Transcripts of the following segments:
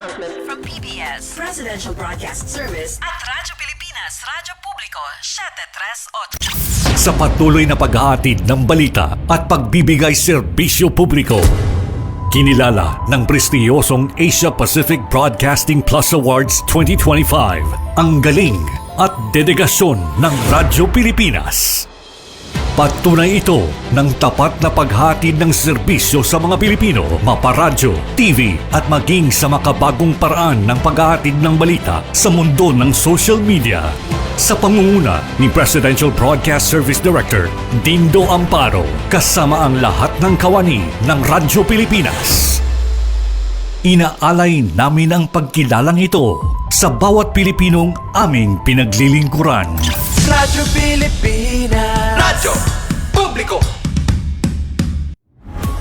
From PBS, Presidential Broadcast Service at Radyo Pilipinas, Radyo Publiko, 738. Sa patuloy na paghahatid ng balita at pagbibigay serbisyo publiko, kinilala ng prestiyosong Asia Pacific Broadcasting Plus Awards 2025 ang galing at dedigasyon ng Radyo Pilipinas. Patunay ito ng tapat na paghatid ng serbisyo sa mga Pilipino, maparadyo, TV at maging sa makabagong paraan ng paghahatid ng balita sa mundo ng social media. Sa pangunguna ni Presidential Broadcast Service Director Dindo Amparo, kasama ang lahat ng kawani ng Radyo Pilipinas. Inaalay namin ang pagkilalang ito sa bawat Pilipinong aming pinaglilingkuran. Radyo Pilipinas, Radyo Publiko.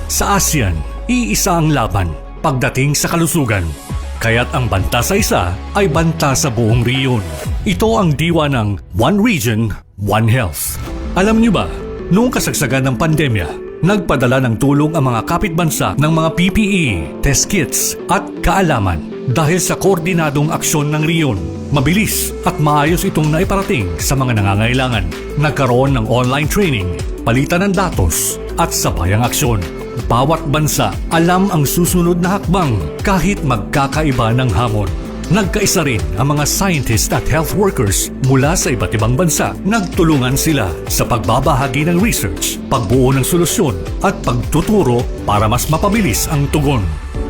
Sa ASEAN, iisa ang laban pagdating sa kalusugan. Kaya't ang banta sa isa ay banta sa buong riyon. Ito ang diwa ng One Region, One Health. Alam niyo ba, noong kasagsagan ng pandemya, nagpadala ng tulong ang mga kapitbansa ng mga PPE, test kits at kaalaman. Dahil sa koordinadong aksyon ng riyon, mabilis at maayos itong naiparating sa mga nangangailangan. Nagkaroon ng online training, palitan ng datos at sabayang aksyon. Bawat bansa alam ang susunod na hakbang kahit magkakaiba ng hamon. Nagkaisa rin ang mga scientists at health workers mula sa iba't ibang bansa. Nagtulungan sila sa pagbabahagi ng research, pagbuo ng solusyon at pagtuturo para mas mapabilis ang tugon.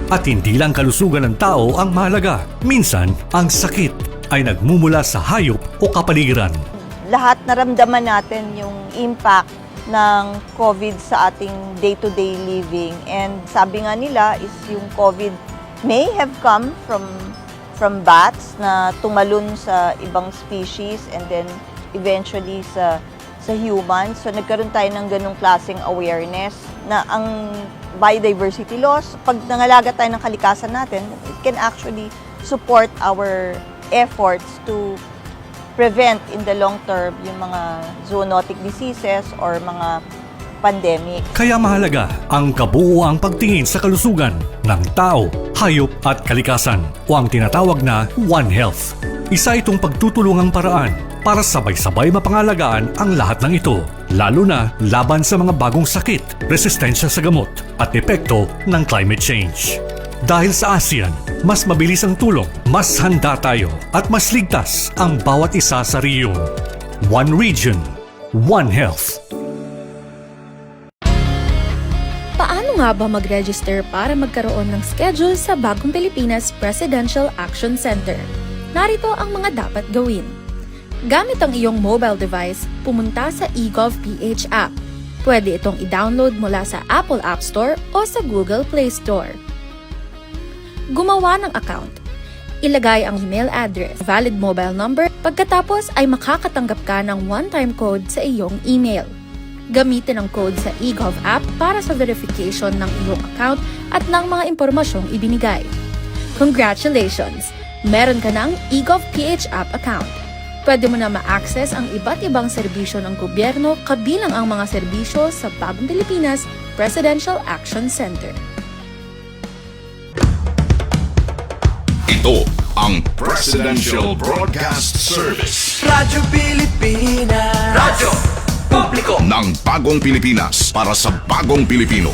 At hindi lang kalusugan ng tao ang mahalaga. Minsan, ang sakit ay nagmumula sa hayop o kapaligiran. Lahat naramdaman natin yung impact ng COVID sa ating day-to-day living. And sabi nga nila is yung COVID may have come from bats na tumalon sa ibang species and then eventually sa humans. So nagkaroon tayo ng ganung klaseng awareness na ang biodiversity loss, pag nangalaga tayo ng kalikasan natin, it can actually support our efforts to prevent in the long term yung mga zoonotic diseases or mga pandemic. Kaya mahalaga ang kabuuang pagtingin sa kalusugan ng tao, hayop at kalikasan o ang tinatawag na One Health. Isa itong pagtutulungang paraan para sabay-sabay mapangalagaan ang lahat ng ito, lalo na laban sa mga bagong sakit, resistensya sa gamot at epekto ng climate change. Dahil sa ASEAN, mas mabilis ang tulong, mas handa tayo at mas ligtas ang bawat isa sa riyon. One Region, One Health. Paano nga ba mag-register para magkaroon ng schedule sa Bagong Pilipinas Presidential Action Center? Narito ang mga dapat gawin. Gamit ang iyong mobile device, pumunta sa eGovPH app. Pwede itong i-download mula sa Apple App Store o sa Google Play Store. Gumawa ng account. Ilagay ang email address, valid mobile number, pagkatapos ay makakatanggap ka ng one-time code sa iyong email. Gamitin ang code sa eGov app para sa verification ng iyong account at ng mga impormasyong ibinigay. Congratulations! Meron ka ng eGovPH app account. Pwede mo na ma-access ang iba't ibang serbisyo ng gobyerno kabilang ang mga serbisyo sa Bagong Pilipinas Presidential Action Center. Ito ang Presidential Broadcast Service. Radyo Pilipinas, Radyo Publiko Ng Bagong Pilipinas para sa Bagong Pilipino.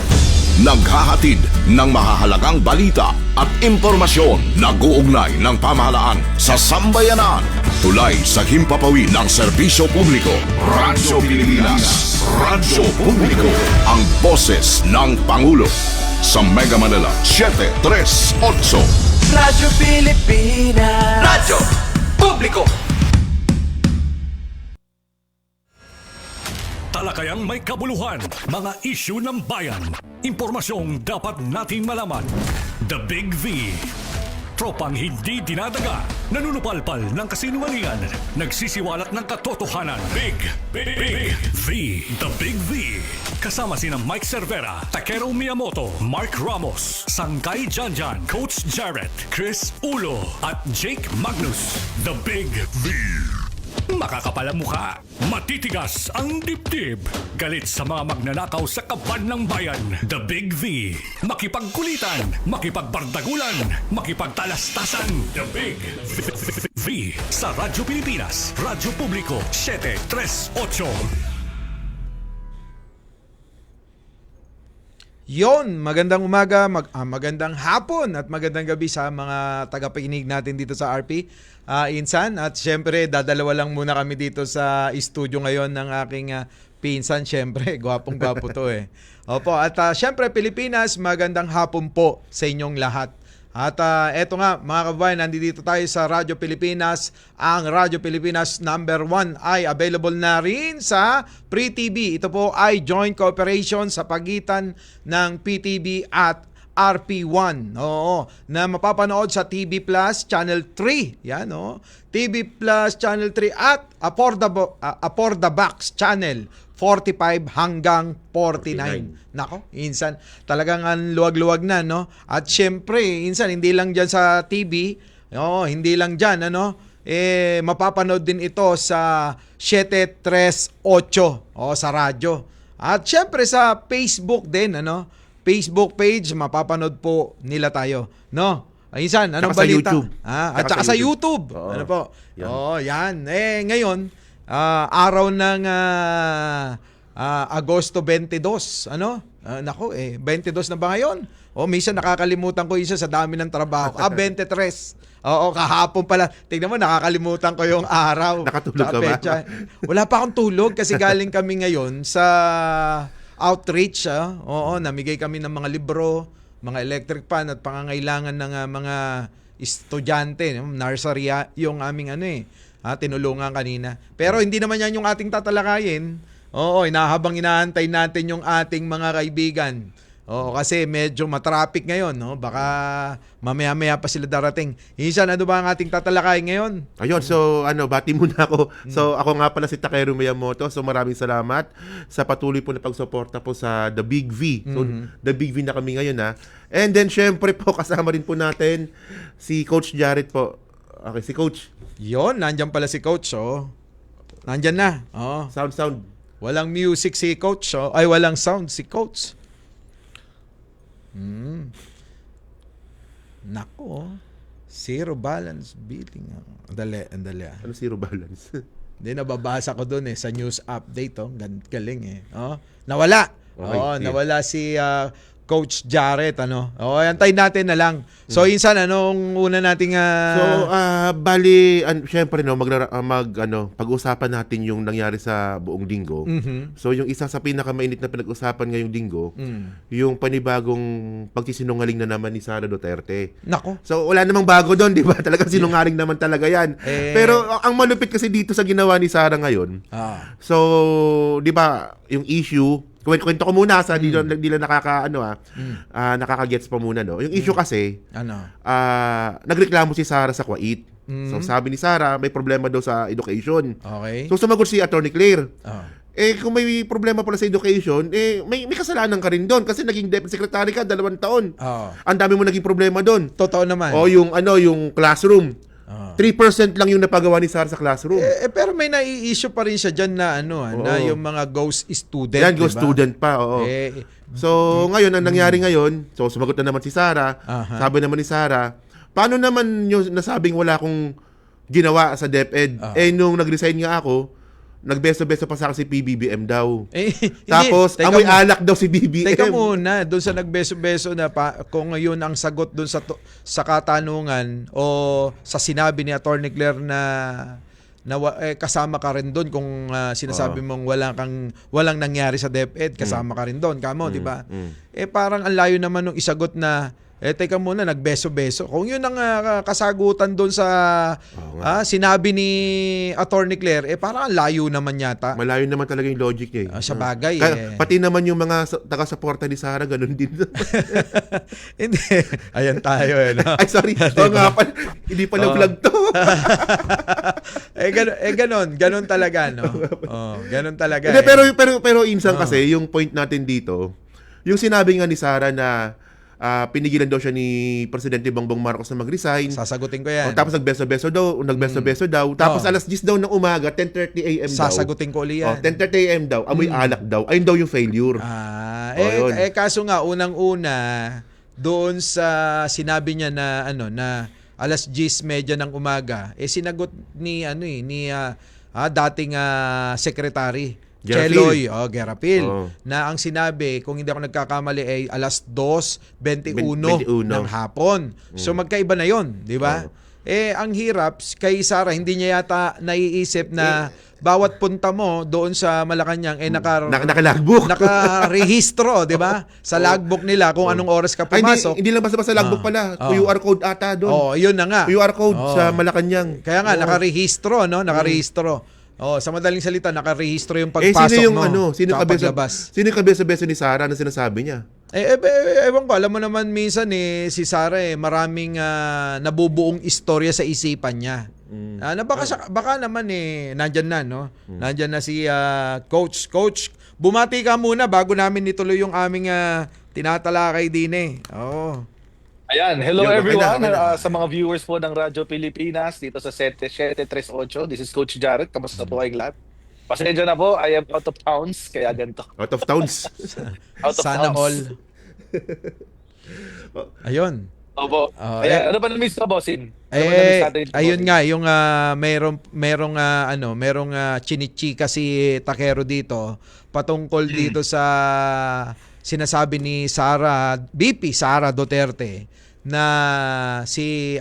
Naghahatid ng mahahalagang balita at impormasyon na guugnay ng pamahalaan sa sambayanan. Tulay sa himpapawid ng serbisyo publiko. Radyo Pilipinas, Radyo Publiko, ang boses ng Pangulo. Sa Mega Manila, 738. Radyo Pilipinas, Radyo Publiko. Talakayang may kabuluhan, mga isyu ng bayan, impormasyong dapat nating malaman. The Big V. Tropang hindi dinadaga, nanunupalpal ng kasinungalingan, nagsisiwalat ng katotohanan. Big V. The Big V. Kasama sina Mike Cervera, Takero Miyamoto, Mark Ramos, Sangkay Janjan, Coach Jarrett, Chris Ulo, at Jake Magnus. The Big V. makakapal ang mukha, matitigas ang dibdib. Galit sa mga magnanakaw sa kaban ng bayan. The Big V. Makipagkulitan, makipagbardagulan, makipagtalastasan. The Big V. Sa Radyo Pilipinas, Radyo Publiko, 738. Yon, magandang umaga, magandang hapon at magandang gabi sa mga tagapakinig natin dito sa RP Insan. At syempre, dadalawa lang muna kami dito sa studio ngayon ng aking pinsan. Syempre, gwapong-gwapo to eh. Opo, at syempre Pilipinas, magandang hapon po sa inyong lahat. At eto nga mga kababayan, nandito tayo sa Radyo Pilipinas. Ang Radyo Pilipinas #1 ay available na rin sa Free TV. Ito po ay joint cooperation sa pagitan ng PTV at RP1. Oo, na mapapanood sa TV Plus Channel 3. Yan, oh. TV Plus Channel 3 at Apordabox Channel 45 hanggang 49. Nako, insan talagang ang luwag-luwag na, no? At syempre, insan hindi lang diyan sa TV, hindi lang diyan, mapapanood din ito sa 738 sa radyo. At syempre sa Facebook din, Facebook page, mapapanood po nila tayo, no? Insan, anong Tsaka balita? sa YouTube. At saka sa YouTube. Oo. Ano po? Yan. Yan. Ngayon, araw ng Agosto 22, 22 na ba ngayon? Minsan nakakalimutan ko isa sa dami ng trabaho. 23. Oo, kahapon pala. Tingnan mo, nakakalimutan ko yung araw. Nakatulog ka ba? Petsa. Wala pa akong tulog kasi galing kami ngayon sa outreach. Namigay kami ng mga libro, mga electric fan at pangangailangan ng mga estudyante, nursery yung aming tinulungan kanina. Pero hindi naman yan yung ating tatalakayin. Habang inaantay natin yung ating mga kaibigan. Kasi medyo matraffic ngayon, Baka mamaya-maya pa sila darating. Hinsan, ano ba ang ating tatalakayin ngayon? Ayun, so bati muna ako. So ako nga pala si Takeru Miyamoto. So maraming salamat sa patuloy po na pagsuporta po sa The Big V. So The Big V na kami ngayon And then syempre po kasama rin po natin si Coach Jared po. Okay, si Coach. Yon, nandyan pala si Coach, Nandyan na, Sound. Walang music si Coach, Ay, walang sound si Coach. Nako, zero balance billing. Andali. Ano zero balance? Hindi, nababasa ko doon sa news update, galing Nawala. Okay, nawala si Coach Jared, antayin natin na lang. So, insan, anong una nating bali, syempre pag-usapan natin yung nangyari sa buong linggo. So, yung isa sa pinakamainit na pinag-usapan ngayong linggo, yung panibagong pagsisinungaling na naman ni Sara Duterte. Nako. So, wala namang bago doon, di ba? Talagang sinungaling naman talaga yan. Pero, ang malupit kasi dito sa ginawa ni Sara ngayon, so, di ba, yung issue, kwento ko muna sa di lang nakaka-gets pa muna, no. Yung issue kasi nagreklamo si Sara sa Kuwait. So sabi ni Sara may problema daw sa education. Okay. So sumagot si Attorney Claire. Kung may problema pala sa education, may kasalanan ka rin doon kasi naging deputy secretary ka 2 taon. Ang dami mo naging problema doon. Totoo naman. Yung classroom. 3% lang yung napagawa ni Sara sa classroom. Pero may nai-issue pa rin siya dyan na na yung mga ghost student. Yan, ghost student pa, oo. So, ngayon, ang nangyari ngayon, so sumagot na naman si Sara. Sabi naman ni Sara, paano naman yung nasabing wala akong ginawa sa DepEd? Nung nag-resign nga ako, nagbeso-beso pa sa akin si PBBM daw. Tapos, amoy alak daw si BBM. Teka muna, doon sa nagbeso-beso na kung yun ang sagot doon sa katanungan o sa sinabi ni Attorney Claire na kasama ka rin doon kung sinasabi mong walang nangyari sa DepEd, kasama ka rin doon, kamo, di ba? Parang ang layo naman nung isagot na teka muna, nagbeso-beso. Kung yun ang kasagutan doon sa sinabi ni Attorney Claire, parang ang layo naman yata. Malayo naman talaga yung logic niya. Sa bagay. Pati naman yung mga taga-suporta ni Sara, ganun din. Hindi. Ayan tayo. Ay, sorry. Hindi pala vlog to. Ganon talaga, no? Ganon talaga. Pero insan kasi, yung point natin dito, yung sinabi nga ni Sara na pinigilan daw siya ni Presidente Bongbong Marcos na mag-resign. Sasagutin ko yan. Tapos nagbeso-beso daw. Tapos alas 10 daw ng umaga, 10:30 AM daw. Sasagutin ko ulit yan. 10:30 AM daw, amoy alak daw. Ayun daw yung failure. Yun. Kaso nga, unang-una, doon sa sinabi niya na, na alas 10:30 ng umaga, sinagot ni, dating secretary, Cheloy, Gerapil, na ang sinabi, kung hindi ako nagkakamali, ay alas 2:21 ng hapon. So magkaiba na yon, di ba? Ang hirap, kay Sara, hindi niya yata naiisip na bawat punta mo doon sa Malacanang, nakalagbook. Nakarehistro, di ba? Sa logbook nila kung anong oras ka pumasok. Hindi lang basta sa logbook pala. QR code ata doon. Yun na nga. QR code sa Malacanang. Kaya nga, nakarehistro, no? Nakarehistro. Sa madaling salita, nakarehistro yung pagpasok mo. Sino yung kabeso-beso ni Sara na sinasabi niya? Ewan ko, alam mo naman minsan si Sara maraming nabubuong istorya sa isipan niya. Na baka naman nandyan na, no? Nandyan na si Coach. Coach, bumati ka muna bago namin ituloy yung aming tinatalakay din Ayan, hello everyone Okay na. sa mga viewers po ng Radyo Pilipinas dito sa 738. This is Coach Jared. Kamusta po kayong lahat? Pasensya na po, I am out of towns, kaya ganito. Out of towns. Out of Sana towns. all. Ayun. Opo. Ayan, ano ba na-miss na, Bossing? Ano ba na-miss natin dito, Ayun Bossing? nga, yung merong chinichika si Takero dito patungkol dito sa sinasabi ni BP Sara Duterte na si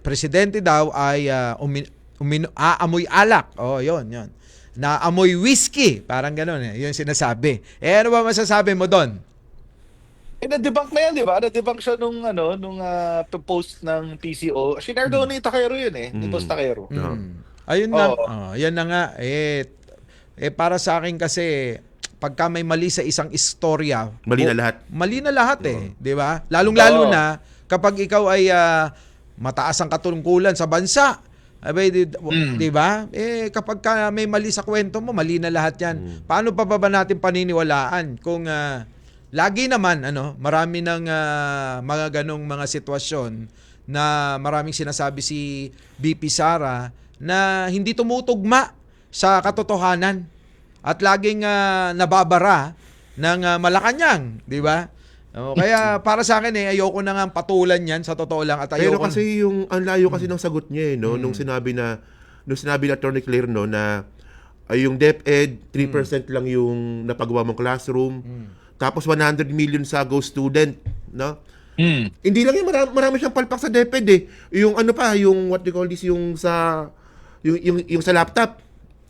presidente daw ay amoy alak. Yun. Na amoy whiskey, parang gano'n Yun sinasabi. Ano ba masasabi mo doon? Na-debunk na yan, di ba? Na-debunk siya nung post ng PCO. Shinare daw ni Takero yun ni Boss Takero. Ayun nga. Yan na nga. Para sa akin kasi, pagka may mali sa isang istorya, Mali na lahat. Mali na lahat di ba? Lalong-lalo na kapag ikaw ay mataas ang katungkulan sa bansa. Di ba? Kapag may mali sa kwento mo, mali na lahat 'yan. Paano pa ba natin paniniwalaan kung lagi naman marami ng mga ganong mga sitwasyon na maraming sinasabi si BP Sara na hindi tumutugma sa katotohanan at laging nababara ng Malacanang, di ba? Kaya para sa akin ayoko na nga patulan yan sa totoo lang at ayoko. Pero kasi ang layo kasi ng sagot niya nung sinabi ni Attorney Claire na yung DepEd 3% lang yung napagawa mong classroom. Tapos 100 million sa Go Student, no? Hindi lang marami siyang palpak sa DepEd Yung yung what do you call this, yung sa laptop.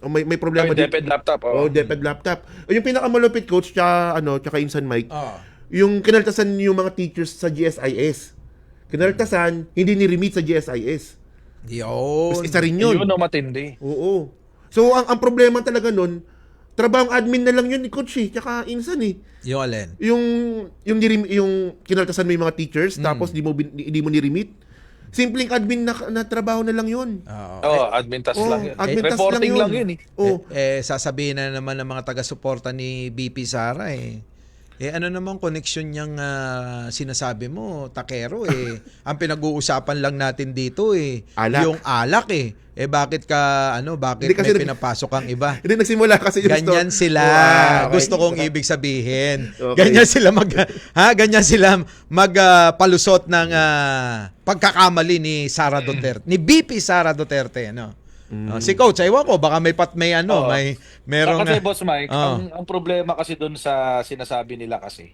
May problema din. DepEd laptop. DepEd laptop. Yung pinakamalupit, Coach, tsaka Insan Mike. Yung kinaltasan yung mga teachers sa GSIS. Kinaltasan, hindi ni-remit sa GSIS. Yun. Isa rin yun. Yun ang matindi. Oo. So, ang problema talaga nun, trabahong admin na lang yun ni Coach tsaka Insan Yung alin? Yung kinaltasan mo yung mga teachers, tapos di mo ni-remit. Simpleng admin na trabaho na lang yun. Admin task lang yun. Admin task Reporting lang yun sasabihin na naman ng mga taga-suporta ni BP Sara ano naman connection niyang sinasabi mo, Takero ang pinag-uusapan lang natin dito Alak. yung alak bakit bakit Hindi may pinapasok ang iba? Hindi nagsimula kasi yung Ganyan sila. Okay. Gusto kong ibig sabihin. Okay. Ganyan sila magpalusot ng pagkakamali ni Sara Duterte, ni BP Sara Duterte, si Coach, ewan ko, baka merong kasi Boss Mike, ang problema kasi doon sa sinasabi nila kasi.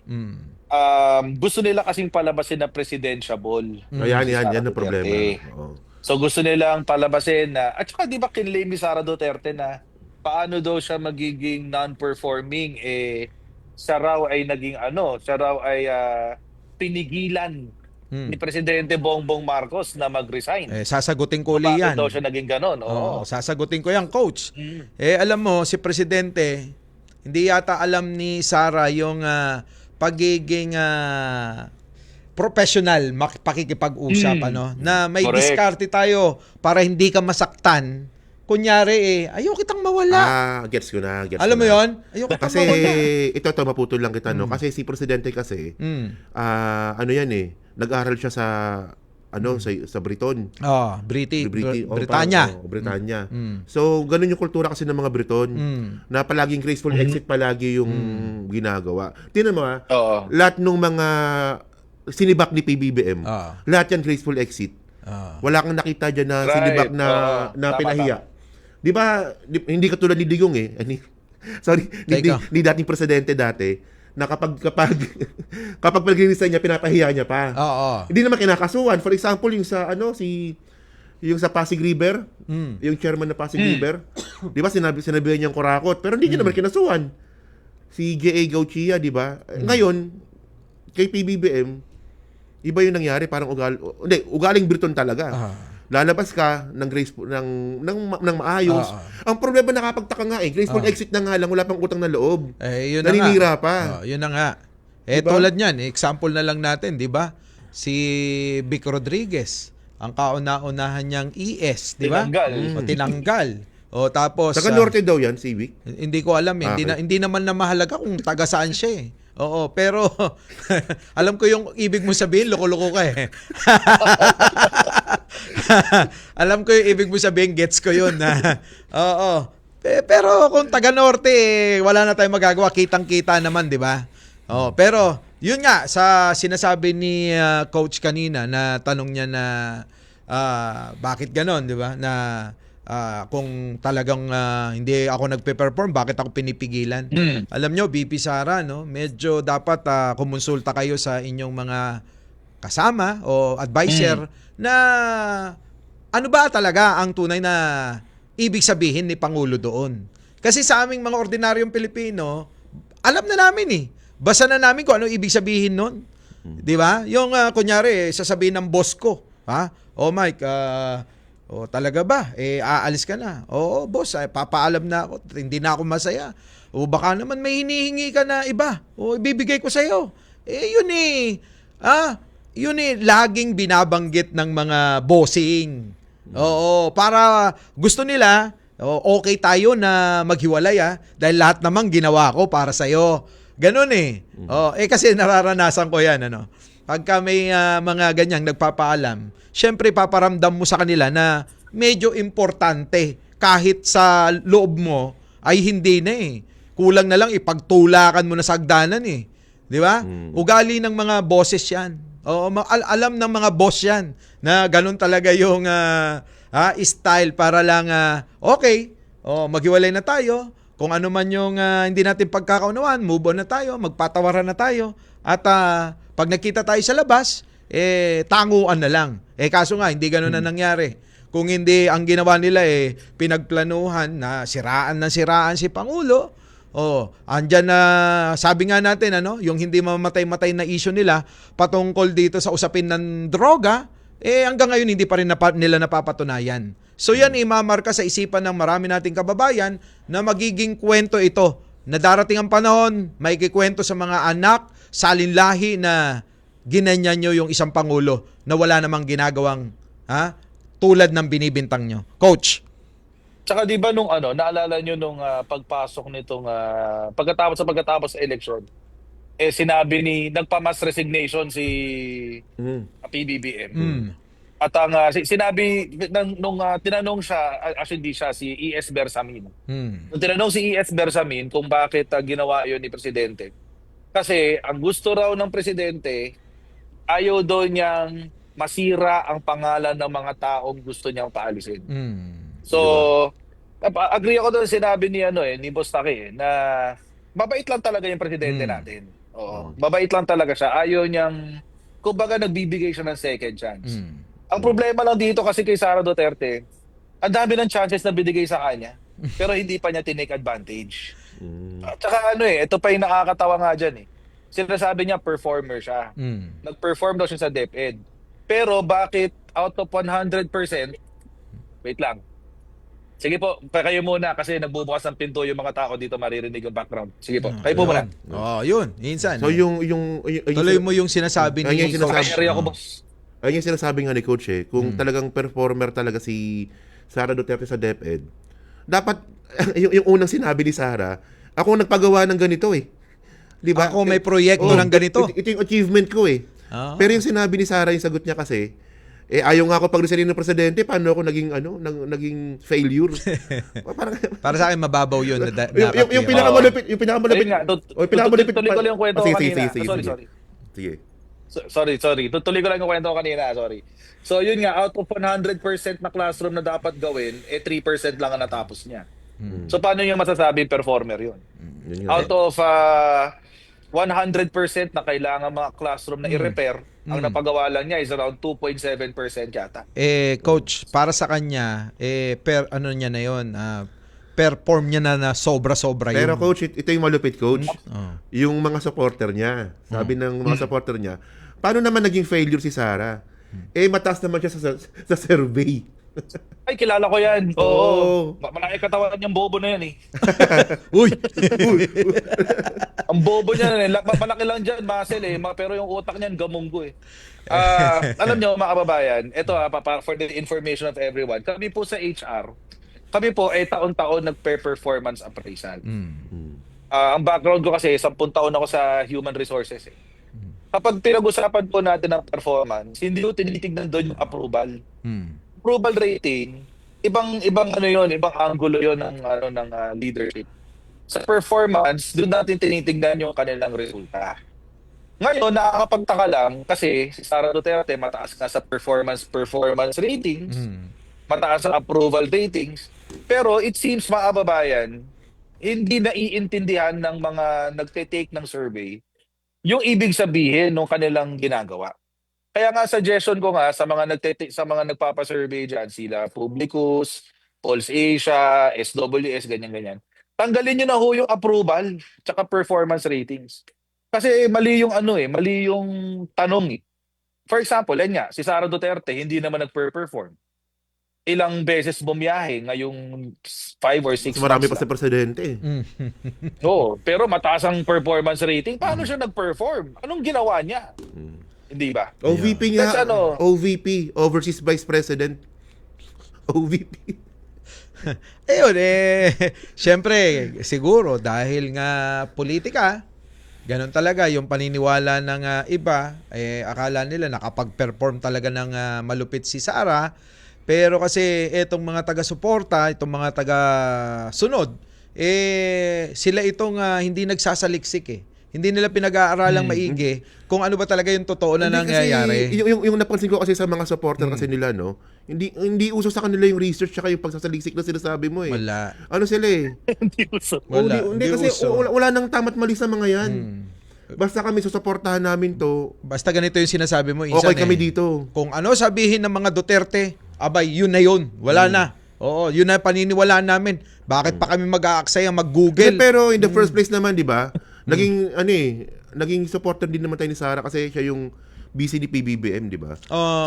Gusto nila kasing palabasin na presidentiable. Yan ang problema. So gusto nilang palabasin na, at saka di ba kinlaim ni Sara Duterte na paano daw siya magiging non-performing siya raw ay pinigilan ni Presidente Bongbong Marcos na mag-resign. Sasagutin ko ulit yan. Bakit daw siya naging ganon? Sasagutin ko yan, Coach. Alam mo, si Presidente, hindi yata alam ni Sara yung pagiging professional pakikipag-usap na may Correct. diskarte tayo para hindi ka masaktan kunyari ayaw kitang mawala. Gets ko na. Alam mo yon? Ayaw kitang Kasi mawala. ito maputol lang kita, no? Kasi si presidente kasi, ano yan nag-aral siya sa sa Briton. Britanya. Britanya. So, ganun yung kultura kasi ng mga Briton na palaging graceful exit palagi yung ginagawa. Tingnan mo lahat ng mga sinibak ni PBBM, lahat yan graceful exit. Wala kang nakita dyan na sinibak na pinahiya. Di ba, hindi katulad ni Digong ni dating presidente dati, na kapag pag-resign niya, pinapahiya niya pa. Hindi naman kinakasuhan. For example, yung sa Pasig River, yung chairman na Pasig River, di ba sinabihan niyang kurakot, pero hindi niya naman kinasuhan. Si J.A. Gauchia, di ba? Ngayon, kay PBBM, iba yung nangyari, parang ugaling Briton talaga. Lalabas ka ng graceful ng maayos. Ang problema nakapagtaka nga graceful exit na nga lang, wala pang utang na loob. Yun naninira pa. Yun na nga. Diba? Tulad niyan, example na lang natin, 'di ba? Si Vic Rodriguez, ang kauna-unahan niyang ES, 'di ba? Tinanggal. Tapos Taga Norte daw 'yan, si Vic. Hindi ko alam, hindi naman na mahalaga kung taga saan siya . Oo, pero alam ko yung ibig mo sabihin, loko-loko ka . Alam ko yung ibig mo sabihin, gets ko yun. Oo. Pero kung taga Norte, wala na tayong magagawa, kitang-kita naman, 'di ba? Pero yun nga sa sinasabi ni coach kanina, na tanong niya na bakit ganon, 'di ba? Na kung talagang hindi ako nagpe-perform, bakit ako pinipigilan? Alam nyo, BP Sara, medyo dapat kumonsulta kayo sa inyong mga kasama o advisor na ano ba talaga ang tunay na ibig sabihin ni Pangulo doon. Kasi sa aming mga ordinaryong Pilipino, alam na namin basa na namin kung ano ibig sabihin nun. Di ba? Yung kunyari, sasabihin ng boss ko, Mike, talaga ba? Aalis ka na. Oo, boss, papaalam na ako. Hindi na ako masaya. O baka naman may hinihingi ka na iba. O ibibigay ko sa'yo. Yun yun laging binabanggit ng mga bossing. Oo, para gusto nila, okay tayo na maghiwalay dahil lahat naman ginawa ko para sa'yo. Ganun . Kasi nararanasan ko yan, Pagka may mga ganyang nagpapaalam, syempre paparamdam mo sa kanila na medyo importante kahit sa loob mo ay hindi na . Kulang na lang ipagtulakan mo na sa hagdanan . Di ba? Ugali ng mga bosses yan. Alam ng mga boss yan na ganun talaga yung style para lang okay, maghiwalay na tayo. Kung ano man yung hindi natin pagkakaunawaan, move on na tayo, magpatawaran na tayo. At pag nakita tayo sa labas, tanguan na lang. Kaso nga, hindi ganun na nangyari. Kung hindi, ang ginawa nila pinagplanuhan na siraan si Pangulo. Andyan na, sabi nga natin, yung hindi mamatay-matay na issue nila patungkol dito sa usapin ng droga, hanggang ngayon hindi pa rin nila napapatunayan. So yan, imamarka sa isipan ng marami nating kababayan na magiging kwento ito, na darating ang panahon, may kikwento sa mga anak, salinlahi na ginanyan nyo yung isang Pangulo na wala namang ginagawang tulad ng binibintang nyo. Coach. Tsaka di ba naalala nyo nung pagpasok nitong pagkatapos sa election, sinabi nagpa-mass resignation si PBBM. At ang sinabi nung tinanong siya, actually hindi siya, si E.S. Bersamin. Nung tinanong si E.S. Bersamin kung bakit ginawa yun ni Presidente. Kasi ang gusto raw ng Presidente, ayaw daw niyang masira ang pangalan ng mga taong gusto niyang paalisin. So, agree ako doon sinabi ni Boss Taki na mabait lang talaga yung Presidente natin. Mabait lang talaga siya. Ayaw niyang, kumbaga nagbibigay siya ng second chance. Ang problema lang dito kasi kay Sara Duterte, ang dami ng chances na binigay sa kanya, pero hindi pa niya tinake advantage. At saka ito pa yung nakakatawa nga dyan . Sinasabi niya performer siya. Nag-perform daw siya sa DepEd. Pero bakit out of 100%, wait lang. Sige po, kayo muna kasi nagbubukas ng pinto yung mga tao dito, maririnig yung background. Sige po, kayo po muna. Yun, insan. So tuloy mo yung sinasabi ni Coach. Boss. Ayun yung sinasabi nga ni Coach kung talagang performer talaga si Sara Duterte sa DepEd, dapat yung unang sinabi ni Sarah, ako ang nagpagawa ng ganito eh. 'Di ba? Ako may proyekto ng ganito. Ito yung achievement ko eh. Pero yung sinabi ni Sarah, yung sagot niya kasi, ayaw nga ako pag-resign ng presidente, paano ako naging failure? Para sa akin mababaw 'yun na yung pinakamalupit, yung pinakamalupit. Ayun nga, pinakamalupit. tuloy ko lang yung kwento ko kanina. Sige. Sorry. Tuloy ko lang yung kwento ko kanina, sorry. So yun nga, out of 100% na classroom na dapat gawin, 3% lang ang natapos niya. So paano yung masasabi performer yun? Out of 100% na kailangan mga classroom na i-repair, ang napagawa lang niya is around 2.7% yata. Coach, para sa kanya, niya na 'yon, perform niya na sobra-sobra yun. Pero coach, ito yung malupit, coach. Yung mga supporter niya. Sabi ng mga supporter niya, paano naman naging failure si Sarah? Mataas naman siya sa survey. Ay, kilala ko yan. Oo. Malaki katawan niyang bobo na yan eh. Uy! Ang bobo niya na malaki lang dyan, muscle eh. Pero yung utak niyan, gamunggo eh. Alam niyo mga kababayan, ito for the information of everyone, kami po sa HR, kami po ay taon-taon nagpe-performance appraisal. Ang background ko kasi, 10 taon ako sa human resources eh. Kapag pinag-usapan po natin ang performance, hindi ko tinitignan doon yung approval. Approval rating, ibang angulo yon ng leadership. Sa performance, doon natin tinitingnan yung kanilang resulta. Ngayon, nakakapagtaka lang kasi si Sara Duterte mataas na sa performance ratings, mataas sa approval ratings, pero it seems mga kababayan, hindi naiintindihan ng mga nagte-take ng survey yung ibig sabihin ng kanilang ginagawa. Kaya nga suggestion ko nga sa mga nagpapa-survey diyan, sila Publicus, Pulse Asia, SWS, ganyan. Tanggalin niyo na ho yung approval tsaka performance ratings. Kasi mali yung mali yung tanong eh. For example, si Sara Duterte hindi naman nagpe-perform. Ilang beses bumiyahe ngayong 5 or 6 months. Marami pa sa presidente. Oo, pero mataas ang performance rating. Paano siya nag-perform? Anong ginawa niya? Hindi ba? OVP nga. OVP, Overseas Vice President. OVP. Ayun, syempre, siguro, dahil nga politika, ganun talaga, yung paniniwala ng iba, akala nila nakapag-perform talaga ng malupit si Sara. Pero kasi itong mga taga-suporta, itong mga taga-sunod, sila itong hindi nagsasaliksik eh. Hindi nila pinag-aaralang maigi kung ano ba talaga yung totoo na nangyayari. Yung napansin ko kasi sa mga supporter kasi nila, no, hindi uso sa kanila yung research tsaka yung pagsasaliksik na sinasabi mo eh. Wala. Ano sila eh? Hindi uso. Hindi kasi wala nang tamat mali sa mga yan. Basta kami susuportahan namin to. Basta ganito yung sinasabi mo, Insan, okay kami dito. Kung ano sabihin ng mga Duterte, abay, yun na yun. Wala na. Oo, yun na paniniwalaan namin. Bakit pa kami mag-aaksaya, mag-Google? Pero in the first place naman, di ba? Naging supporter din naman tayo ni Sara kasi siya yung BC ni PBBM, di ba?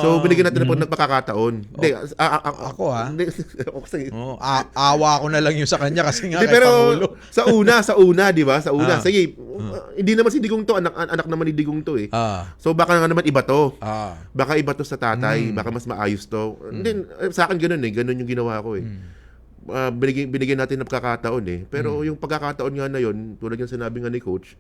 So binigyan natin na nagpakakataon. Hindi, ako okay. Awa ko na lang yung sa kanya kasi nga pero Pangulo. sa una, di ba? Sa una. Sige, hindi naman si Digong to, anak naman ni Digong to eh. So baka nga naman iba to. Baka iba to sa tatay, baka mas maayos to. Then sa akin ganun yung ginawa ko eh. Binigyan natin ng pagkakataon eh. Pero yung pagkakataon nga na yun, tulad yung sinabi nga ni Coach,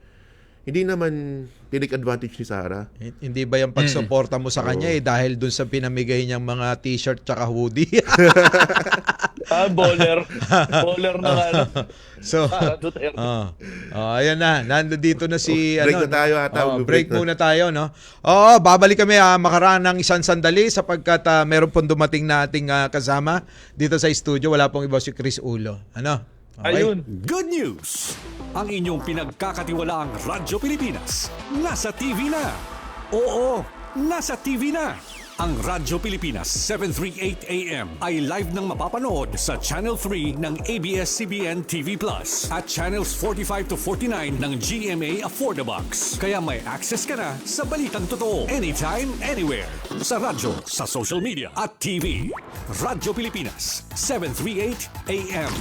hindi naman tinake advantage ni Sara. Hindi ba yung pagsuporta mo sa kanya dahil dun sa pinamigay niyang mga t-shirt tsaka hoodie? Bowler na nga. So, ayan na. Nandito na si... break na tayo ata. Break muna tayo, no? Oo, babalik kami makaraan ng isang sandali sapagkat meron pong dumating na ating kasama dito sa studio. Wala pong iba si Chris Ulo. Ano? Okay. Ayun. Good news! Ang inyong pinagkakatiwalaang Radyo Pilipinas nasa TV na. Oo, nasa TV na. Ang Radyo Pilipinas 738 AM ay live nang mapapanood sa Channel 3 ng ABS-CBN TV Plus at Channels 45 to 49 ng GMA Affordabox. Kaya may access ka na sa balitang totoo anytime, anywhere. Sa radyo, sa social media at TV. Radyo Pilipinas 738 AM.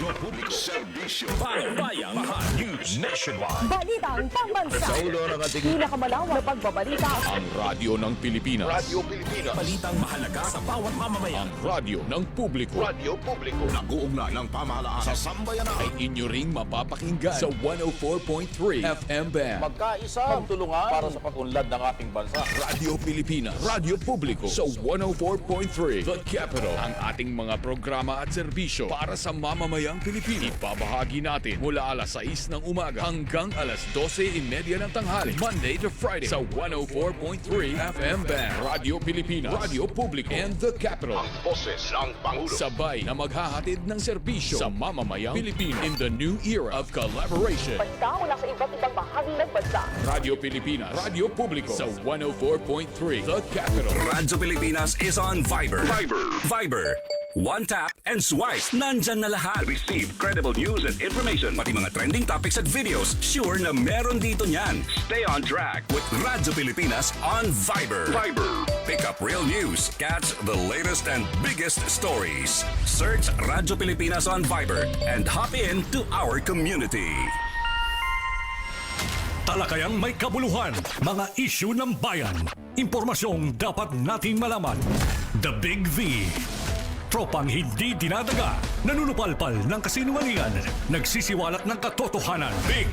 Radyo Publiko. Serbisyo. Bayang Mahal News Nationwide. Balitang pambansa. Sa ulo ng ating Pinakamalawak na pagbabalita. ang radyo ng Pilipinas. Radyo Pilipinas. Balitang mahalaga sa bawat mamamayan. Ang radyo ng publiko. Radyo Publiko. Nag-uugnay ng pamahalaan sa sambayanan. Ay inyo ring mapapakinggan sa 104.3 FM band. Magkaisa, magtulungan para sa pag-unlad ng ating bansa. Radyo Pilipinas. Radyo Publiko sa 104.3 The Capital. Ang ating mga programa at serbisyo para sa mamamayang Pilipino. Ibabahagi natin mula alas 6 ng umaga hanggang alas 12:30 ng tanghali. Monday to Friday sa 104.3 FM band. Radyo Pilipinas. Radyo Publiko and The Capital. Ang boses ng Pangulo. Sabay na maghahatid ng serbisyo sa mamamayang Pilipino in the new era of collaboration. Balita mula sa iba't ibang bahagi ng bansa. Radyo Pilipinas. Radyo Publiko sa 104.3 The Capital. Radyo Pilipinas is on Viber. Viber. One tap and swipe. Nandyan na lahat. Receive credible news and information. Pati mga trending topics at videos. Sure na meron dito niyan. Stay on track with Radyo Pilipinas on Viber. Pick up real news. Catch the latest and biggest stories. Search Radyo Pilipinas on Viber and hop in to our community. Talakayang may kabuluhan, mga issue ng bayan, impormasyong dapat nating malaman. The Big V. Tropang hindi dinadaga, nanunupalpal ng kasinungalingan, nagsisiwalat ng katotohanan. Big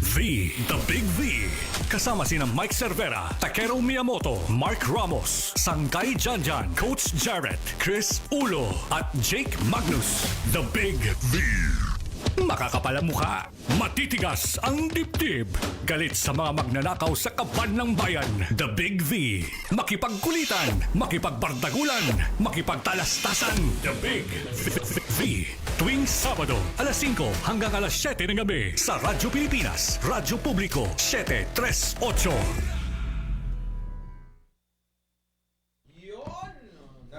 V. The Big V. Kasama sina Mike Cervera, Takero Miyamoto, Mark Ramos, Sangkay Janjan, Coach Jarrett, Chris Ulo, at Jake Magnus. The Big V. Makakapal ang mukha, matitigas ang dibdib. Galit sa mga magnanakaw sa kaban ng bayan. The Big V. Makipagkulitan, makipagbardagulan, makipagtalastasan. The Big V. Tuwing Sabado, alas 5 hanggang alas 7 ng gabi sa Radyo Pilipinas, Radyo Publiko, 738.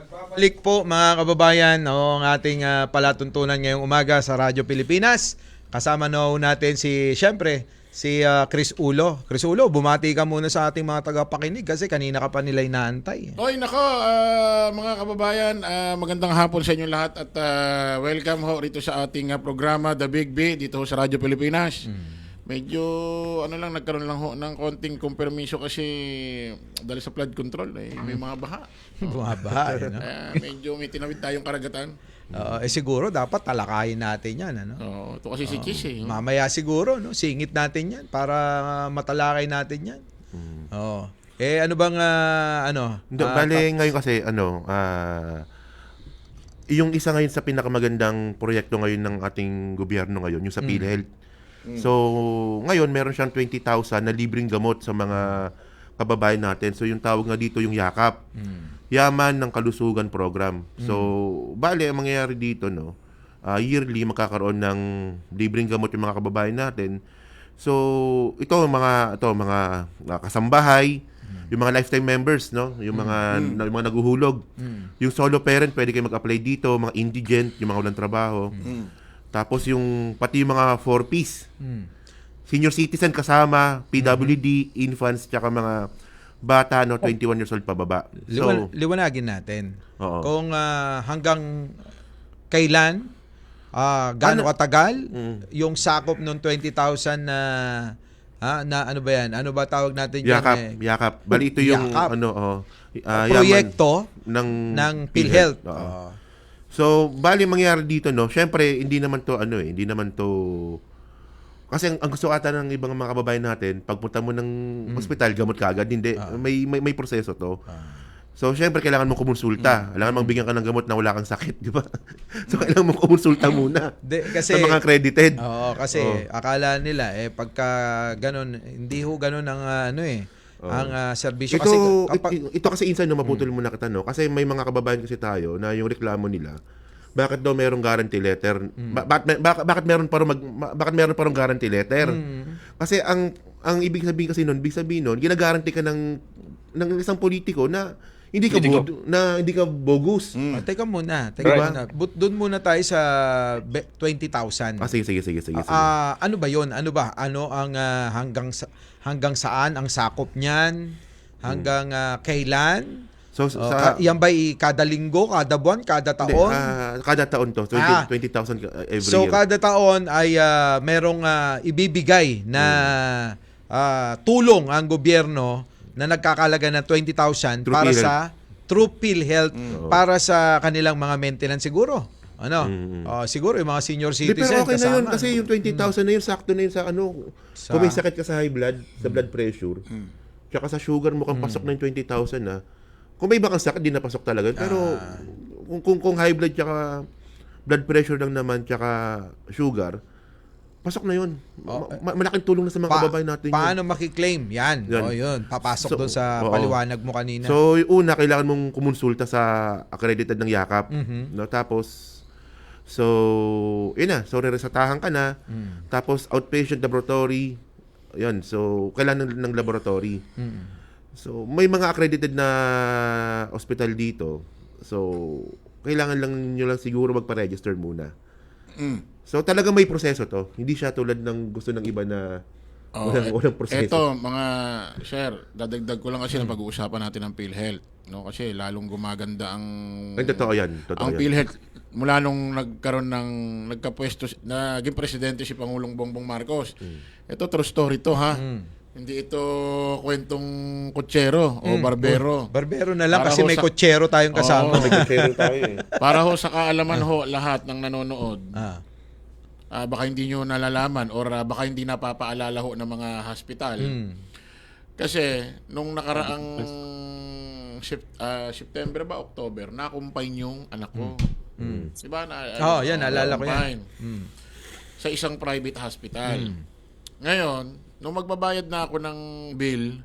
Balik po mga kababayan ang ating palatuntunan ngayong umaga sa Radyo Pilipinas. Kasama natin si Chris Ulo. Chris Ulo, bumati ka muna sa ating mga tagapakinig kasi kanina ka pa nila inaantay. Oy, nako, mga kababayan, magandang hapon sa inyo lahat at welcome ho rito sa ating programa The Big B dito sa Radyo Pilipinas. Medyo nagkaroon lang ho ng konting kompermiso kasi dahil sa flood control may mga baha. Bumabaha, no? Medyo may tinawid tayong karagatan. Siguro dapat talakayin natin yan, ano? Ito kasi si Chis Mamaya siguro, no? Singit natin yan para matalakay natin yan. Ano bang Bale, ngayon kasi yung isa ngayon sa pinakamagandang proyekto ngayon ng ating gobyerno ngayon, yung sa PhilHealth. So, ngayon meron siyang 20,000 na libreng gamot sa mga kababayan natin. So, yung tawag nga dito yung YAKAP. Yaman ng Kalusugan Program. So, bale, ang mangyayari dito, yearly magkakaroon ng libreng gamot yung mga kababayan natin. So, ito mga kasambahay, yung mga lifetime members, yung mga naguhulog. Yung solo parent, pwede kayo mag-apply dito, mga indigent, yung mga walang trabaho. Tapos pati yung mga 4Ps. Senior citizen kasama, PWD, infants, tsaka mga bata 21 years old pababa. So, liwanagin natin. Oo. Kung hanggang kailan, gaano katagal yung sakop ng 20,000 na ano ba yan? Ano ba tawag natin yan? Yakap. Bali ito yung proyekto ng PhilHealth. So, bali mangyari dito, syempre, hindi naman to kasi ang gusto ata ng ibang mga kababayan natin, pagpunta mo ng ospital, gamot ka agad. Hindi, may proseso to. So, syempre, kailangan mong kumonsulta. Kailangan mong bigyan ka ng gamot na wala kang sakit, di ba? So, kailangan mong kumonsulta muna kasi, sa mga accredited. Oo, kasi akala nila, pagka ganun, hindi ho ganun ang ang serbisyo. Ito kasi insan maputol muna kita, kasi may mga kababayan kasi tayo na yung reklamo nila, bakit daw merong guarantee letter? Bakit meron parang guarantee letter? Kasi ang ibig sabihin nun, ginaguarantee ka ng isang politiko na hindi ka bogus. Teka muna. Doon muna tayo sa 20,000. Sige. Ano ba 'yon? Ano ang hanggang saan ang sakop niyan? Hanggang kailan? So, yan ba kada linggo, kada buwan, kada taon? Kada taon to. 20,000 every so, year. kada taon ay merong ibibigay na tulong ang gobyerno na nagkakalaga ng 20,000 para sa True PhilHealth para sa kanilang mga maintenance siguro. Ano? Siguro yung mga senior citizen pero okay kasama. na yun kasi yung 20,000 na yun, sakto na yun sa kung may sakit ka sa high blood, sa blood pressure, tsaka sa sugar mo kang pasok na yung 20,000 na. Kung may ibang sakit, di napasok talaga. Pero kung high blood tsaka blood pressure lang naman tsaka sugar, pasok na yun. Malaking tulong na sa mga kababayan natin. Paano makiklaim? Yan. Yun. Papasok doon sa paliwanag mo kanina. So, yung una, kailangan mong kumonsulta sa accredited ng yakap. No? Tapos, yun na. So, resetahan ka na. Tapos, outpatient laboratory. Yan. So, kailangan ng laboratory. So, may mga accredited na hospital dito. So, kailangan lang nyo lang siguro magpa-register muna. So, talagang may proseso to. Hindi siya tulad ng gusto ng iba na walang proseso. Ito, mga sir, dadagdag ko lang kasi na pag-uusapan natin ng PhilHealth. No? Kasi lalong gumaganda ang... Totoo yan. Ang PhilHealth, mula nung nagkapwesto, naging presidente si Pangulong Bongbong Marcos. Ito, true story to, ha? Hindi ito kwentong kutsero o barbero. Barbero na lang kasi may kutsero tayong kasama. May kutsero tayo eh. Para ho sa kaalaman ho lahat ng nanonood, baka hindi nyo nalalaman or baka hindi napapaalala ho ng mga hospital. Kasi nung nakaraang September ba, October, nakumpine yung anak ko. Diba? Yan, naalala ko yan. Sa isang private hospital. Ngayon, nung magbabayad na ako ng bill,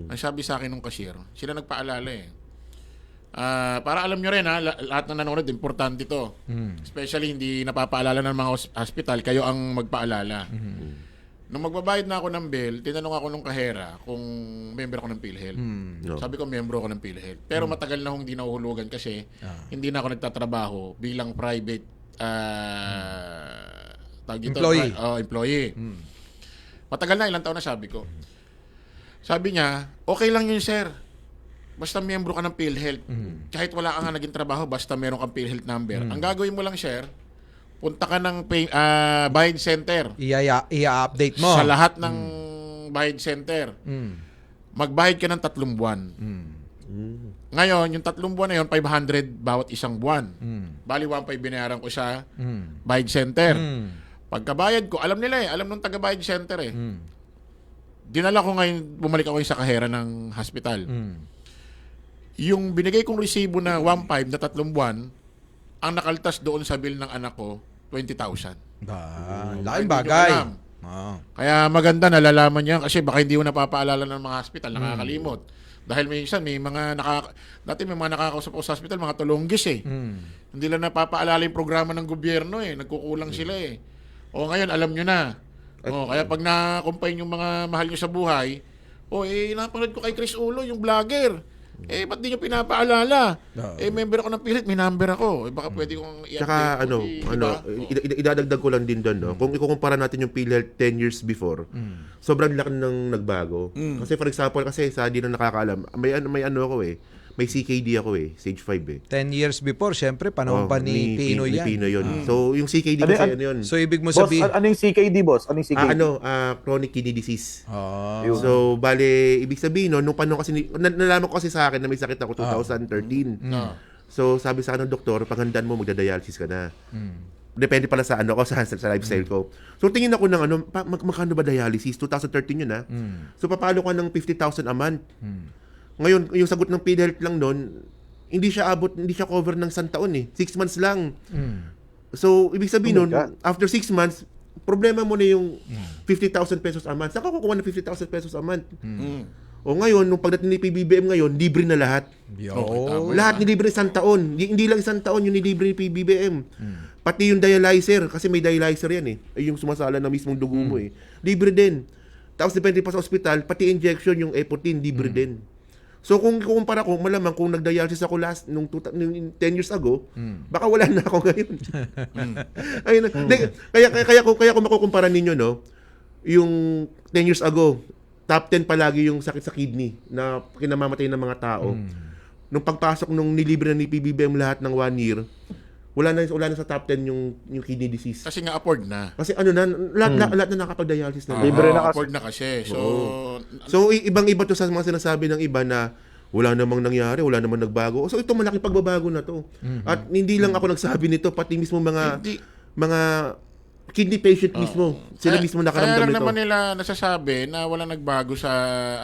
ang sabi sa akin ng cashier, sila nagpaalala eh. Para alam nyo rin lahat ng nanonood, importante to. Especially hindi napapaalala ng mga hospital, kayo ang magpaalala. Nung magbabayad na ako ng bill, tinanong ako nung kahera kung member ako ng PhilHealth. Sabi ko, member ako ng PhilHealth. Pero matagal na akong hindi nahuhulugan kasi hindi na ako nagtatrabaho bilang private employee. Employee. Matagal na, ilang taon na sabi ko. Sabi niya, okay lang yun sir. Basta miyembro ka ng PhilHealth. Kahit wala ka nga naging trabaho, basta meron kang PhilHealth number. Ang gagawin mo lang sir, punta ka ng Bayad Center. I-update mo. Sa lahat ng Bayad Center. Magbayad ka ng 3 buwan. Ngayon, yung 3 buwan na yun, 500 bawat isang buwan. Bali, 1.5 binayaran ko sa Bayad Center. Pagkabayad ko, alam nila alam nung taga-Bayad Center Dinala ko ngayon, bumalik ako sa kahera ng hospital. Yung binigay kong resibo na 1.5 na 3 buwan, ang nakaltas doon sa bill ng anak ko, 20,000. Laking bagay. Kaya maganda nalalaman niya kasi baka hindi mo napapaalala ng mga hospital, nakakalimot. Dahil minsan may mga dati may mga nakakausap ko sa hospital, mga tulunggis Hindi lang napapaalala yung programa ng gobyerno nagkukulang sila O ngayon alam nyo na. Kaya pag na-combine yung mga mahal nyo sa buhay, napanood ko kay Chris Ulo, yung vlogger. Ba't di nyo pinapaalala? Member ako ng PhilHealth, may number ako. Baka pwede kong i-update. Tsaka idadagdag ko lang din doon, Kung ikukumpara natin yung PhilHealth 10 years before, sobrang laki nang nagbago. Kasi for example, sa di na nakakaalam, may may CKD ako stage 5 10 years before, syempre, panahon pa ni Pinoy yan. Pinoy yun. So, yung CKD kasi yun. So, ibig mo Boss, sabihin... ano yung CKD, boss? Ano yung CKD? Chronic kidney disease. So, bale, ibig sabihin, nung panahon kasi, nalaman ko kasi sa akin na may sakit ako 2013. So, sabi sa akin ng doktor, paghandaan mo, magda-dialysis ka na. Depende pala sa sa lifestyle ko. So, tingin ako ng magkano ba dialysis? 2013 yun So, papalo ka ng 50,000 a month. Ngayon, yung sagot ng PhilHealth lang noon, hindi siya cover ng 1 taon 6 months lang. So, ibig sabihin noon, after 6 months, problema mo na yung 50,000 pesos a month. Saan ka kukuha ng 50,000 pesos a month? O ngayon, nung pagdating ni PBBM ngayon, libre na lahat. Lahat nilibre 1 taon. Hindi lang 1 taon yung nilibre ni PBBM. Pati yung dialyzer, kasi may dialyzer yan yung sumasala na mismong dugo mo Libre din. Tapos depende pa sa ospital, pati injection yung E14, libre din. So kung ikukumpara ko, malamang kung nag-dialysis ako nung 10 years ago, baka wala na ako ngayon. Ayun. Kaya kung makukumpara ninyo, yung 10 years ago, top 10 palagi yung sakit sa kidney na kinamamatay ng mga tao. nung pagpasok nung nilibre na ni PBBM lahat ng 1 year, wala na sa top 10 yung kidney disease. Kasi nga afford na. Kasi ano na, lahat na nakapag-dialysis na. Libre na afford na kasi. So ibang-iba to sa mga sinasabi ng iba na wala namang nangyari, wala namang nagbago. So ito malaking pagbabago na to. At hindi lang ako nagsabi nito, pati mismo mga kidney patient mismo. Sila mismo nakaramdam nito. Kaya lang naman nila nasasabi na wala nagbago sa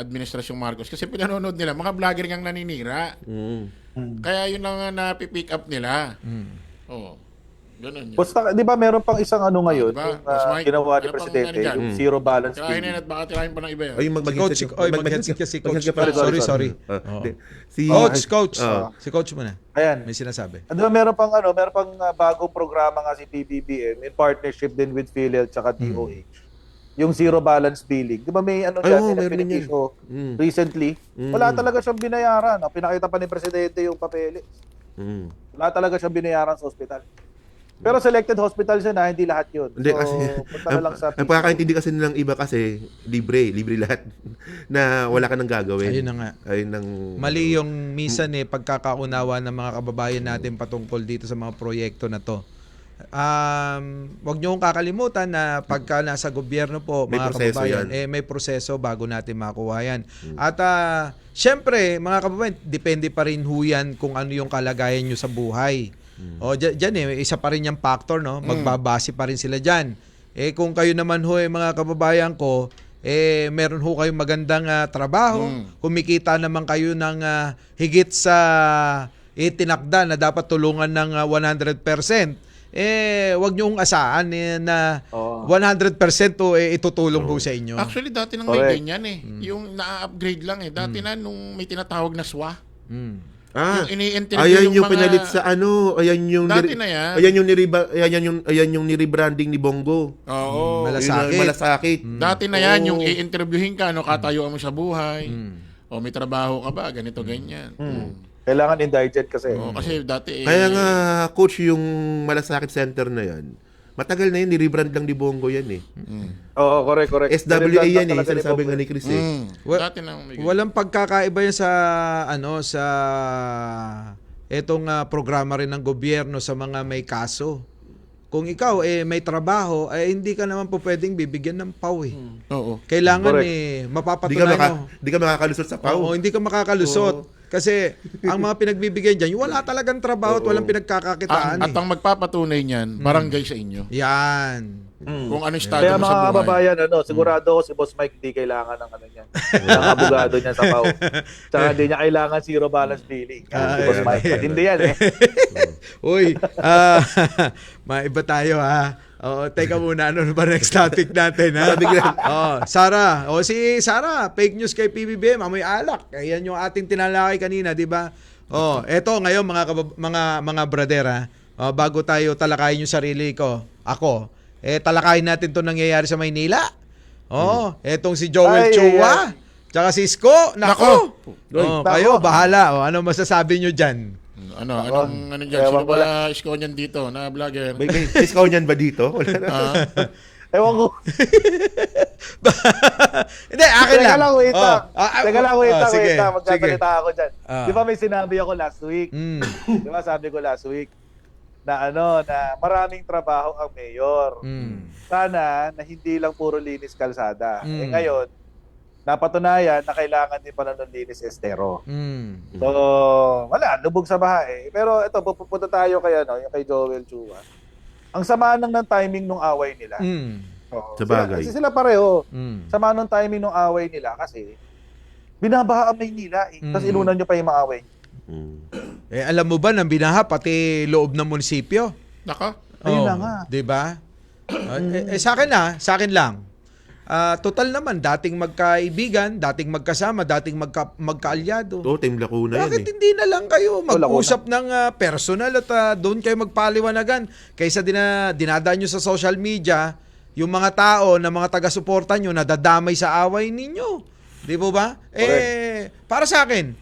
Administrasyong Marcos kasi pinanonood nila, mga vlogger ngang naninira. Kaya yun lang na-pick up nila. Ganun yun. Basta, di ba meron pang isang ano ngayon, Diba? yung Mas Mike, ginawa ni ano pang Presidente, ano dyan? yung zero balance Tirahin bill. na at baka tirahin pa ng iba yan. Ay, mag-headset ka si Coach. Sorry. Si Coach. Si Coach muna. Ayan. May sinasabi. Di ba meron pang bagong programa nga si PBBM in partnership din with PhilHealth tsaka DOH. Yung zero balance billing. Di ba may meron din issue recently? Wala talaga siyang binayaran. Pinakita pa ni Presidente yung papeles. Wala talaga siyang binayaran sa ospital. Pero selected hospitals yun hindi lahat yun. Hindi, so, kasi, punta na lang sa ang pagkakaintindi kasi nilang iba kasi, libre lahat. Na wala ka nang gagawin. Ayun na nga. Mali yung minsan pagkakaunawa ng mga kababayan natin patungkol dito sa mga proyekto na to. Wag niyo kakalimutan na pagka nasa gobyerno po, may mga kababayan, may proseso bago natin makuha yan. At syempre, mga kababayan, depende pa rin huyan kung ano yung kalagayan nyo sa buhay. Diyan isa pa rin yung factor, no? Magbabase pa rin sila diyan. Kung kayo naman mga kababayan ko, meron kayong magandang trabaho, kumikita naman kayo ng higit sa tinakda na dapat tulungan ng 100%. Wag niyo asahan na 100% itutulong po sa inyo. Actually, dati nang may ganyan Yung na-upgrade lang Dati na nung may tinatawag na SWA. Yung ini-interview ayan yung mga pinalit sa ayan yung dati na yan. Ayan yung ni-rebranding ni Bongo. Oo. Malasakit. Dati na yan yung i-interviewin ka, katayuan mo sa buhay. O may trabaho ka ba, ganito ganyan. kailangan indigent kasi. Kasi dati Kaya nga coach yung Malasakit Center na yan. Matagal na yun, ni-rebrand lang ni Bongo yan Oo, correct. SWA yan sinasabi nga ni Chris dati na Walang pagkakaiba yan sa sa etong programa rin ng gobyerno sa mga may kaso. Kung ikaw may trabaho, hindi ka naman po pwedeng bibigyan ng PAW Oo. Kailangan mapapatunayan mo. Hindi ka makakalusot sa PAW. Oo, hindi ka makakalusot. Kasi ang mga pinagbibigyan dyan, yung wala talagang trabaho at walang pinagkakakitaan. At ang magpapatunay niyan, barangay sa inyo. Yan. Kung ano estado Kaya mo sa mga buhay. kababayan, sigurado ako si Boss Mike hindi kailangan ng niyan. Ng abogado niya sa PAW. Tsaka hindi niya kailangan zero balance billing. Si Boss Mike. At hindi yan Uy, maiba tayo teka muna, ano ba next topic natin Sara. Si Sara, fake news kay PBBM, amoy alak. Ayan yung ating tinalakay kanina, di ba? Eto ngayon mga brother bago tayo talakayin yung sarili ko, ako, talakayin natin 'tong nangyayari sa Maynila. Etong si Joel Chua, tsaka si Isko. Nako. Kayo bahala. Ano masasabi nyo diyan? Anong dyan? Sino ba isko niyan dito na vlogger? May iskaw niyan ba dito? Ewan ko. Hindi, akin lang. Teka lang, wait lang. Sige. Magkasalita ako dyan. Di ba may sinabi ako last week? Di ba sabi ko last week na na maraming trabaho ang mayor. Sana na hindi lang puro linis kalsada. Ngayon, napatunayan na kailangan din pala ng linis estero. So, wala, lubog sa bahay. Pero ito, pupunta tayo kay, yung kay Joel Chua. Ang sama ng timing nung away nila. Sa bagay. Kasi sila pareho. Sama ng timing nung away nila kasi binabaha ang Maynila Tapos inunan nyo pa yung maaway. Alam mo ba nang binaha pati loob ng munisipyo? Nako. Ayun na nga. 'Di ba? Sa akin lang. Total naman, dating magkaibigan, dating magkasama, dating magkaalyado. Team Lacuna yan Bakit hindi na lang kayo mag-usap ng personal at doon kayo magpaliwanagan kaysa dinadaan nyo sa social media yung mga tao na mga taga-suporta nyo na dadamay sa away ninyo. Di po ba? Para sa akin,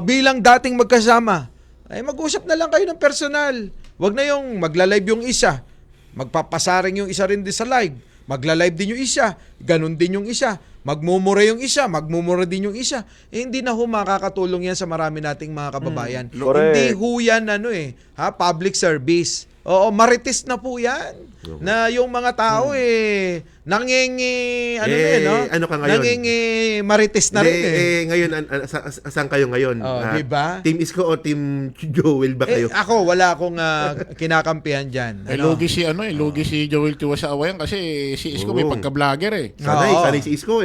bilang dating magkasama, mag-usap na lang kayo ng personal. Wag na yung magla-live yung isa, magpapasaring yung isa rin din sa live. Magla-live din yung isa, ganun din yung isa. magmumura yung isa, magmumura din yung isa. Hindi na ho makakatulong yan sa marami nating mga kababayan. Correct. Hindi ho yan public service. Oo, marites na po yan. Na yung mga tao nangingi ano ka ngayon? Nangingi marites na rin ngayon saan kayo ngayon? Diba? Team Isko o Team Joel ba kayo? Ako wala akong kinakampihan diyan. Lugi si Joel Chua sa awayan kasi si Isko may pagka-vlogger Sanay si Isko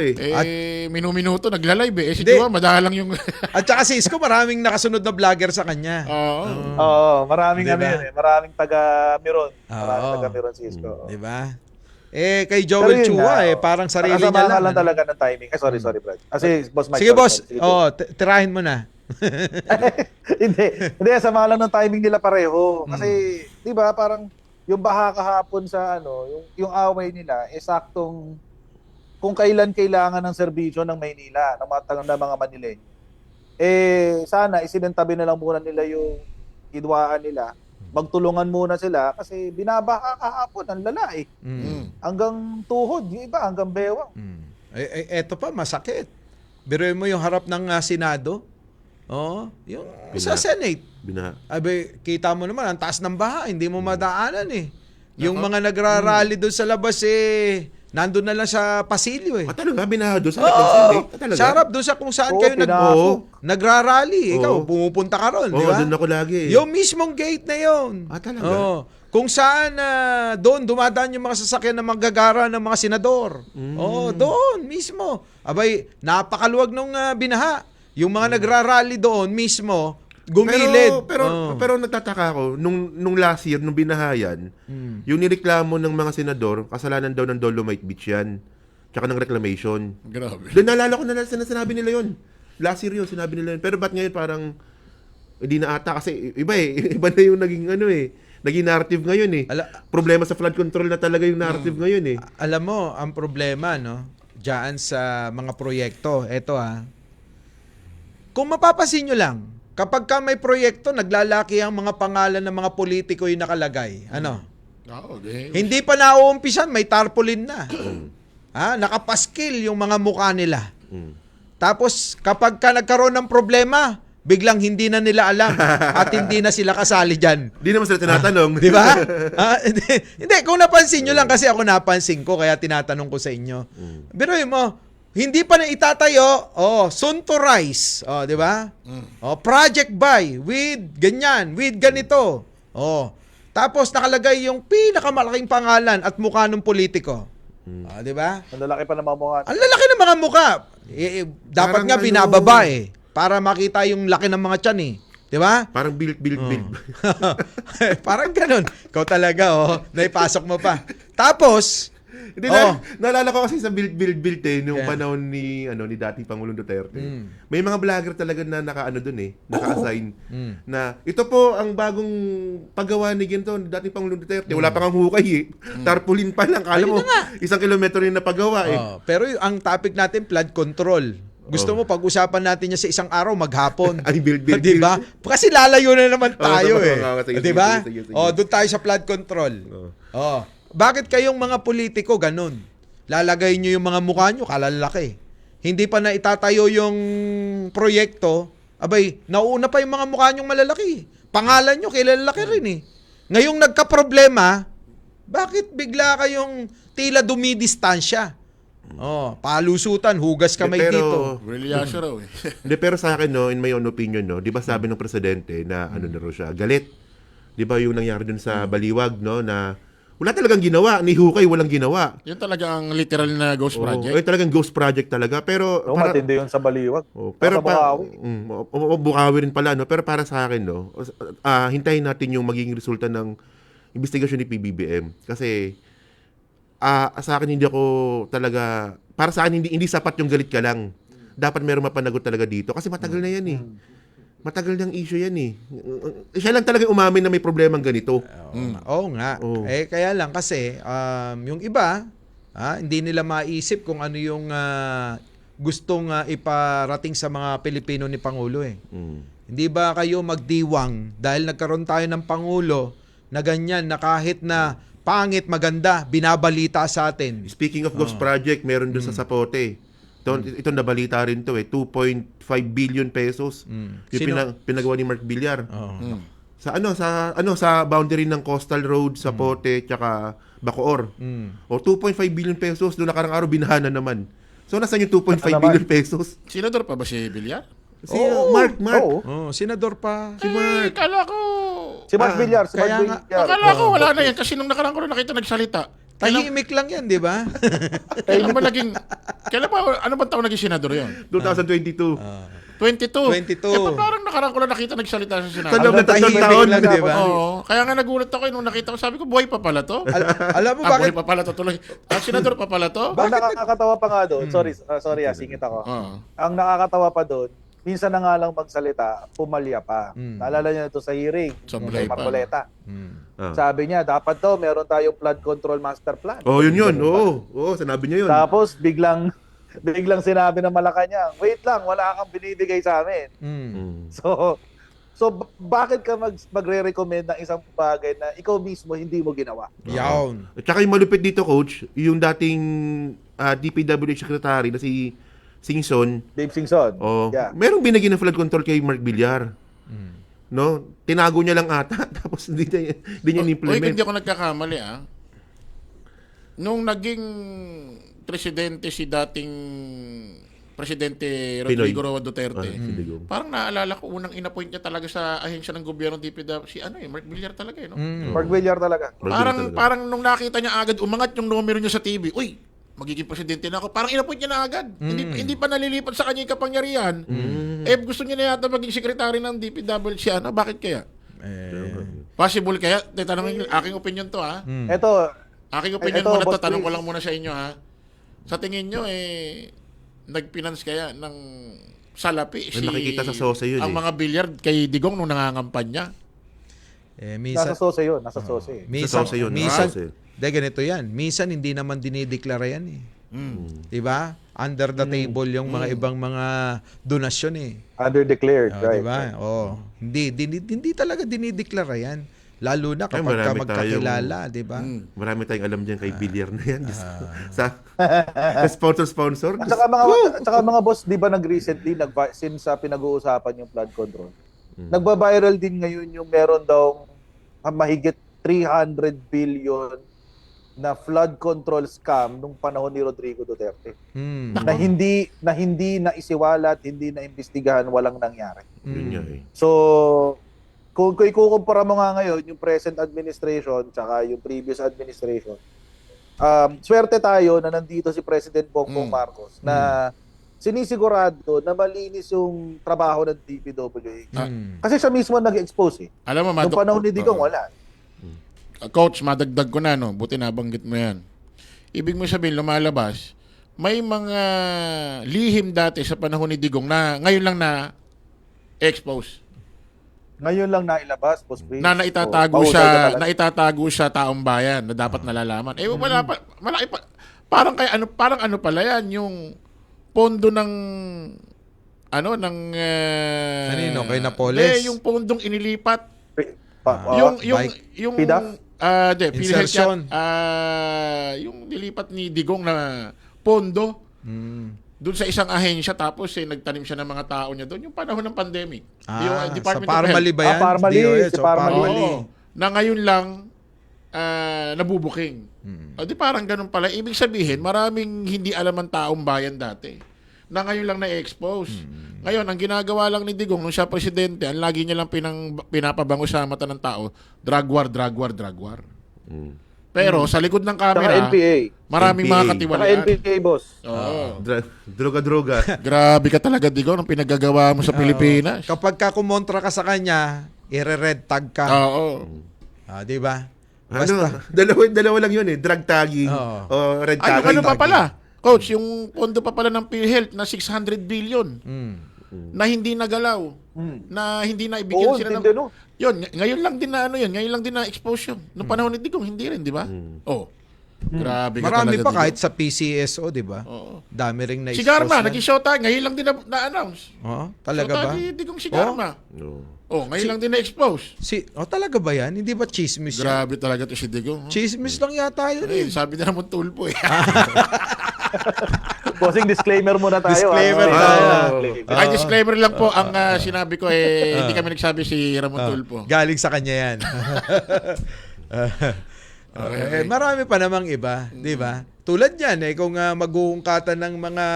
minuminuto nagla-live si Chua madalang yung At saka si Isko maraming nakasunod na vlogger sa kanya. Oo, maraming Diba? maraming taga-Miron. Maraming taga-Miron si Isko. Diba? Kay Joel Chua parang sarili niya lang. Talaga ng timing. Sorry, Brad. Kasi Boss Mike. Sige, boss. Tirahin mo na. Hindi, sama lang ng timing nila pareho. Kasi, di ba, parang yung baha kahapon sa yung away nila, saktong kung kailan kailangan ng serbisyo ng Maynila, ng mga Manileño. Sana isinantabi na lang muna nila yung idwaan nila. Magtulungan muna sila kasi binabaha kahapon ang lalaki. Hanggang tuhod, yung iba hanggang bewang. Eto pa, masakit. Biruin mo yung harap ng Senado. Yung sa Senate. Kita mo naman, ang taas ng baha, hindi mo madaanan Yung mga nagrarally doon sa labas nandun na lang sa pasilyo talaga, binaha doon sa sarap doon sa kung saan kayo nagrarally. Ikaw, pumupunta ka ron, di ba? doon ako lagi. Yung mismong gate na yun. Talaga? Kung saan doon dumadaan yung mga sasakyan na manggagara ng mga senador. Doon mismo. Abay, napakaluwag nung binaha. Yung mga nagrarally doon mismo, gumilid. Pero nagtataka ako, nung last year, nung binahayan, yung nireklamo ng mga senador, kasalanan daw ng Dolomite Beach yan. Tsaka ng reclamation. Grabe. Doon naalala ko na sinabi nila yun. Last year yun, sinabi nila yun. Pero ba't ngayon parang, hindi na ata kasi, iba na yung naging naging narrative ngayon problema sa flood control na talaga yung narrative ngayon Alam mo, ang problema, diyan sa mga proyekto, eto kung mapapansin nyo lang, kapag ka may proyekto, naglalaki ang mga pangalan ng mga politiko yung nakalagay. Hindi pa nauumpisan, may tarpaulin na. Nakapaskil yung mga mukha nila. Tapos, kapag ka nagkaroon ng problema, biglang hindi na nila alam at hindi na sila kasali dyan. Hindi naman sila tinatanong. Di ba? Hindi, kung napansin nyo lang, kasi ako napansin ko, kaya tinatanong ko sa inyo. Biruin mo, hindi pa na itatayo, soon to rise. Di ba? Project buy with ganyan, with ganito. Tapos nakalagay yung pinakamalaking pangalan at mukha ng politiko. Di ba? Ang lalaki pa ng mga mukha. Ang lalaki ng mga mukha. Dapat nga binababa para makita yung laki ng mga tiyan Di ba? Parang build. Parang ganun. Ikaw talaga, naipasok mo pa. Tapos, naalala ko kasi sa build nung panahon ni dating Pangulong Duterte. May mga vlogger talaga na naka-assign na ito po ang bagong paggawa ni ginto dating Pangulong Duterte. Wala pa kang hukay tarpaulin pa lang. Kala mo, 1 kilometro rin na paggawa Pero ang topic natin, flood control. Gusto mo pag-usapan natin niya sa isang araw, maghapon. Ay, build. Diba? Kasi lalayo na naman tayo Diba? Sige. Doon tayo sa flood control. Bakit kayong mga politiko ganun? Lalagay nyo yung mga mukha nyo, kalalaki. Hindi pa na itatayo yung proyekto, nauuna pa yung mga mukha nyong malalaki. Pangalan nyo, kilalaki rin Ngayong nagka-problema, bakit bigla kayong tila dumidistansya? Palusutan, hugas kamay dito. Religyoso raw Pero sa akin, in my own opinion, di ba sabi ng presidente na na raw siya, galit. Di ba yung nangyari dun sa Baliwag, na wala talagang ginawa. Ni Hukay walang ginawa. Yun talaga ang literal na ghost project. Talagang ghost project talaga. Pero matindi yun sa Baliwag. Pero Bukawi rin pala. Pero para sa akin, hintayin natin yung magiging resulta ng investigasyon ni PBBM. Kasi sa akin hindi ako talaga, para sa akin hindi sapat yung galit ka lang. Dapat meron mapanagot talaga dito. Kasi matagal na yan Matagal ng issue yan Siya lang talaga umamin na may problemang ganito. Oo nga. Kaya lang kasi, yung iba, hindi nila maisip kung ano yung gustong iparating sa mga Pilipino ni Pangulo Hindi ba kayo magdiwang dahil nagkaroon tayo ng Pangulo na ganyan, na kahit na pangit, maganda, binabalita sa atin. Speaking of ghost project, meron doon sa Sapote. Ito nabalita rin to 2.5 billion pesos. Yung pinagawa ni Mark Villar. Sa boundary ng Coastal Road sa Pote tsaka Bacoor. O 2.5 billion pesos doon nakarang araw binahanan naman. So nasaan yung 2.5 billion pesos? Senador pa ba si Villar? Si Mark. Senador pa. Si Mark. Kala ko. Si Mark Villar. Akala ko wala na yan kasi nung nakarang ko nakita nagsalita. Tahimik lang yan, di ba? Kailan ba ano ba taon naging senador yun? 2022. 22. Parang nakarang ko lang nakita nagsalita sa senador. Sa loob ng 3 taon lang, di ba? Oo. Kaya nga nagulat ako nung nakita ko. Sabi ko, buhay pa pala to? Alam mo bakit? Buhay pa pala to tuloy. Senador pa pala to? Ang nakakatawa pa nga doon, sorry, singit ako. Ang nakakatawa pa doon, minsan na nga lang magsalita, pumalya pa. Naalala niyo ito sa hearing, Sa kay Marcoleta. Ah. Sabi niya, dapat daw meron tayong flood control master plan. Yun. Oo, sinabi niya yun. Tapos biglang sinabi ng Malacanang, wait lang, wala kang binibigay sa amin. So bakit ka magre-recommend ng isang bagay na ikaw mismo hindi mo ginawa? Yawn. At saka yung malupit dito, coach, yung dating DPWH secretary na si Singson. Dave Singson. Yeah. Merong binigyan ng flood control kay Mark Villar. No? Tinago niya lang ata tapos hindi niya implement. Hindi ako nagkakamali Nung naging presidente si dating Presidente Rodrigo Roa Duterte. Parang naalala ko unang inapoint niya talaga sa ahensya ng gobyerno DPW si Mark Villar talaga no. Mark Villar talaga. Parang nung nakita niya agad umangat yung numero niya sa TV. Uy, magiging presidente na ako. Parang inapoint niya na agad. Hindi pa nalilipat sa kanya yung kapangyarihan. Gusto niya na yata maging sekretary ng DPW si Bakit kaya? Possible kaya? Tatanungin, aking opinion to Ito. Aking opinion muna to. Tanong ko lang muna sa inyo Sa tingin nyo nagpinance kaya ng salapi nakikita sa sose yun ang mga Villar kay Digong nung nangangampanya? Nasa sose yun. Nasa sose. Minsan, ganito yan. Minsan hindi naman dinideklara yan Diba? Under the table yung mga ibang mga donasyon Underdeclared, right? Diba? Hindi talaga dinideklara yan. Lalo na kapag ka magkakilala, diba? Marami tayong alam dyan kay Villar na yan. Sa sponsor. At saka mga boss, di ba nag-recently, since pinag-uusapan yung flood control, nagba-viral din ngayon yung meron daw mahigit 300 billion na flood control scam nung panahon ni Rodrigo Duterte. Na hindi na isiwalat, hindi na imbestigahan, walang nangyari. So, kung ikukumpara mo nga ngayon yung present administration tsaka yung previous administration, swerte tayo na nandito si President Bongbong Marcos na sinisigurado na malinis yung trabaho ng DPWH. Kasi siya mismo nag-expose Alam mo, nung panahon ni Digong, wala. Coach, madagdag ko na, buti nabanggit mo yan. Ibig mo sabihin, lumalabas, may mga lihim dati sa panahon ni Digong na ngayon lang na-expose. Ngayon lang nailabas, Boss Prince. Na naitatago sa taong bayan na dapat nalalaman. Wala pa, malaki pa. Parang ano pala yan, yung pondo ng kanino? Kay Napoles? Yung pondong inilipat. Yung PDAF? Insertion. Yung nilipat ni Digong na pondo. Doon sa isang ahensya tapos nagtanim siya ng mga tao niya doon yung panahon ng pandemic. Yung Department sa Parmali ba yan? Parmali. Na ngayon lang nabubuking. Di parang ganun pala. Ibig sabihin, maraming hindi alam ang taong bayan dati na ngayon lang na-expose. Ngayon, ang ginagawa lang ni Digong nung siya presidente, ang lagi niya lang pinapabango sa mata ng tao, drug war. Pero sa likod ng camera, maraming mga katiwalaan. Saka NPA, boss. Droga. Grabe ka talaga, Digong, ang pinagagawa mo sa Pilipinas. Kapag ka kumontra ka sa kanya, ire-red tag ka. Di ba? Basta. Dalawa lang yun drug tagging o red tagging. Ano pa pala? Coach, yung pondo pa pala ng PhilHealth na 600 billion na hindi nagalaw, na hindi na ibigyan sila ng... Yun, ngayon lang din na expose yun. Noong panahon ni Digong, hindi rin, di ba? Grabe ka Marami talaga, pa kahit sa PCSO, di ba? Dami ring na-expose. Si Garma, naging showtime, ngayon lang din na-announce. Talaga ba? Showtime ni Digong si Garma. Ngayon lang din na-expose. Talaga ba yan? Hindi ba chismis yan? Grabe talaga to si Digong. Chismis lang yata yun. Sabi na naman tulpo Bossing, disclaimer muna tayo. Disclaimer tayo. Ay, disclaimer lang po, ang sinabi ko hindi kami nagsabi si Ramon Tulfo. Galing sa kanya yan. Marami pa namang iba, di ba? Tulad yan, kung mag-uungkatan ng mga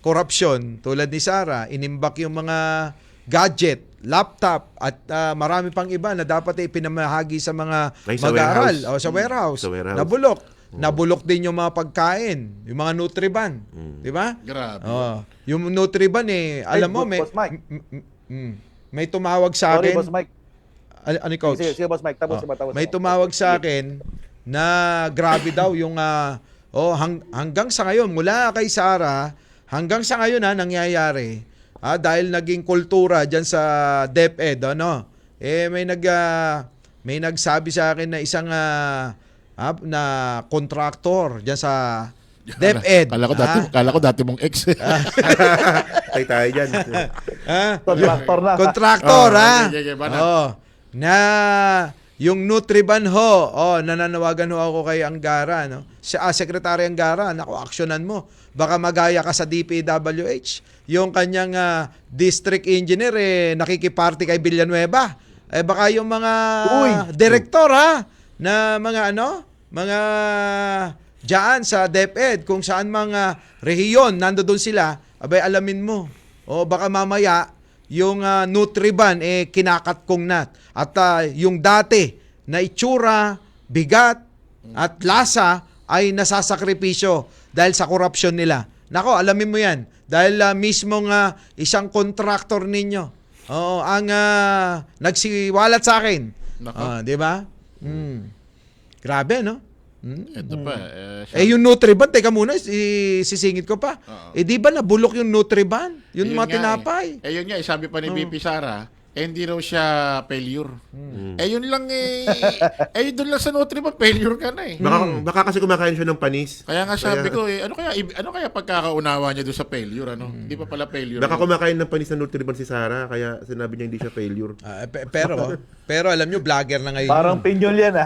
korupsyon, tulad ni Sara, inimbak yung mga gadget, laptop, at marami pang iba na dapat ipinamahagi sa mga mag-aaral o sa warehouse. Nabulok din yung mga pagkain, yung mga Nutriban, di ba? Grabe. Yung Nutriban alam mo, may tumawag sa akin. Sorry, Boss Mike. Ano, Coach? Sige, Boss Mike. Tapos May tumawag sa akin na grabe daw yung hanggang sa ngayon, mula kay Sara, hanggang sa ngayon nangyayari. Dahil naging kultura diyan sa DepEd, may nagsabi sa akin na isang na contractor diyan sa DepEd. Kala ko dati mong ex. Tayo dyan. Contractor na. Contractor, banat. na yung Nutriban nananawagan ako kay Anggara, Secretary Anggara, aksyonan mo. Baka magaya ka sa DPWH. Yung kanyang district engineer nakikiparty kay Villanueva. Baka yung mga direktor na mga mga diyan sa DepEd, kung saan mga rehiyon nandoon sila, alamin mo. Baka mamaya yung Nutriban kinakatkong na. At yung dati na itsura, bigat at lasa ay nasasakripisyo dahil sa korupsyon nila. Nako, alamin mo yan. Dahil mismong isang contractor ninyo ang nagsiwalat sa akin. Di ba? Grabe, no? Ito pa. Yung Nutriban, teka muna, sisingit ko pa. Di ba nabulok yung Nutriban? Yung mga tinapay. Yun nga, sabi pa ni BP Sara, hindi raw siya failure. Yun lang doon lang sa Nutriban, failure ka na Baka kasi kumakain siya ng panis. Kaya nga sabi ko, ano kaya pagkakaunawa niya doon sa failure, Hindi pa pala failure. Baka kumakain ng panis ng Nutriban si Sara, kaya sinabi niya hindi siya failure. Pero alam nyo, vlogger na ngayon. Parang pinyol yan,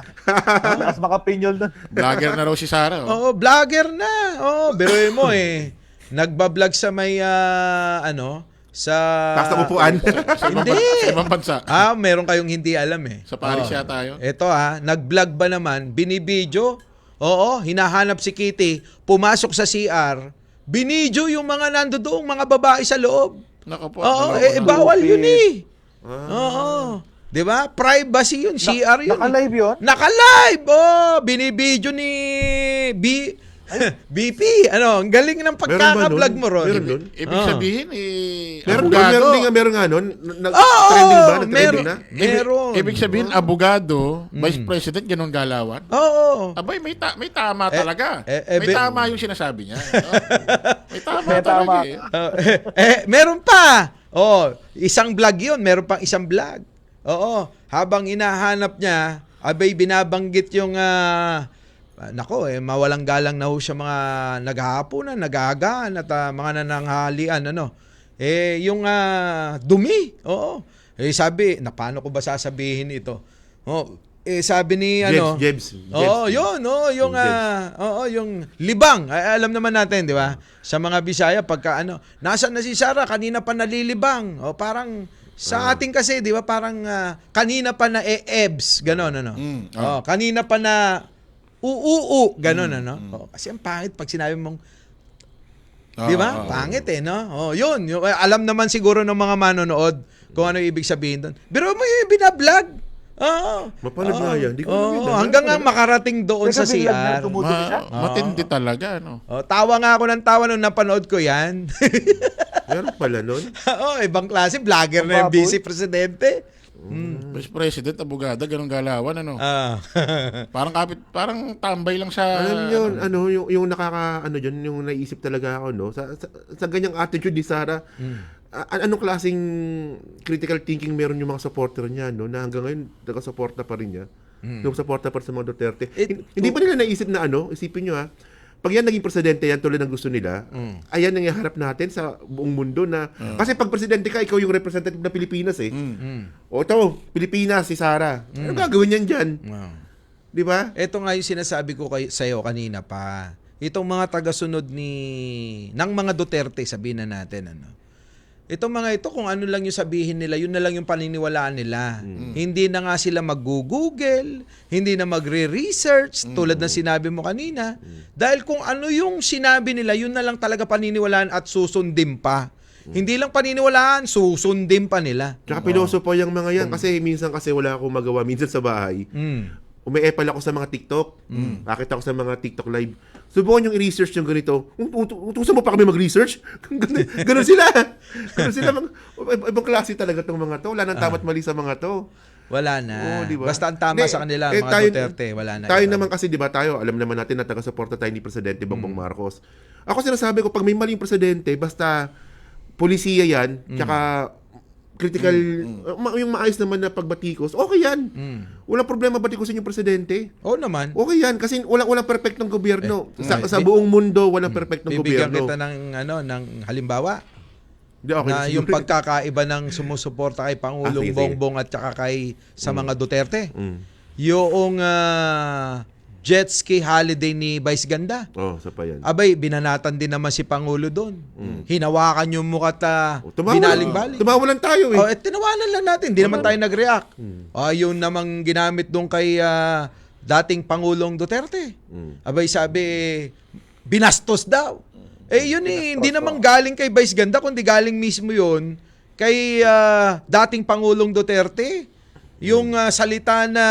Lakas makapinyol doon. Vlogger na raw si Sara. Vlogger na. Biruin mo nagbablog sa may sa taas na upuan. Hindi. Sa ibang bansa. Meron kayong hindi alam Sa Paris yata yun. Ito nag-vlog ba naman, binibidyo. Hinahanap si Kitty, pumasok sa CR, binidyo yung mga nandoon, mga babae sa loob. Nako po. Bawal yun Di ba? Privacy yun, CR yun. Naka-live yun? Naka-live! Binibidyo ni BP, ang galing ng pagkaka-vlog mo, Ron. Meron doon? Ibig sabihin, meron nga nun? Trending ba? Trending na? Meron. Ibig sabihin, abogado, vice president, ganun galawan? Oo. Abay, may tama talaga. May tama yung sinasabi niya. May tama talaga meron pa. Isang vlog yun. Meron pang isang vlog. Habang inahanap niya, binabanggit yung mawalang galang na ho siya mga naghahaponan, nagagaan at mga nananghalian yung dumi. Sabi, paano ko ba sasabihin ito? Sabi ni Jebs. yung libang. Alam naman natin, di ba? Sa mga Bisaya pagka nasaan na si Sara, kanina pa nalilibang. Parang sa ating kasi, di ba, parang kanina pa na ebs, gano'n, kanina pa na ganon kasi ang pangit pag sinabi mong di ba? Pangit yun. Alam naman siguro ng mga manonood kung ano ibig sabihin doon. Pero mo yung binablog. Mapanood na yan. Hanggang nga makarating doon sa CR. Matindi talaga, Tawa nga ako ng tawa nung napanood ko yan. Meron pala nun. Ibang klase, vlogger na yung vice presidente. Vice President, abogada, ganun galawan, parang tambay lang sa alam niyo, yung yung naisip talaga ako, sa ganyang attitude ni Sara, anong klaseng critical thinking meron yung mga supporter niya, na hanggang ngayon nagasuporta pa rin niya. Yung suporta pa rin sa mga Duterte. Hindi pa nila naisip na isipin niyo pag yan naging presidente yan tulad ng gusto nila, ayan ang iharap natin sa buong mundo na kasi pag presidente ka, ikaw yung representative na Pilipinas O ito, Pilipinas, si Sara. Ano gagawin yan dyan? Di ba? Ito nga yung sinasabi ko sa'yo kanina pa. itong mga tagasunod ng mga Duterte, sabihin na natin, ano. Itong mga ito, kung ano lang yung sabihin nila, yun na lang yung paniniwalaan nila. Hindi na nga sila mag-google, hindi na magre-research, tulad ng sinabi mo kanina. Dahil kung ano yung sinabi nila, yun na lang talaga paniniwalaan at susundin pa. Hindi lang paniniwalaan, susundin pa nila. Tsaka piloso po yung mga yan. Kasi minsan wala akong magawa. Minsan sa bahay, umi-epal ako sa mga TikTok. Nakita ko sa mga TikTok live. Subukan yung i-research yung ganito. Utusan mo pa kami mag-research? Ganun sila. Ganun sila. Ibang klase talaga itong mga to. Wala nang tama't mali sa mga to. Wala na. Diba? Basta ang tama sa kanila, mga Duterte, wala na. Tayo naman kasi, di ba, alam naman natin na taga-suporta tayo ni Presidente Bongbong Marcos. Ako sinasabi ko, pag may maling presidente, basta polisiya yan, tsaka critical, yung maayos naman na pagbatikos, okay yan. Walang problema batikosin yung presidente. Oo naman. Okay yan, kasi walang perfectong gobyerno. Sa buong mundo, walang perfectong Bibigyan gobyerno. kita ng halimbawa. Okay, Na yung pagkakaiba ng sumusuporta kay Pangulong sige. Bongbong at saka sa mga Duterte. Yung jet ski holiday ni Vice Ganda. Sa pa yan. Abay, binanatan din naman si Pangulo doon. Hinawakan yung mukat, binaling-baling. Tumawa lang tayo eh. Tinawanan lang natin. Hindi naman tayo nag-react. Yun namang ginamit doon kay dating Pangulong Duterte. Abay, sabi, binastos daw. Yun hindi naman galing kay Vice Ganda, kundi galing mismo yun kay dating Pangulong Duterte. Yung salita na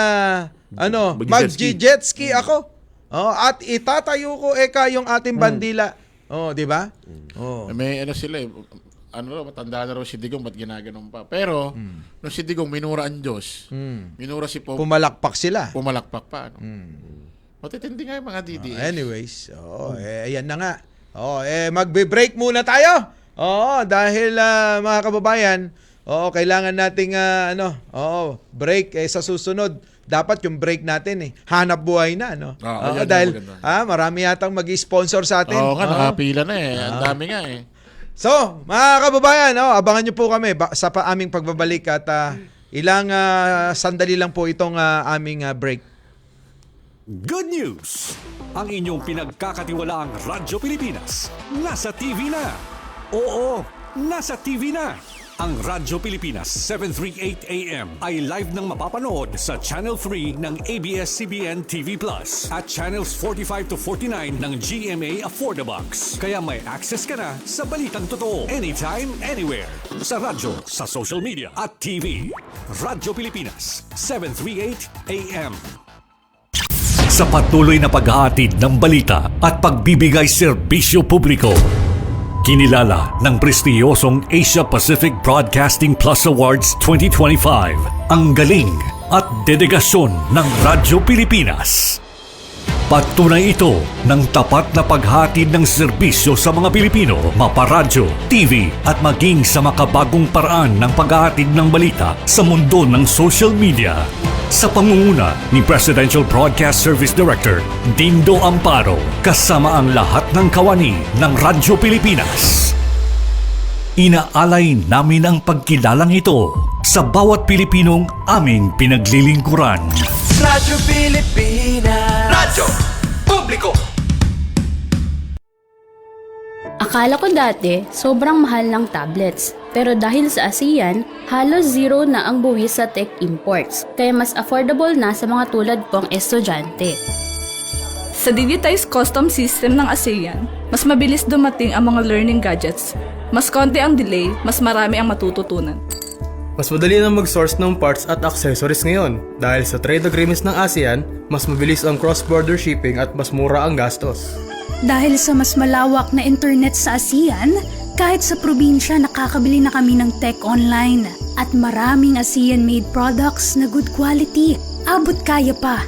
mag-jet ski ako. At itatayo ko yung ating bandila. Di ba? May sila matanda na raw si Digong, ba't ginaganon pa? Pero, nung si Digong minura ang Diyos, minura si Pope. Pumalakpak sila. Pumalakpak pa. Matitindi nga yung mga DDS. Anyways, ayan na nga. Magbe-break muna tayo. Dahil mga kababayan, kailangan nating break sa susunod. Dapat yung break natin hanap buhay na, no? Dahil marami yatang mag-sponsor sa atin. Nakapila na ang dami nga So, mga kababayan, abangan nyo po kami sa aming pagbabalik at ilang sandali lang po itong aming break. Good news! Ang inyong pinagkakatiwalaang Radyo Pilipinas nasa TV na. Oo, nasa TV na. Ang Radyo Pilipinas 738 AM ay live nang mapapanood sa Channel 3 ng ABS-CBN TV Plus at Channels 45 to 49 ng GMA Affordabox. Kaya may access ka na sa balitang totoo anytime, anywhere. Sa radyo, sa social media at TV. Radyo Pilipinas 738 AM. Sa patuloy na paghahatid ng balita at pagbibigay serbisyo publiko, kinilala ng prestiyosong Asia Pacific Broadcasting Plus Awards 2025 ang galing at dedigasyon ng Radyo Pilipinas. Patunay ito ng tapat na paghatid ng serbisyo sa mga Pilipino, maparadyo, TV at maging sa makabagong paraan ng paghahatid ng balita sa mundo ng social media. Sa pangunguna ni Presidential Broadcast Service Director Dindo Amparo, kasama ang lahat ng kawani ng Radyo Pilipinas. Inaalay namin ang pagkilalang ito sa bawat Pilipinong aming pinaglilingkuran. Radyo Pilipinas. Radyo Publiko. Akala ko dati, sobrang mahal ng tablets. Pero dahil sa ASEAN, halos zero na ang buwis sa tech imports. Kaya mas affordable na sa mga tulad kong estudyante. Sa digitized custom system ng ASEAN, mas mabilis dumating ang mga learning gadgets. Mas konti ang delay, mas marami ang matututunan. Mas madali na mag-source ng parts at accessories ngayon. Dahil sa trade agreements ng ASEAN, mas mabilis ang cross-border shipping at mas mura ang gastos. Dahil sa mas malawak na internet sa ASEAN, kahit sa probinsya nakakabili na kami ng tech online. At maraming ASEAN-made products na good quality. Abot kaya pa.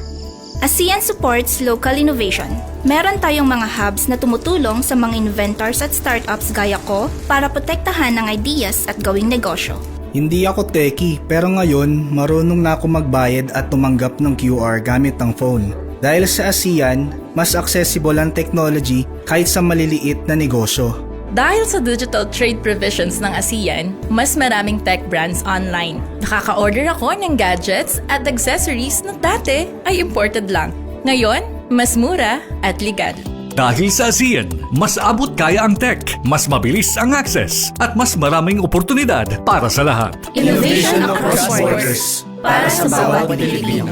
ASEAN supports local innovation. Meron tayong mga hubs na tumutulong sa mga inventors at startups gaya ko para protektahan ang ideas at gawing negosyo. Hindi ako techie, pero ngayon marunong na ako magbayad at tumanggap ng QR gamit ang phone. Dahil sa ASEAN, mas accessible ang technology kahit sa maliliit na negosyo. Dahil sa digital trade provisions ng ASEAN, mas maraming tech brands online. Nakaka-order ako ng gadgets at accessories na dati ay imported lang. Ngayon, mas mura at legal. Dahil sa ASEAN, mas abot kaya ang tech, mas mabilis ang access, at mas maraming oportunidad para sa lahat. Innovation across borders para sa bawat Pilipino.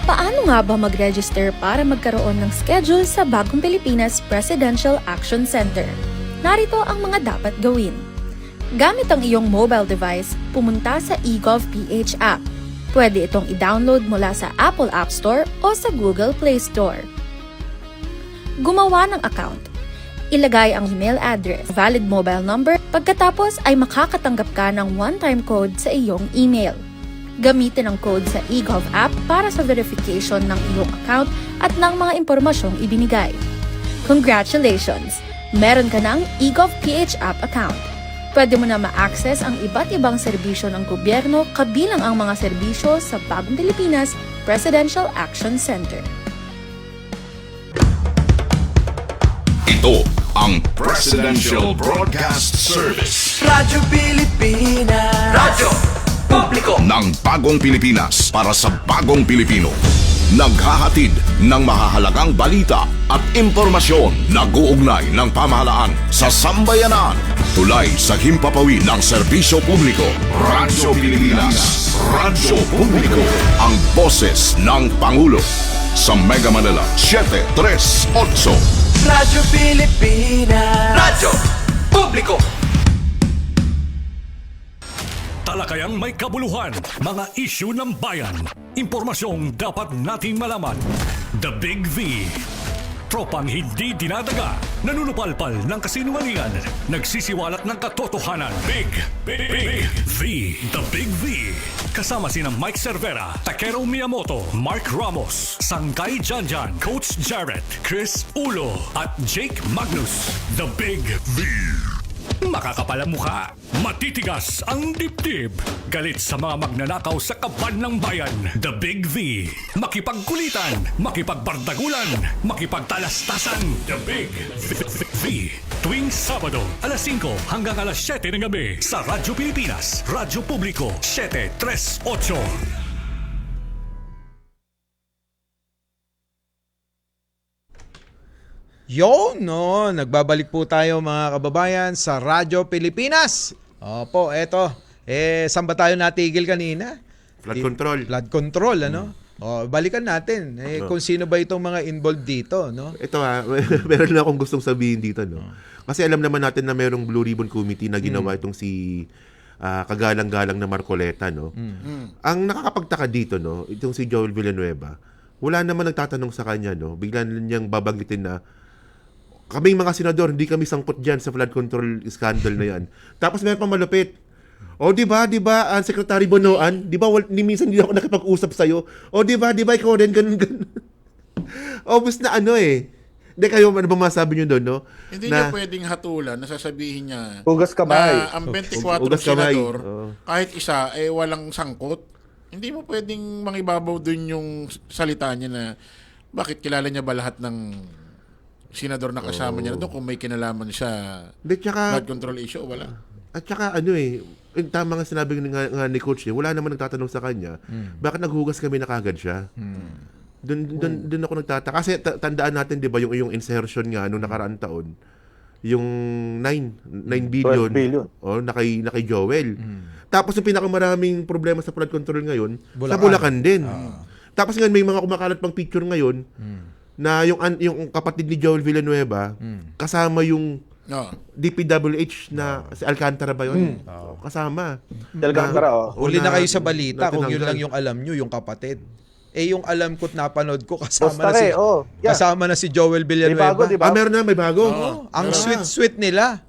Paano nga ba mag-register para magkaroon ng schedule sa Bagong Pilipinas Presidential Action Center? Narito ang mga dapat gawin. Gamit ang iyong mobile device, pumunta sa eGovPH app. Pwede itong i-download mula sa Apple App Store o sa Google Play Store. Gumawa ng account. Ilagay ang email address, valid mobile number, pagkatapos ay makakatanggap ka ng one-time code sa iyong email. Gamitin ang code sa eGov app para sa verification ng iyong account at ng mga impormasyong ibinigay. Congratulations! Meron ka ng eGovPH app account. Pwede mo na ma-access ang iba't ibang serbisyo ng gobyerno kabilang ang mga serbisyo sa Bagong Pilipinas Presidential Action Center. Ito ang Presidential Broadcast Service. Radyo Pilipinas. Radyo Publiko ng Bagong Pilipinas para sa Bagong Pilipino. Naghahatid ng mahahalagang balita at impormasyon na guugnay ng pamahalaan sa sambayanan. Tulay sa himpapawid ng serbisyo publiko. Radyo Pilipinas. Radyo Publiko. Ang boses ng Pangulo. Sa Mega Manila, 738. Radyo Pilipinas. Radyo Publiko. Talakayang may kabuluhan, mga isyu ng bayan, impormasyong dapat nating malaman. The Big V. Tropang hindi dinadaga, nanunupalpal ng kasinungalingan, nagsisiwalat ng katotohanan. Big V. The Big V. Kasama sina Mike Cervera, Takero Miyamoto, Mark Ramos, Sangkay Janjan, Coach Jarrett, Chris Ulo, at Jake Magnus. The Big V. Makakapal ang mukha, matitigas ang dibdib. Galit sa mga magnanakaw sa kaban ng bayan. The Big V. Makipagkulitan, makipagbardagulan, makipagtalastasan. The Big V. Tuwing Sabado, alas 5 hanggang alas 7 ng gabi sa Radyo Pilipinas, Radyo Publiko, 738. No, nagbabalik po tayo mga kababayan sa Radyo Pilipinas. Opo, eto. Saan ba tayo natigil kanina? Flood control. Flood control, ano? Balikan natin. Kung sino ba itong mga involved dito, no? Ito meron na akong gustong sabihin dito, no? Kasi alam naman natin na merong Blue Ribbon Committee na ginawa itong si kagalang-galang na Marcoleta, no? Ang nakakapagtaka dito, no, itong si Joel Villanueva, wala naman nagtatanong sa kanya, no? Bigla niyang babanggitin na kaming mga senador, hindi kami sangkot dyan sa flood control scandal na yan. Tapos meron pang malupit. Di ba, Secretary Bonoan, di ba, minsan hindi ako nakipag-usap sa'yo. Di ba, ikaw rin, ganun. Obvious na Hindi kayo, ano ba masabi nyo doon, no? Hindi niya pwedeng hatulan na sasabihin niya Hugas kamay. na ang 24 senador, kahit isa, walang sangkot. Hindi mo pwedeng mangibabaw doon yung salita niya na bakit kilala niya ba lahat ng senador na kasama niya doon kung may kinalaman siya flood control issue o wala. At saka tama nga sinabi nga ni Coach wala naman nagtatanong sa kanya, bakit naghugas kami na kagad siya? Doon ako nagtataka. Kasi tandaan natin, di ba, yung insertion nga nung nakaraang taon, yung 9 billion, na kay Joel. Tapos yung pinakamaraming problema sa flood control ngayon, sa Bulacan din. Tapos ngayon may mga kumakalat pang picture ngayon, na yung kapatid ni Joel Villanueva kasama yung DPWH na si Alcantara ba yun? Kasama. Alcantara, Uli na kayo sa balita kung yun lang yung alam nyo, yung kapatid. Yung alam ko't napanood ko kasama na si Joel Villanueva. May bago, may bago. Ang sweet nila.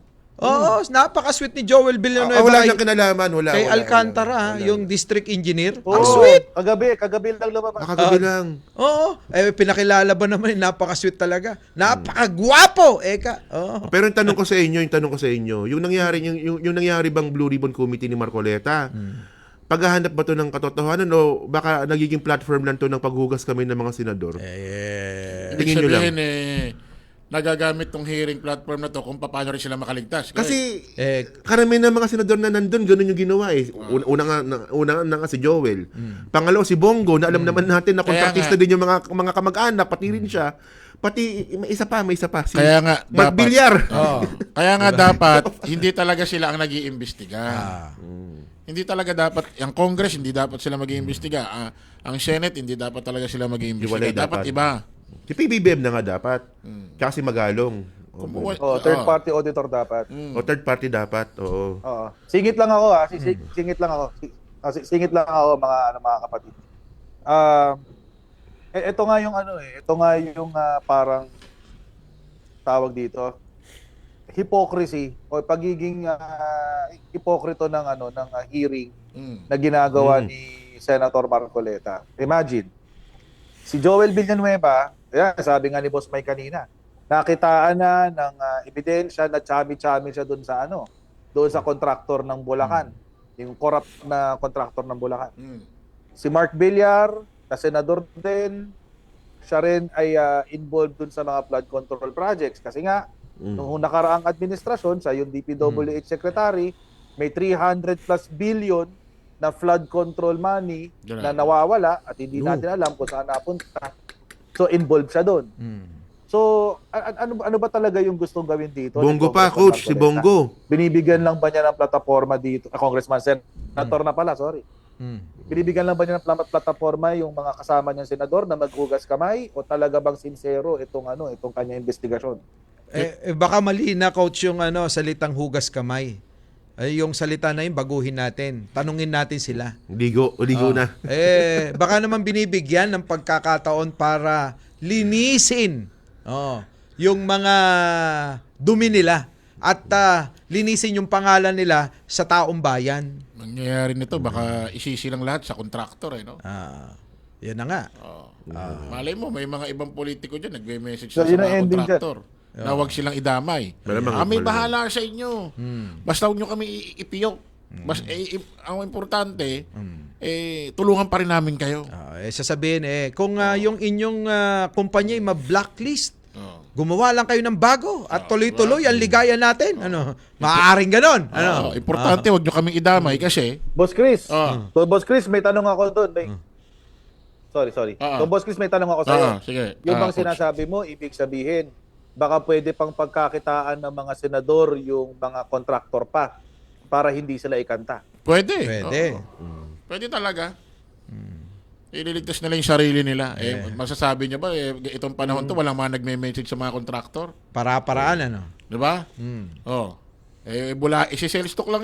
Napaka-sweet ni Joel Villanueva. Wala nang kinalaman. Kay Alcantara, yung district engineer. Ang sweet. Kagabi lang lumabas. Kagabi lang. Pinakilala ba naman, napaka-sweet talaga. Napaka-gwapo. Pero yung tanong ko sa inyo, yung nangyari bang Blue Ribbon Committee ni Marcoleta, paghahanap ba to ng katotohanan o baka nagiging platform lang to ng paghugas kami ng mga senador? Tingin nyo lang. nagagamit tong hearing platform na to kung paano rin sila makaligtas. Kasi karamihan ng mga senador na nandun, ganun yung ginawa eh. Una nga si Joel. Pangalawa si Bongo, na alam naman natin na kontratista din yung mga kamag-anak, pati rin siya. Pati may isa pa. Si Kaya nga Bilyar. Kaya nga dapat hindi talaga sila ang nag-iimbestiga. Hindi talaga dapat, ang Congress hindi dapat sila mag-iimbestiga. Ang Senate hindi dapat talaga sila mag-iimbestiga. Dapat iba. Si PBBM na nga dapat. Tsaka si Magalong. Third party auditor dapat. Third party dapat. Oo. Singit lang ako Singit lang ako. Singit lang ako mga kapatid. Ito nga yung ito nga yung parang tawag dito. Hypocrisy o pagiging hipokrito ng hearing na ginagawa ni Senator Marcoleta. Imagine, si Joel Villanueva, sabi nga ni Boss Mike kanina, nakitaan na ng ebidensya na chami-chami siya doon sa kontraktor ng Bulacan, yung corrupt na kontraktor ng Bulacan. Si Mark Villar, na senador din, siya rin ay involved doon sa mga flood control projects kasi nga nung nakaraang administrasyon sa yung DPWH secretary, may 300 plus billion na flood control money na nawawala at hindi natin alam kung saan napunta. So involved siya doon. So ano ba talaga yung gustong gawin dito? Bongo pa, coach, si Bongo. Binibigyan lang ba niya ng plataforma dito? Congressman, senator na pala, sorry. Binibigyan lang ba niya ng plataforma yung mga kasama niyang senador na maghugas kamay o talaga bang sincero itong kanya investigasyon? Baka mali na, coach, yung salitang hugas kamay. Yung salita na yun, baguhin natin. Tanungin natin sila. Ligo na. Baka naman binibigyan ng pagkakataon para linisin yung mga dumi nila at linisin yung pangalan nila sa taong bayan. Mangyayari nito, baka isisilang lahat sa kontraktor no? Yan na nga. Malay mo, may mga ibang politiko dyan, nagme-message sa mga kontraktor. Na huwag silang idamay. May bahala sa inyo. Basta huwag nyo kami ipiyok. Ang importante, tulungan pa rin namin kayo. Sasabihin, kung yung inyong kumpanya ay ma-blacklist, gumawa lang kayo ng bago at tuloy-tuloy ang ligaya natin. Maaaring ganon. Importante, huwag nyo kami idamay kasi... Boss Chris, Boss Chris, may tanong ako doon. Sorry. Boss Chris, may tanong ako sa'yo. Sige. Yung bang sinasabi mo, ibig sabihin, baka pwede pang pagkakitaan ng mga senador yung mga kontraktor pa para hindi sila ikanta. Pwede. Pwede talaga. Ililigtas nila yung sarili nila. Masasabi niyo ba, itong panahon to walang mga nagme-message sa mga kontraktor? Para-paraan, Diba? Isi-sell stock lang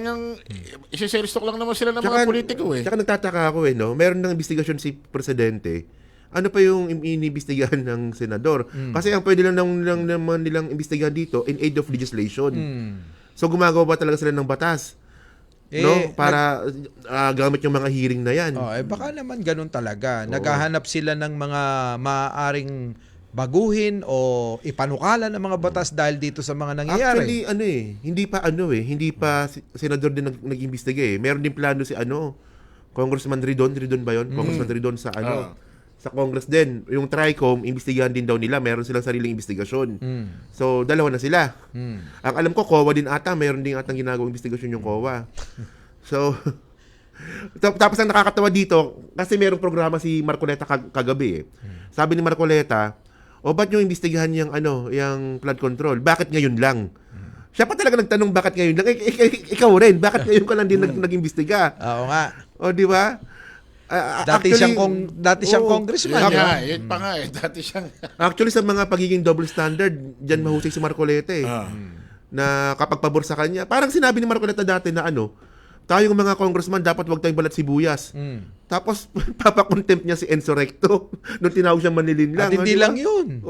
naman sila ng mga politiko Tsaka nagtataka ako meron ng investigasyon si Presidente. Ano pa yung iniimbestigahan ng senador? Kasi ang pwede lang naman nilang imbestigahan dito in aid of legislation. So gumagawa ba talaga sila ng batas? Para gamit yung mga hearing na yan. Baka naman ganun talaga. Naghahanap sila ng mga maaaring baguhin o ipanukala ng mga batas dahil dito sa mga nangyayari. Actually, hindi pa senador din nag-imbestiga Meron din plano si Congressman Ridon ba yun? Congressman Ridon sa sa Congress din, yung TRICOM, imbestigahan din daw nila, meron silang sariling investigasyon. So, dalawa na sila. Ang alam ko, COA din ata, meron din atang ginagawang investigasyon yung COA. So, tapos ang nakakatawa dito, kasi merong programa si Marcoleta kagabi Sabi ni Marcoleta, ba't yung imbestigahan yung flood control? Bakit ngayon lang? Siya pa talaga nagtanong bakit ngayon lang. Ikaw rin, bakit ngayon ka lang din nag-imbestiga? Oo nga. Di ba? Dati siyang congressman. Yun pa nga dati siyang... Actually, sa mga pagiging double standard, dyan mahusay si Marcoleta na kapag pabor sa kanya, parang sinabi ni Marcoleta dati na tayong mga congressman dapat wag tayong balat sibuyas. Tapos papakontempt niya si Enzo Recto nung tinawag siyang manilinlang. At hindi lang yun.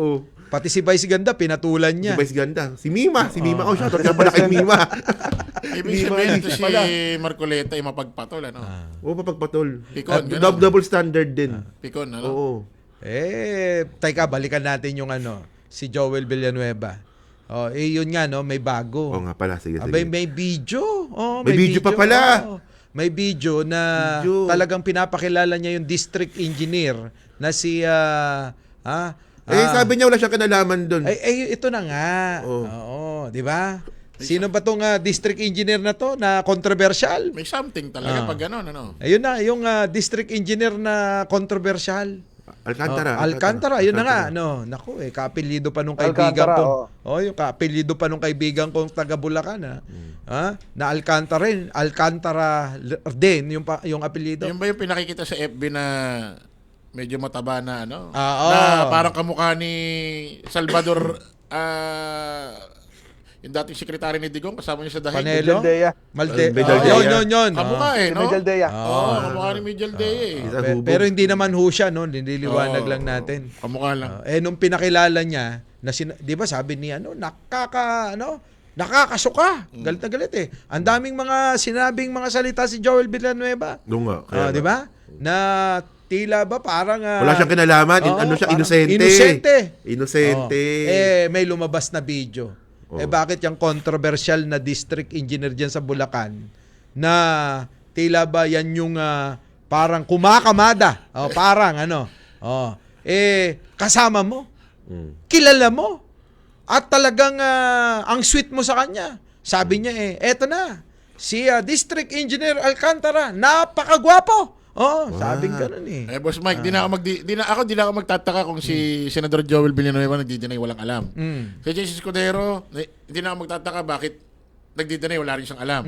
Pati si Vice Ganda, pinatulan niya. Si Vice Ganda. Si Mima. Shoutout ka pala kay Mima. Ibig sabihin ito si Marcoleta ay mapagpatol, mapagpatol. Pikon, double standard din. Pikon, Oo. Teka, balikan natin yung si Joel Villanueva. Yun nga, may bago. Oo nga pala, sige. May video. May video pa pala. May video na talagang pinapakilala niya yung district engineer na si Sabi niya wala siyang kinalaman doon. Ito na nga. Oo, di ba? Sino ba tong district engineer na to na controversial? May something talaga pag gano'n, ano? Ayun na, yung district engineer na controversial. Alcantara. Yun na nga. No, naku, kaapelyido pa nung kaibigan ko. Yung kaapelyido pa nung kaibigan kong taga Bulacan, na Alcantara din yung apelyido. Yung ba yung pinakikita sa FB na medyo mataba na ano? Na parang kamukha ni Salvador yung dating sekretary ni Digong, kasama niya sa Dahig. Panelo? Maldea. Yun. Kamukha no? Maldea. Kamukha ni Maldea Pero hindi naman ho siya, no? Nililiwanag lang natin. Kamukha lang. Nung pinakilala niya, di ba sabi niya, nakakasuka. Galit na galit eh. Ang daming mga sinabing mga salita si Joel Villanueva. Doon nga. Di ba? Na tila ba parang wala siyang kinalaman, ano siya, inosente. May lumabas na video. Bakit yung controversial na district engineer dyan sa Bulacan na tila ba yan yung parang kumakamada. Kasama mo. Kilala mo. At talagang ang sweet mo sa kanya. Sabi niya eto na. Si District Engineer Alcantara, napakagwapo. Sabing ganun eh. Boss Mike, di na ako magtataka kung si Senador Joel Villanueva nagdi-deny walang alam. Si Jesse Escudero, hindi na ako magtataka bakit nagdi-deny wala rin siyang alam.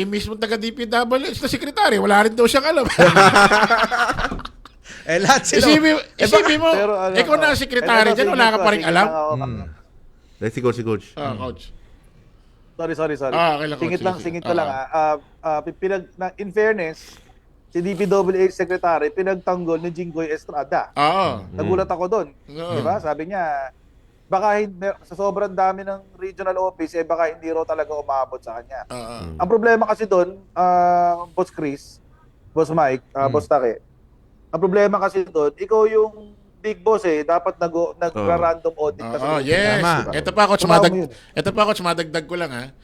Mismo taga DPWH na sekretary, wala rin daw siyang alam. Lahat sila. Isipin mo, ikaw na sekretary dyan, wala ka pa rin alam. Si Coach. Coach. Sorry. Singit ko lang. In fairness, si DPWH Secretary, pinagtanggol ni Jinggoy Estrada. Nagulat ako doon. Diba? Sabi niya, baka sa sobrang dami ng regional office, baka hindi raw talaga umabot sa kanya. Ang problema kasi doon, Boss Chris, Boss Mike, Boss Take, ang problema kasi doon, ikaw yung big boss dapat nagra-random audit kasi. Yes. Ito pa ako, madagdag ko lang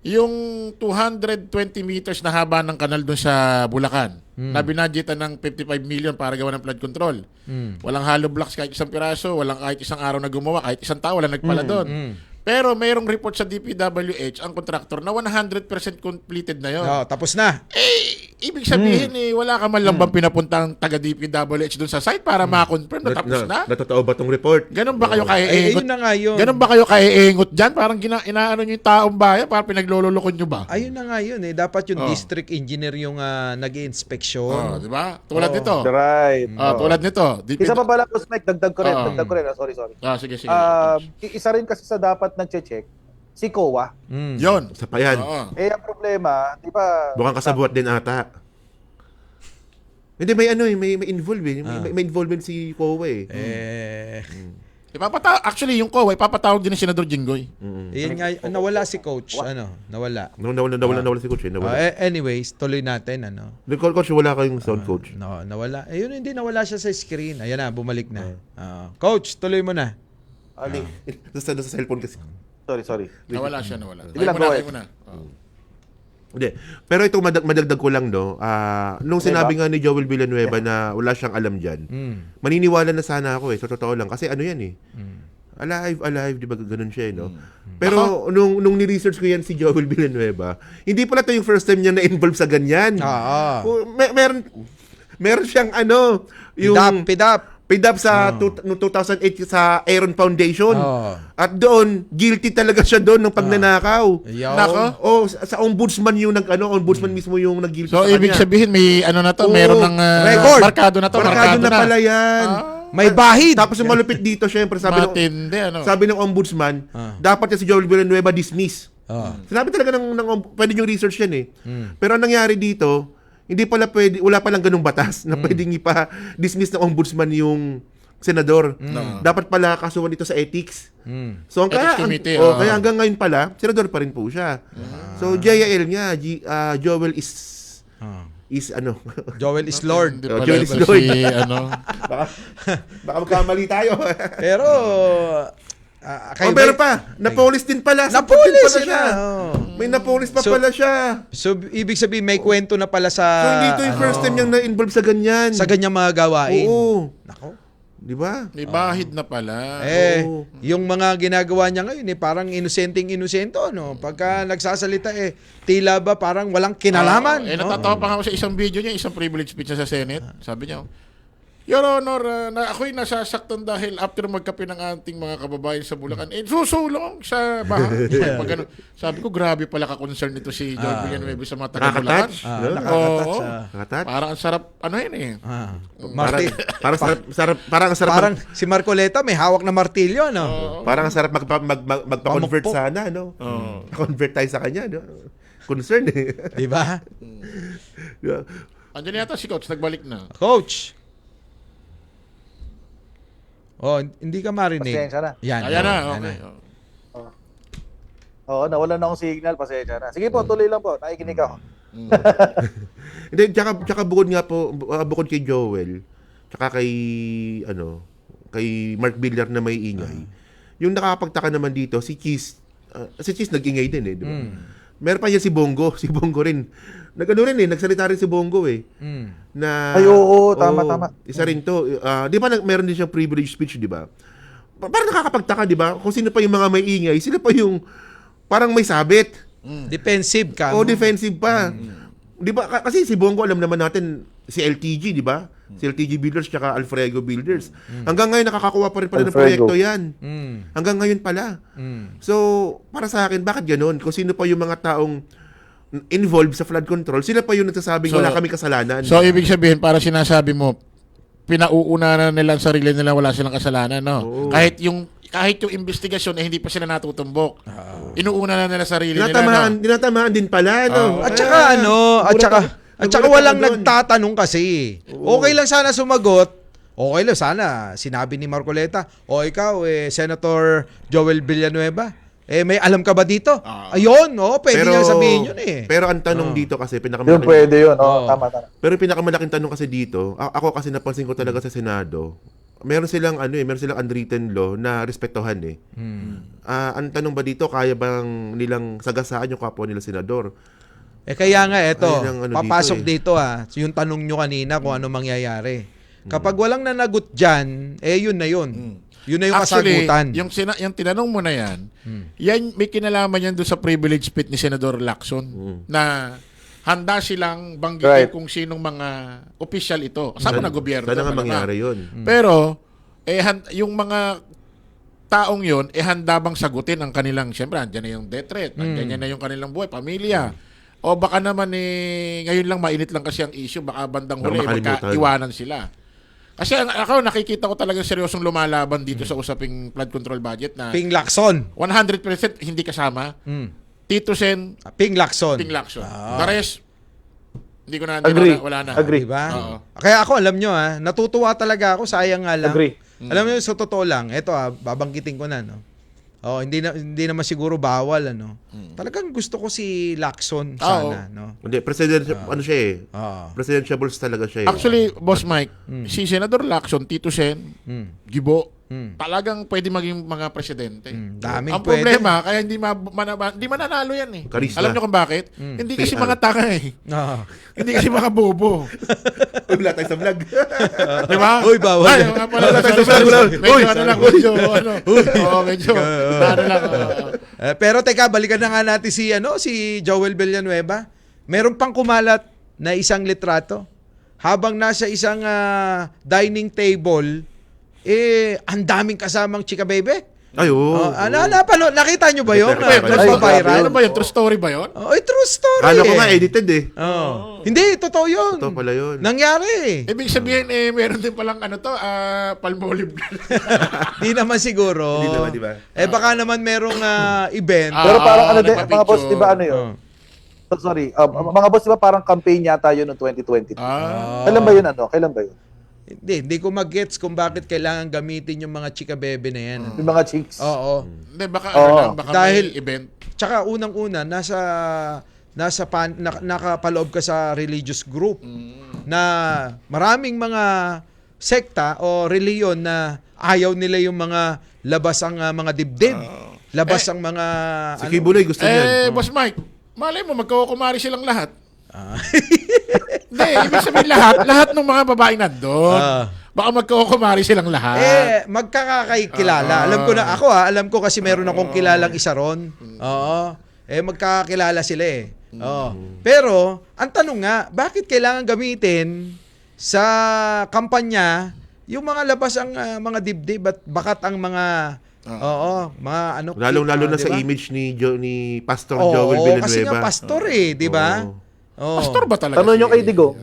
Yung 220 meters na haba ng kanal doon sa Bulacan, na binadgetan ng 55 million para gawa ng flood control. Walang hollow blocks kahit isang piraso, walang kahit isang araw na gumawa, kahit isang tao, walang nagpala doon. Pero mayroong report sa DPWH, ang contractor, na 100% completed na yon. Tapos na. Ibig sabihin wala ka man lang bang pinapuntang taga DPWH doon sa site para ma-confirm na tapos na? Natotoo ba tong report? Ganun ba kayo kaya-iingot? Ayun na nga yun. Ganun ba kayo kaya-iingot dyan? Parang inaano nyo yung taong bayan para pinaglololokon nyo ba? Ayun na nga yun Dapat yung district engineer yung nag-i-inspeksyon. Di ba? Tulad nito. Right. Tulad nito. Isa pa pala, Boss Mike, dagdag ko rin. Sorry. Sige. Isa rin kasi sa dapat nagche-check, si COA. Yon. Sa payan. Ang problema, di ba? Mukhang kasabuat din ata. Hindi, may involve May involvement si COA Actually, yung COA, ipapatawag din ni Senador Jinggoy. Yan nga, nawala si Coach. Nawala. Nawala si Coach. Anyways, tuloy natin. Coach, wala kayong sound, Coach. Nawala. Yun, hindi nawala siya sa screen. Ayan na, bumalik na. Coach, tuloy mo na. Sa cellphone kasi. Sorry. Nawala siya. Tayo mo na. Hindi. Pero ito, madagdag ko lang, nung sinabi nga ni Joel Villanueva na wala siyang alam dyan, maniniwala na sana ako sa totoo lang. Kasi ano yan alive, di ba ganun siya Pero nung ni-research ko yan si Joel Villanueva, hindi pala ito yung first time niya na-involve sa ganyan. Meron siyang yung PIDAP sa 2008 sa Aaron Foundation. At doon, guilty talaga siya doon ng pagnanakaw. Nako? Sa ombudsman yung ombudsman mismo yung nag-guilty sa kanya. So, ibig sabihin, may meron ng record. Markado na to. Markado na pala yan. May bahid. Tapos yung malupit dito, syempre, sabi ng ombudsman, dapat si Joel Villanueva dismiss. Sinabi talaga pwede yung research yan Pero ang nangyari dito, hindi pala wala palang ganung batas na pwedeng ipa-dismiss ng ombudsman yung senador. Dapat pala kasuhan dito sa ethics. So kaya hanggang ngayon pala, senador pa rin po siya. So JIL nga, Joel is Joel is Lord. Joel is Lord. Baka magkamali tayo. Pero meron pa. Napolis din pala. Napolis siya. May napolis pa pala siya. So, ibig sabihin, may kwento na pala sa... So, hindi ito yung first time niyang na-involve sa ganyan. Sa ganyang mga gawain. Oo. Nako. Di ba? May bahid na pala. Yung mga ginagawa niya ngayon parang inosenteng-inosento, no? Pagka nagsasalita tila ba parang walang kinalaman. Natatawa pa nga ako sa isang video niya, isang privilege speech niya sa Senate. Sabi niya, Your Honor, ako'y nasasaktan dahil after magkape ng ating mga kababayan sa Bulacan, susulong sa bahay. Sabi ko, grabe pala ka-concern nito si Joel Villanueva sa mga taga-Bulacan. Nakaka-touch. Parang ang sarap, Parang si Marcoleta may hawak na martilyo, no? Parang ang sarap magpa-convert sana, no? Convert tayo sa kanya, no? Concern Di ba? Andiyan yata si Coach, nagbalik na. Coach! Hindi ka marinig. Pasensya na. Ayan na, okay. Nawalan na akong signal, pasensya na. Sige po, tuloy lang po. Nakikinig ako. Hindi, tsaka bukod kay Joel, tsaka kay Mark Villar na may ingay. Yung nakakapagtaka naman dito, si Cheese nag-ingay din di ba? Meron pa yan si Bongo rin. Nagsalita rin si Bongo na tama. Isa rin to. Di ba meron din siyang privilege speech, di ba? Parang nakakapagtaka, di ba? Kung sino pa yung mga may ingay, sila pa yung parang may sabit. Defensive ka. Defensive pa. Di ba? Kasi si Bongo, alam naman natin, si LTG, di ba? Si LTG Builders tsaka Alfrego Builders. Hanggang ngayon nakakakuha pa rin pala ng proyekto yan. Hanggang ngayon pala. So, para sa akin, bakit ganun? Kung sino pa yung mga taong involved sa flood control, sila pa yung nagsasabing wala kami kasalanan. So, ibig sabihin, para sinasabi mo, pinauuna na nila ang sarili nila, wala silang kasalanan, no? Kahit yung investigasyon hindi pa sila natutumbok. Inuuna na nila sarili nila. Dinatamaan din pala, no? At saka walang nagtatanong kasi. Okay lang sana sumagot. Okay lang sana. Sinabi ni Marcoleta, ikaw, Senator Joel Villanueva, may alam ka ba dito? Ayun, pwede niyang sabihin yun Pero ang tanong dito kasi, Yun pwede yun, tama. Pero yung pinakamalaking tanong kasi dito, ako kasi napansin ko talaga sa Senado, meron silang unwritten law na respetuhan ang tanong ba dito, kaya bang nilang sagasaan yung kapwa nila senador? Kaya nga, papasok dito yung tanong nyo kanina kung ano mangyayari. Kapag walang nanagot dyan, yun na yun. Yun na yung kasagutan. Yung tinanong mo na yan, yan may kinalaman yan doon sa privilege speech ni Senador Lacson na handa silang banggitin kung sinong mga official ito. Kasama na gobyerno. Sana nga mangyari yun. Pero, yung mga taong yun, handa bang sagutin ang kanilang, siyempre, andyan na yung death threat, andyan na yung kanilang buhay, pamilya. O baka naman ngayon lang mainit lang kasi ang issue, baka bandang huli magkaiwanan sila. Kasi ako nakikita ko talagang seryosong lumalaban dito sa usaping flood control budget na Ping Lacson 100% hindi kasama. Tito Sen, Ping Lacson. The rest hindi ko na wala na. Agree. Diba? Kaya ako alam nyo natutuwa talaga ako, sayang nga lang. Agree. Alam nyo, sa totoo lang, eto babanggitin ko na, no. Hindi naman siguro bawal, Talagang gusto ko si Lacson sana, no. Hindi, presidential talaga siya. Actually, Boss Mike, si Senador Lacson, Tito Sen, Gibo, talagang pwede maging mga presidente. Daming ang problema, kaya hindi mananalo yan Karisma. Alam nyo kung bakit? Hindi kasi mga tanga Hindi kasi mga bobo. Wala tayo sa vlog. Di ba? Uy, bawal. Ay, mga pala. Medyo pero teka, balikan na nga natin si Joel Villanueva. Meron pang kumalat na isang litrato. Habang nasa isang dining table, ang daming kasamang chika bebe. Nakita nyo ba yun? Ano ba yun? True story ba yun? True story. Kala ko nga edited Hindi, totoo yun. Totoo pala yun. Nangyari. Ibig sabihin, meron din palang Palmolive. Di naman siguro. Hindi naman, di ba? Baka naman merong event. Pero parang mga boss, di ba yun? Sorry, mga boss, di ba parang campaign yata yun noong 2022? Kailan ba yun? Kailan ba yun? Hindi ko mag-gets kung bakit kailangan gamitin yung mga chika bebe na yan. Yung mga chicks. Oo. Hindi, baka dahil may event. Tsaka unang-una, nakapaloob ka sa religious group na maraming mga sekta o reliyon na ayaw nila yung mga labas ang mga dibdib. Labas ang mga... Si Kibuloy gusto niyan. Boss Mike, malay mo, magkukumari silang lahat. Hindi, ibig sabihin lahat ng mga babaeng nandun. Baka magkukumari silang lahat. Magkakakilala. Alam ko kasi meron akong kilalang isa ron. Oo. Magkakakilala sila eh. Oo. Pero, ang tanong nga, bakit kailangan gamitin sa kampanya yung mga labas ang mga dibdib at bakat ang mga mga ano. Lalong-lalo na sa diba? image ni Pastor Joel Villanueva. Kasi nga pastor di ba? Pastor ba talaga? Tanong nyo kay Digong.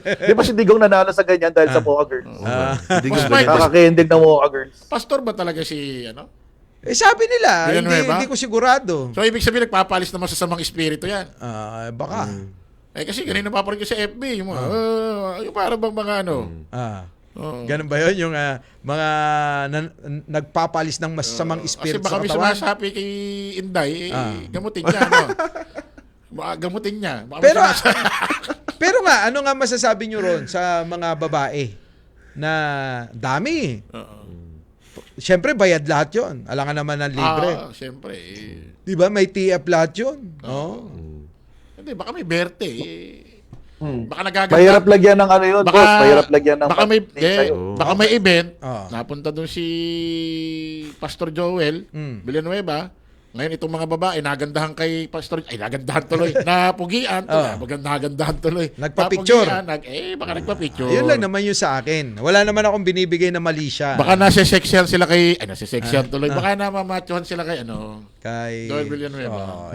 Di ba si Digong nanalo sa ganyan dahil sa Mocha Girls? Kakakendig ng Mocha Girls. Pastor ba talaga si sabi nila, hindi ko sigurado. So, ibig sabihin, nagpapalis ng masasamang espiritu yan. Baka. Kasi ganun napapalit ko sa FB. Yung para bang mga ganun ba yun? Yung mga nagpapalis ng masasamang espiritu sa katawan? Kasi baka may sumasapi kay Inday, gamutin niya. Gamutin niya. Pero nga, ano nga masasabi nyo ron sa mga babae na dami? Siyempre, bayad lahat yun. Alangan naman ng libre. Siyempre. Di ba? May TF lahat yun. Hindi, baka may berte. Baka nagaganda. Mahirap lagyan ng ano yun, boss. Mahirap lagyan ng baka may event. Napunta doon si Pastor Joel Villanueva. Ngayon, itong mga babae, nagandahan kay Pastor, nagandahan tuloy. Napugian, nagandahan tuloy. Nagpa-picture. Baka nagpa-picture. Yun lang naman yung sa akin. Wala naman akong binibigay na mali siya. Baka nasa-section sila kay, nasa-section tuloy. Baka namamachuhan sila kay, kay Joel Villanueva.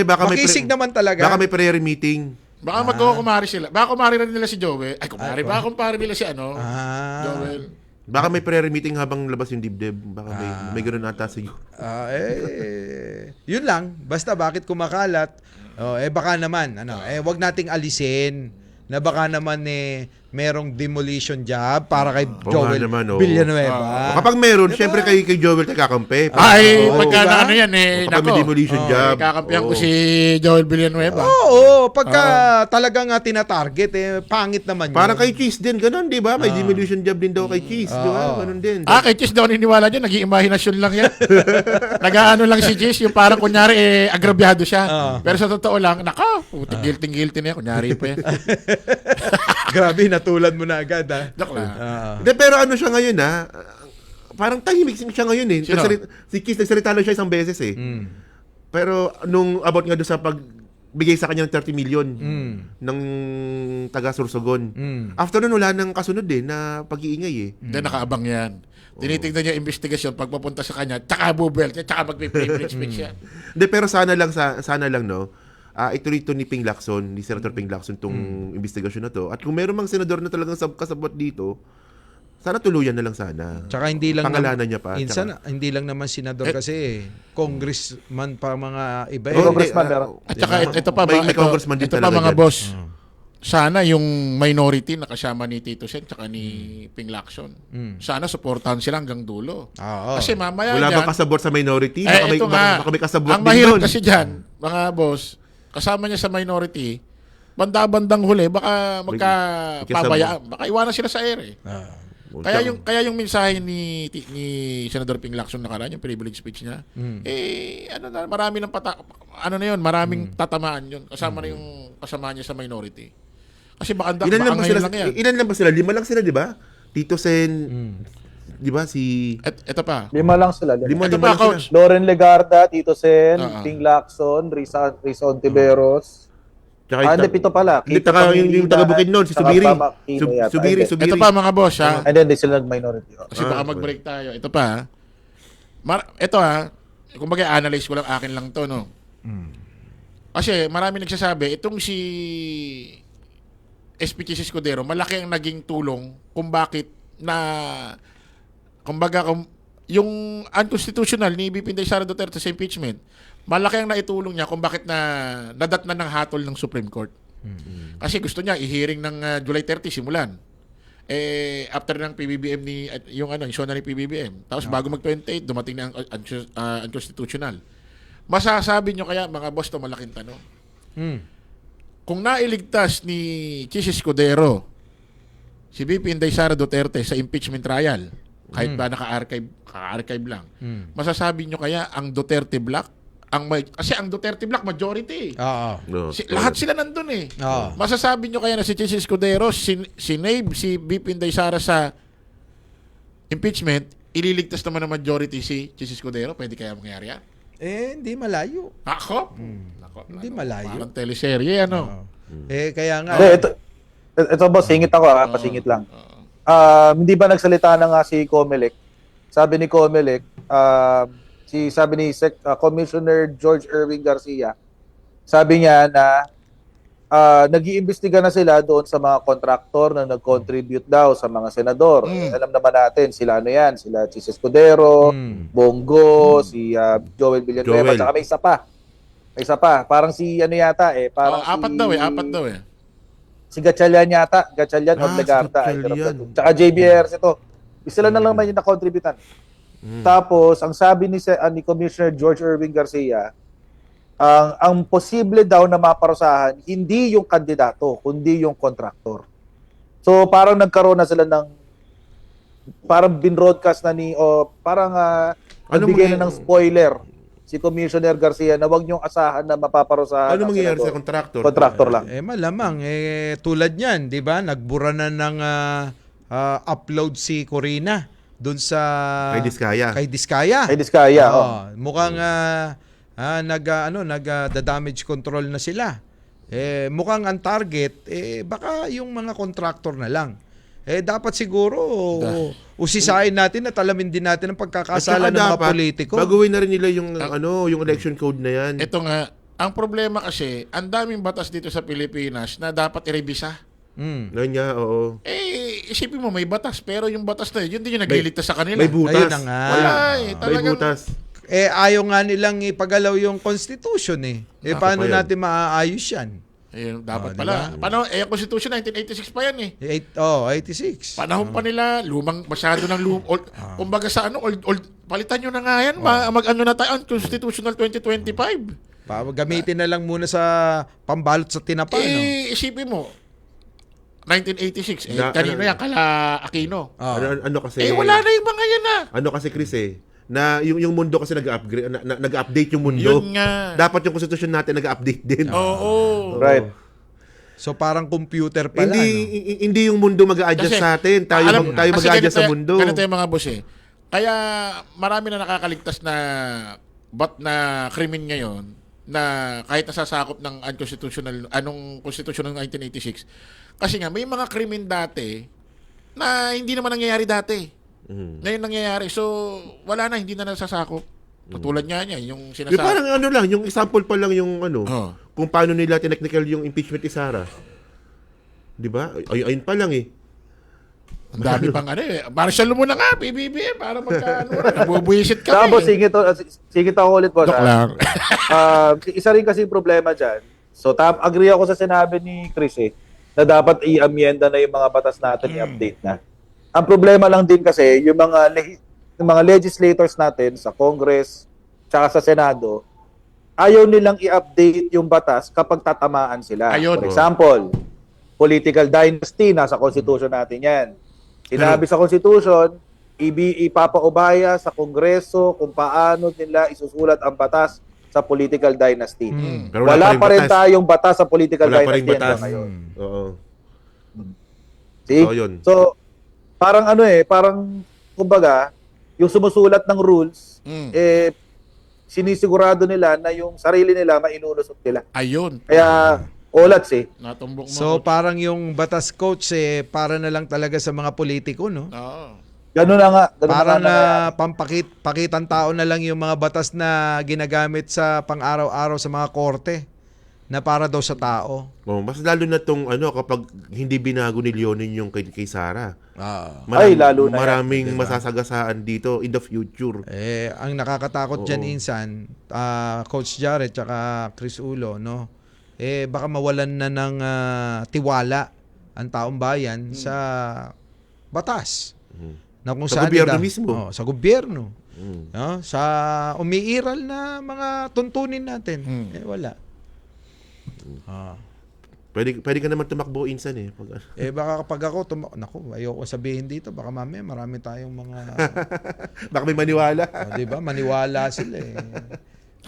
Baka makisig naman talaga. Baka may prayer meeting. Baka magkukumari sila. Baka kumari rin nila si Joel. Baka kumari nila si Joel. Baka may prayer meeting habang labas yung dibdib. Baka may gano'n ata siguro. Yun lang. Basta bakit kumakalat? Baka naman, wag nating alisin na baka naman merong demolition job para kay Joel Villanueva. Kapag meron, syempre kay Joel tayo kakampi. Pagka ano yan kapag may demolition job. Kakampihan ko si Joel Villanueva. Pagka talagang tinatarget, pangit naman yun. Parang kay Cheese din, ganun, di ba? May demolition job din daw kay Cheese, di ba? Ganun din. Kay Cheese daw niniwala dyan, nag-iimahinasyon lang yan. Nag-ano lang si Cheese, yung parang kunyari, agrabyado siya. Pero sa totoo lang, guilty na yan, kunyari pa yan. Grabe, natulad mo na agad, Joke lang. Pero ano siya ngayon, parang tahimik siya ngayon, Si Cheese, nagsalita lang siya isang beses, Pero nung abot nga doon sa pagbigay sa kanya ng 30 million ng taga Sorsogon. After nun, wala nang kasunod na pag-iingay Hindi, nakaabang yan. Tinitignan niya investigasyon pag papunta sa kanya, tsaka bubel, tsaka mag-privilege speech yan. Hindi, pero sana lang, ituloy ito ni Ping Lacson, ni Senator Ping Lacson itong investigasyon na to. At kung meron mang senador na talagang kasabot dito, sana tuluyan na lang sana. Tsaka hindi lang pangalanan niya pa. Hindi lang naman senador kasi congressman pa mga iba. Congressman. At saka ito pa mga boss. Sana yung minority na kasama ni Tito Sen tsaka ni Ping Lacson. Sana suportahan sila hanggang dulo. Kasi mamaya wala bang kasabot sa minority? Baka may kasabot ang mahirap kasi dyan, mga boss, kasama niya sa minority, banda-bandang huli, baka magkapabayaan. Baka iwanan sila sa air Kaya yung mensahe ni Senador Ping Lacson nakaraan, yung privilege speech niya, marami ng maraming tatamaan yun. Kasama na yung kasama niya sa minority. Kasi baka ilan lang ba sila? 5 lang sila, di ba? Tito Sen, di ba ito pa. 5 lang sila. Ito pa, Coach. Lauren Legarda, Tito Sen, Ping Lacson, Risa Ontiveros. Hindi, 7 pala. Yung taga-Bukid nun, si Subiri. Subiri. Ito pa, mga boss, And then, sila minority. Kasi baka mag-break tayo. Ito pa, kumbaga analyze ko lang, akin lang to, no? Kasi marami nagsasabi, itong si SPK Escudero, malaki ang naging tulong kung bakit yung unconstitutional ni BP Inday Sara Duterte sa impeachment, malaki ang naitulong niya kung bakit nadatnan ng hatol ng Supreme Court. Kasi gusto niya i-hearing ng July 30 simulan. After ng PBBM yung sona ni PBBM. Tapos bago mag-28, dumating na ang unconstitutional. Masasabi nyo kaya, mga boss, to malaking tanong. Kung nailigtas ni Chis Escudero si BP Inday Sara Duterte sa impeachment trial, kahit ba naka-archive lang, masasabi nyo kaya ang Duterte block Kasi ang Duterte Black majority. Oo. Lahat sila nandun eh. Oo. Masasabi nyo kaya na si Chis Escudero, sinave si BP Inday Sara sa impeachment, ililigtas naman ng majority si Chis Escudero? Pwede kaya mangyari yan? Hindi malayo. Ako? Hindi malayo. Parang teleserye, Kaya nga. Ito boss, singit ako pasingit lang. Hindi ba nagsalita na nga si Comelec? Sabi ni Comelec, sabi ni Commissioner George Erwin Garcia, sabi niya na nag-iimbestiga na sila doon sa mga kontraktor na nag-contribute daw sa mga senador. Alam naman natin, sila sila Chis Escudero, Bongo, si Joel Villanueva, saka may isa pa. Parang si yata parang apat daw eh. Si Gatchalian of Legarta. Tsaka JBR ito. Sila na lang naman yung na-contributan. Tapos, ang sabi ni Commissioner George Erwin Garcia, ang posible daw na maparusahan, hindi yung kandidato, kundi yung kontraktor. So, parang nagkaroon na sila ng, parang binroadcast na bigay na ng spoiler si Commissioner Garcia na wag niyong asahan na mapaparusahan. Ano mangyayari sa kontraktor? Kontraktor lang. Malamang. Tulad niyan, di ba? Nagbura na ng upload si Corina doon sa Kay Diskaya. Mukhang nag-damage control na sila. Mukhang ang target baka yung mga contractor na lang. Dapat siguro usisain natin at alamin din natin ang pagkakasala ng mga politiko. Baguhin na rin nila yung yung election code na yan. Ito nga, ang problema kasi, ang daming batas dito sa Pilipinas na dapat i-revisa. Ngayon nga, oo. Isipin mo, may batas, pero yung batas na yun din yung nagliligtas sa kanila. May butas. Ayun na nga. Wala may butas. Ayaw nga nilang ipagalaw yung Constitution paano natin maaayos yan? Dapat pala. Diba? Paano? Ang Constitution 1986 pa yan 86. Panahon pa nila, masyado ng kumbaga sa old, palitan nyo na nga yan. Mag-ano na tayo, Constitutional 2025. Gamitin na lang muna sa pambalot sa tinapa. Isipin mo, 1986. Kanino yan? Kala Aquino. Ano kasi? Wala na yung mga yan Ano kasi, Chris na yung mundo kasi nag-upgrade, nag-update yung mundo. Yun nga. Dapat yung konstitusyon natin nag-update din. Oo. Right. So parang computer pala. Hindi yung mundo mag-a-adjust sa atin. Tayo mag-a-adjust sa mundo. Ganito yung mga boss Kaya marami na nakakaligtas na krimen ngayon na kahit nasasakop ng anong constitution ng 1986. Kasi nga may mga krimen dati na hindi naman nangyayari dati. Ngayon nangyayari. So, wala na, hindi na nasasakop. Patulad nga niya, yung sinasabi. Parang yung example pa lang yung kung paano nila technical yung impeachment ni Sara. Di ba? Ayun pa lang Ang dami pang Marshall mo na nga, PBB, para nabubuisit kami. Tapos, singit ako ulit po. Joke lang. Isa rin kasi problema dyan. So, agree ako sa sinabi ni Chris na dapat i-amyenda na yung mga batas natin, i-update na. Ang problema lang din kasi, yung mga legislators natin sa Congress, tsaka sa Senado, ayaw nilang i-update yung batas kapag tatamaan sila. Ayun. For example, political dynasty, nasa Constitution natin yan. Sinabi sa Constitution, ipapaubaya sa Kongreso kung paano nila isusulat ang batas sa political dynasty. Pero wala pa rin tayong batas sa political dynasty ngayon. Oo. See? So, parang parang kumbaga, yung sumusulat ng rules, sinisigurado nila na yung sarili nila mainulusot nila. Ayun. Kaya, olats Natumbok mo. So, parang yung batas coach, para na lang talaga sa mga politiko, no? Oo. Ganun na nga. Parang pakitang tao na lang yung mga batas na ginagamit sa pang-araw-araw sa mga korte na para daw sa tao. Mas lalo na tong kapag hindi binago ni Leonin yung kay Sara. Lalo na maraming masasagasaan dito in the future. Ang nakakatakot dyan insan, Coach Jared tsaka Chris Ulo, no? Baka mawalan na ng tiwala ang taong bayan sa batas. Na kung sa gobyerno mismo. Sa gobyerno. Sa umiiral na mga tuntunin natin. Wala. Pwede ka naman tumakbo insan baka kapag ako ayoko sabihin dito, baka mamaya marami tayong mga baka may maniwala. Di ba? Maniwala sila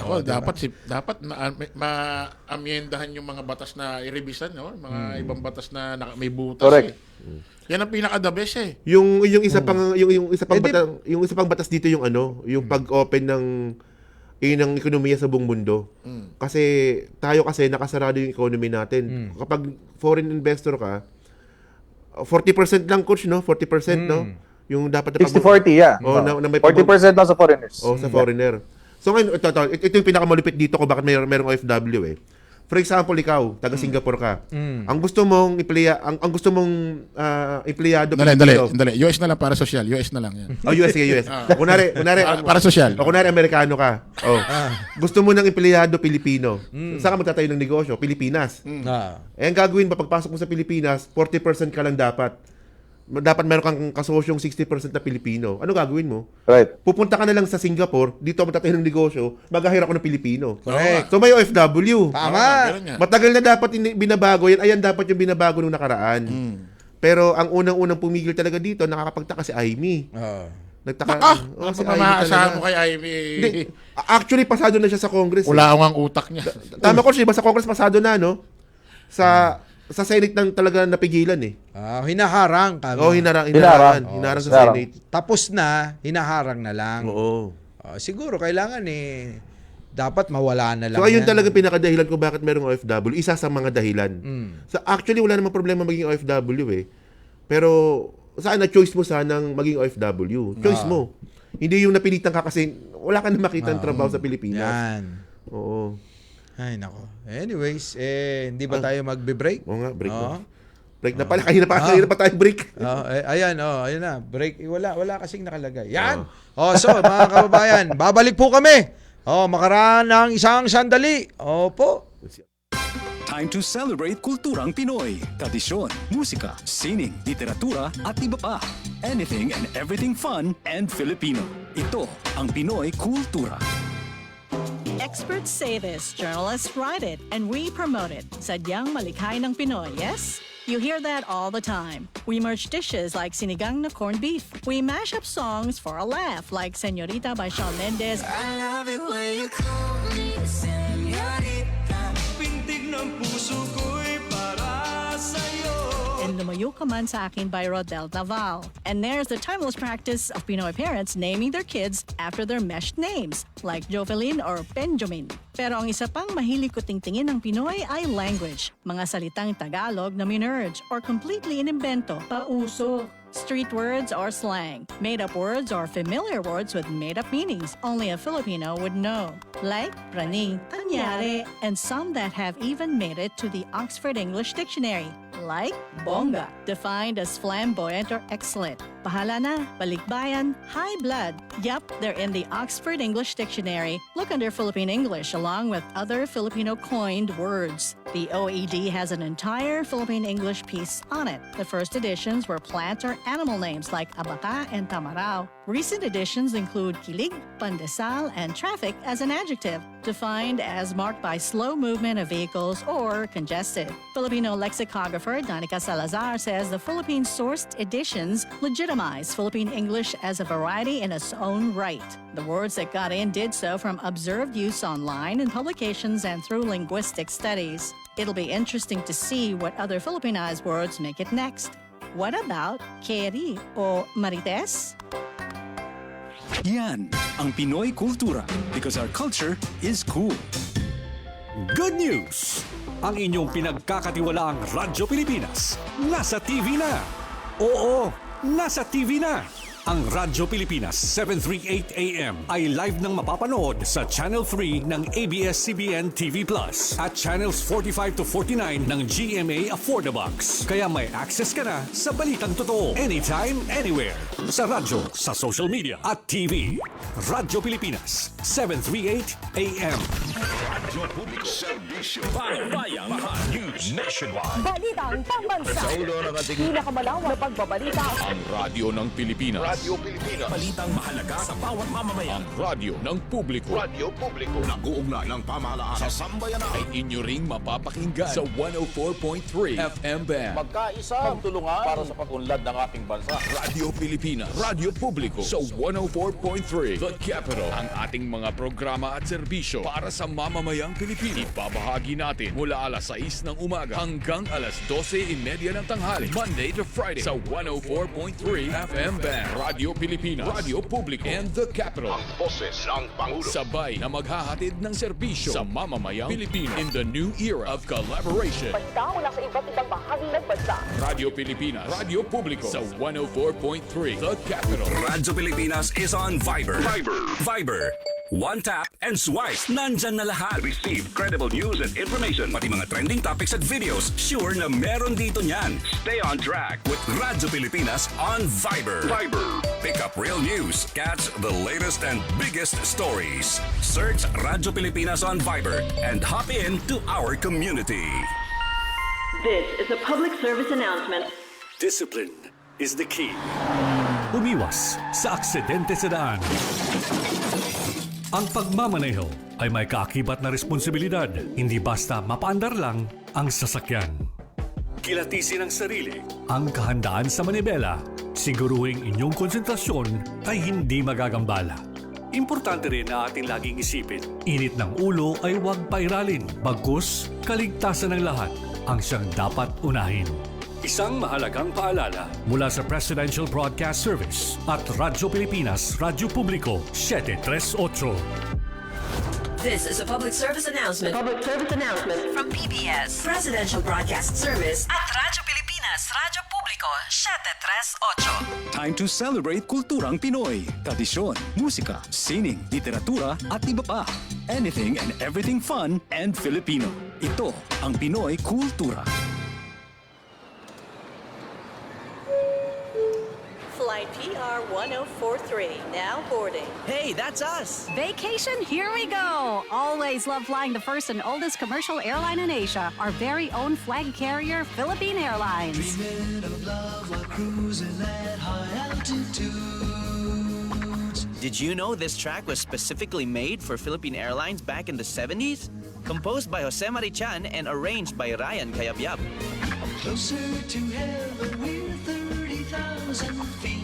Ako, dapat ma-amyendahan yung mga batas na i-revisan, no? Mga ibang batas na may butas. Correct. Yan ang pinaka-the best eh. Yung isa pang yung isa pang batas dito yung yung pag-open ng ekonomiya sa buong mundo. Kasi tayo nakasarado yung economy natin. Kapag foreign investor ka, 40% lang, coach, no? 40%, no? Yung dapat na 60-40, yeah. Na may 40% na sa foreigners. Sa foreigner. So ngayon, ito yung pinakamalupit dito ko bakit merong OFW eh. For example, ikaw, taga Singapore ka. Ang gusto mong empleyado Dali. US na lang para social. US na lang yan. US. Kunwari para social. O kunwari Amerikano ka. Gusto mo ng empleyado Pilipino. Saan ka magtatayo ng negosyo? Pilipinas. Ang gagawin mo pagpasok mo sa Pilipinas, 40% ka lang dapat. Dapat meron kang kasosyong 60% na Pilipino. Ano gagawin mo? Right. Pupunta ka na lang sa Singapore, dito magtatayo ng negosyo, mag-hire ako ng Pilipino. Correct. So may OFW. Tama. Matagal na dapat binabago yan. Ayan dapat yung binabago nung nakaraan. Pero ang unang-unang pumigil talaga dito, nakakapagtaka si Aimee. Nagtaka. Si Aimee mo kay Aimee. Actually, pasado na siya sa Congress. Wala ang utak niya. Tama ko siya, sa Congress pasado na, no? Sa Senate nang talaga napigilan eh. Hinaharang. Hinaharang sa Senate. Tapos na, hinaharang na lang. Oo. Siguro, kailangan dapat mawala na lang. So ayun talaga pinakadahilan ko bakit merong OFW. Isa sa mga dahilan. So actually, wala namang problema maging OFW eh. Pero sana choice mo sanang maging OFW. Choice mo. Hindi yung napilitan ka kasi wala ka na makita ng trabaho sa Pilipinas. Yan. Oo. Ay, nako. Anyways, hindi ba tayo magbe-break? Oo nga, break na. Break na pala. Kanina pa tayo break. Ayun na. Break. Wala kasing nakalagay. Yan. So, mga kababayan, babalik po kami. Makaraan ng isang sandali. Opo. Time to celebrate kulturang Pinoy. Tradisyon, musika, sining, literatura, at iba pa. Anything and everything fun and Filipino. Ito ang Pinoy Kultura. Experts say this, journalists write it, and we promote it. Sadyang malikhay ng Pinoy, yes? You hear that all the time. We merge dishes like sinigang na corned beef. We mash up songs for a laugh like Señorita by Shawn Mendes. I love it when you call me Señorita. Pintig ng puso ko'y para sa'yo. And Lumayo Ka Man Sa Akin by Rodel Naval. And there's the timeless practice of Pinoy parents naming their kids after their meshed names, like Jovelyn or Benjamin. Pero ang isa pang mahilig ko tingtingin ng Pinoy ay language. Mga salitang Tagalog na minerge or completely inimbento, pauso. Street words or slang, made-up words or familiar words with made-up meanings only a Filipino would know, like praning, tanyare, and some that have even made it to the Oxford English Dictionary, like bongga, defined as flamboyant or excellent. Bahala na, balikbayan, high blood. Yup, they're in the Oxford English Dictionary. Look under Philippine English along with other Filipino coined words. The OED has an entire Philippine English piece on it. The first editions were plant or animal names like abaca and tamarao. Recent editions include kilig, pandesal, and traffic as an adjective, defined as marked by slow movement of vehicles or congested. Filipino lexicographer Danica Salazar says the Philippine-sourced editions legitimize Philippine English as a variety in its own right. The words that got in did so from observed use online in publications and through linguistic studies. It'll be interesting to see what other Filipinized words make it next. What about Keri o Marites? Yan ang Pinoy Kultura because our culture is cool. Good news! Ang inyong pinagkakatiwalaang Radyo Pilipinas nasa TV na. Oo, nasa TV na. Ang Radyo Pilipinas 738 AM ay live nang mapapanood sa Channel 3 ng ABS-CBN TV Plus at Channels 45 to 49 ng GMA Affordabox. Kaya may access ka na sa balitang totoo anytime, anywhere. Sa radyo, sa social media at TV. Radyo Pilipinas 738 AM. Radyo Publiko. Serbisyo. Bayang News Nationwide. Balitang pambansa. Sa ulo ng ating Pinakamalawak na pagbabalita. Ang radyo ng Pilipinas. Radyo Pilipinas. Balitang mahalaga sa bawat mamamayan. Ang radyo ng publiko. Radyo Publiko. Nag-uugnay ng pamahalaan sa sambayanan. Ay inyo ring mapapakinggan sa 104.3 FM band. Magkaisa, magtulungan para sa pag-unlad ng ating bansa. Radio Pilipinas, Radio Publiko sa 104.3 The Capital. Ang ating mga programa at serbisyo para sa mamamayang Pilipino. Ibabahagi natin mula alas 6 ng umaga hanggang alas 12:30 ng tanghali. Monday to Friday sa 104.3 FM band. Radio Pilipinas, Radio Publiko, and The Capital. Ang boses ng Pangulo. Sabay na maghahatid ng serbisyo sa mamamayang Pilipino in the new era of collaboration. Balita mula sa iba't ibang bahagi ng bansa. Radio Pilipinas, Radio Publiko sa 104.3 The Capital. Radyo Pilipinas is on Viber. Viber. One tap and swipe. Nandyan na lahat. Receive credible news and information. Pati mga trending topics at videos. Sure na meron dito niyan. Stay on track with Radyo Pilipinas on Viber. Pick up real news. Catch the latest and biggest stories. Search Radyo Pilipinas on Viber and hop in to our community. This is a public service announcement. Discipline is the key. Umiwas sa aksidente sa daan. Ang pagmamaneho ay may kaakibat na responsibilidad, hindi basta mapaandar lang ang sasakyan. Kilatisin ang sarili, ang kahandaan sa manibela, siguruhing inyong konsentrasyon ay hindi magagambala. Importante rin na ating laging isipin, init ng ulo ay huwag pairalin, bagkus kaligtasan ng lahat ang siyang dapat unahin. Isang mahalagang paalala mula sa Presidential Broadcast Service at Radyo Pilipinas, Radyo Publiko, 738. This is a public service announcement. Public service announcement from PBS, Presidential Broadcast Service at Radyo Pilipinas, Radyo Publiko, 738. Time to celebrate kulturang Pinoy. Tradisyon, musika, sining, literatura at iba pa. Anything and everything fun and Filipino. Ito ang Pinoy Kultura. Flight PR 1043, now boarding. Hey, that's us. Vacation, here we go. Always love flying the first and oldest commercial airline in Asia, our very own flag carrier, Philippine Airlines. Dreaming of love while cruising at high altitudes. Did you know this track was specifically made for Philippine Airlines back in the 70s? Composed by Jose Marichan and arranged by Ryan Cayabyab. Closer to heaven, we're 30,000 feet.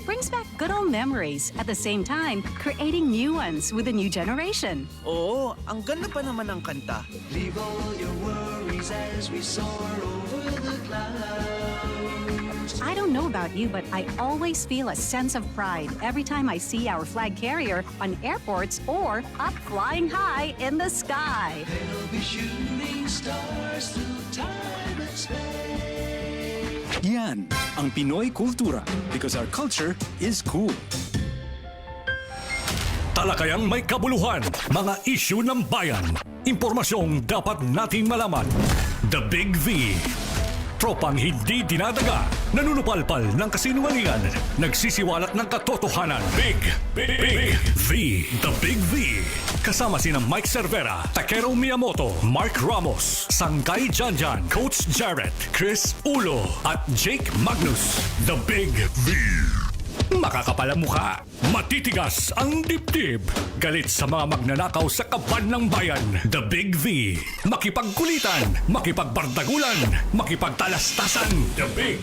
Brings back good old memories, at the same time, creating new ones with a new generation. Oo, ang ganda pa naman ng kanta. Leave all your worries as we soar over the clouds. I don't know about you, but I always feel a sense of pride every time I see our flag carrier on airports or up flying high in the sky. They'll be shooting stars through time and space. Yan ang Pinoy Kultura because our culture is cool. Talakayang may kabuluhan, mga issue ng bayan. Impormasyong dapat nating malaman. The Big V. Tropang hindi dinadaga, nanunupalpal ng kasinungalingan, nagsisiwalat ng katotohanan. Big V. The Big V. Kasama sina Mike Cervera, Takero Miyamoto, Mark Ramos, Sangkay Janjan, Coach Jarrett, Chris Ulo, at Jake Magnus. The Big V. Makakapal ang mukha, matitigas ang dibdib, galit sa mga magnanakaw sa kaban ng bayan. The Big V. Makipagkulitan, makipagbardagulan, makipagtalastasan. The Big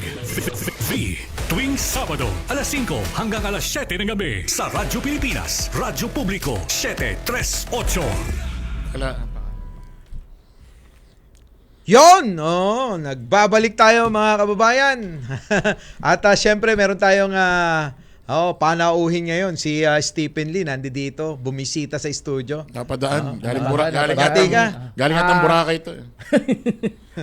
V. Tuwing Sabado, alas 5 hanggang alas 7 ng gabi sa Radyo Pilipinas, Radyo Publiko, 738. Yon! Oh, nagbabalik tayo mga kababayan. At syempre meron tayong panauhin ngayon si Stephen Lee nandito, bumisita sa studio. Napadaan. Galing atang Boracay ito.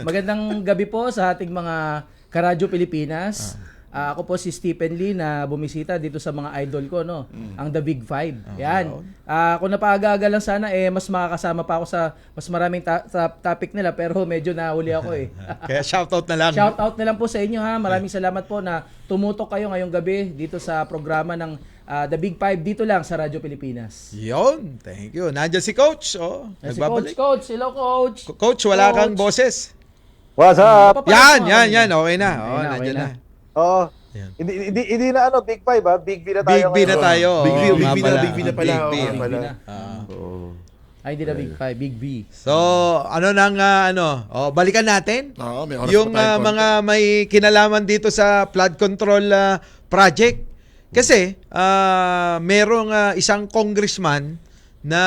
Magandang gabi po sa ating mga karadyo Pilipinas. Ako po si Stephen Lee na bumisita dito sa mga idol ko, no? Ang The Big Five. Yan. Kung napaaga-aga lang sana, mas makakasama pa ako sa mas maraming topic nila, pero medyo nahuli ako eh. Kaya shoutout na lang. Shoutout na lang po sa inyo ha. Maraming salamat po na tumutok kayo ngayong gabi dito sa programa ng The Big Five dito lang sa Radyo Pilipinas. Yun, thank you. Nandiyan si Coach. Oh, Si nagbabalik. Coach, hello Coach. Coach, wala kang boses. What's up? Yan. Okay na. Oh, Okay nandiyan na. na. Oo. Hindi na Big Five ha. Big B na tayo. Big B na tayo. Big B, Oo, Big nga B na, pala. Big B na pala. Big B. Oo, pala. Ay, hindi na Big Five, Big B. So, balikan natin. Oo, may oras Yung pa tayo, mga may kinalaman dito sa flood control project. Kasi merong isang congressman na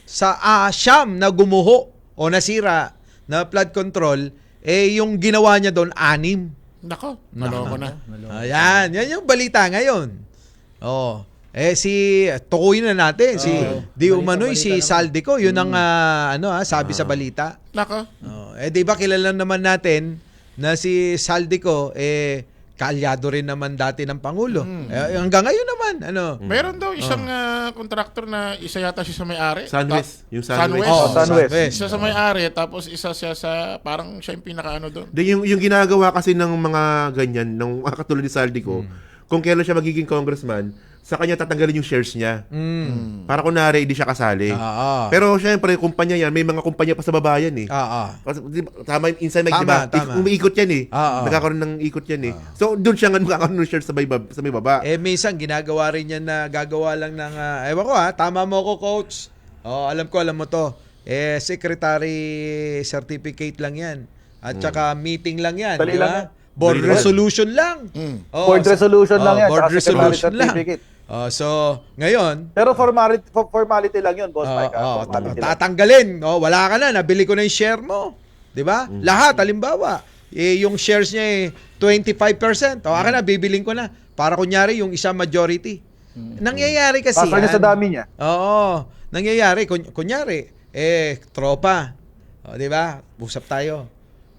sa siyam na gumuho o nasira na flood control, yung ginawa niya doon 6. Nako, naloko na. Ayan, yan yung balita ngayon. Tukuyin na natin si Di Umano'y si Saldico, yun ang sabi sa balita. Nako. Di ba kilala naman natin na si Saldico kaalyado rin naman dati ng Pangulo. Hanggang ngayon naman, Meron daw isang kontraktor na isa yata siya sa may-ari. Sunwest. Yung Sunwest. Sunwest. Isa sa may-ari, tapos isa siya sa, parang siya yung pinaka-ano doon. Yung ginagawa kasi ng mga ganyan, ng katulad ni Saldico, kung kailan siya magiging congressman, sa kanya tatanggalin yung shares niya. Para kunwari, hindi siya kasali. Pero syempre, kumpanya yan, may mga kumpanya pa sa baba yan eh. Kasi, tama yung inside Tama. umiikot yan eh. Nagkakaroon ng ikot yan eh. So, doon siya nga magkakaroon ng shares sa may baba. Minsan, ginagawa rin yan na gagawa lang ng, ewan ko tama mo ko, Coach. Alam mo to. Secretary certificate lang yan. At saka meeting lang yan. Dali Di lang ba? yan. Board resolution lang. Board resolution lang yan. Board Tsaka secretary resolution lang. certificate. So, ngayon, Pero formality lang yun, Boss Mike. Formality lang. tatanggalin. Wala ka na, nabili ko na yung share mo. 'Di ba? Lahat, halimbawa, yung shares niya 25%. Akin na, bibiling ko na. Para kunyari, yung isa majority. Nangyayari kasi Pasok niya sa dami niya. Oo. Nangyayari, kunyari, tropa. 'Di ba? Usap tayo.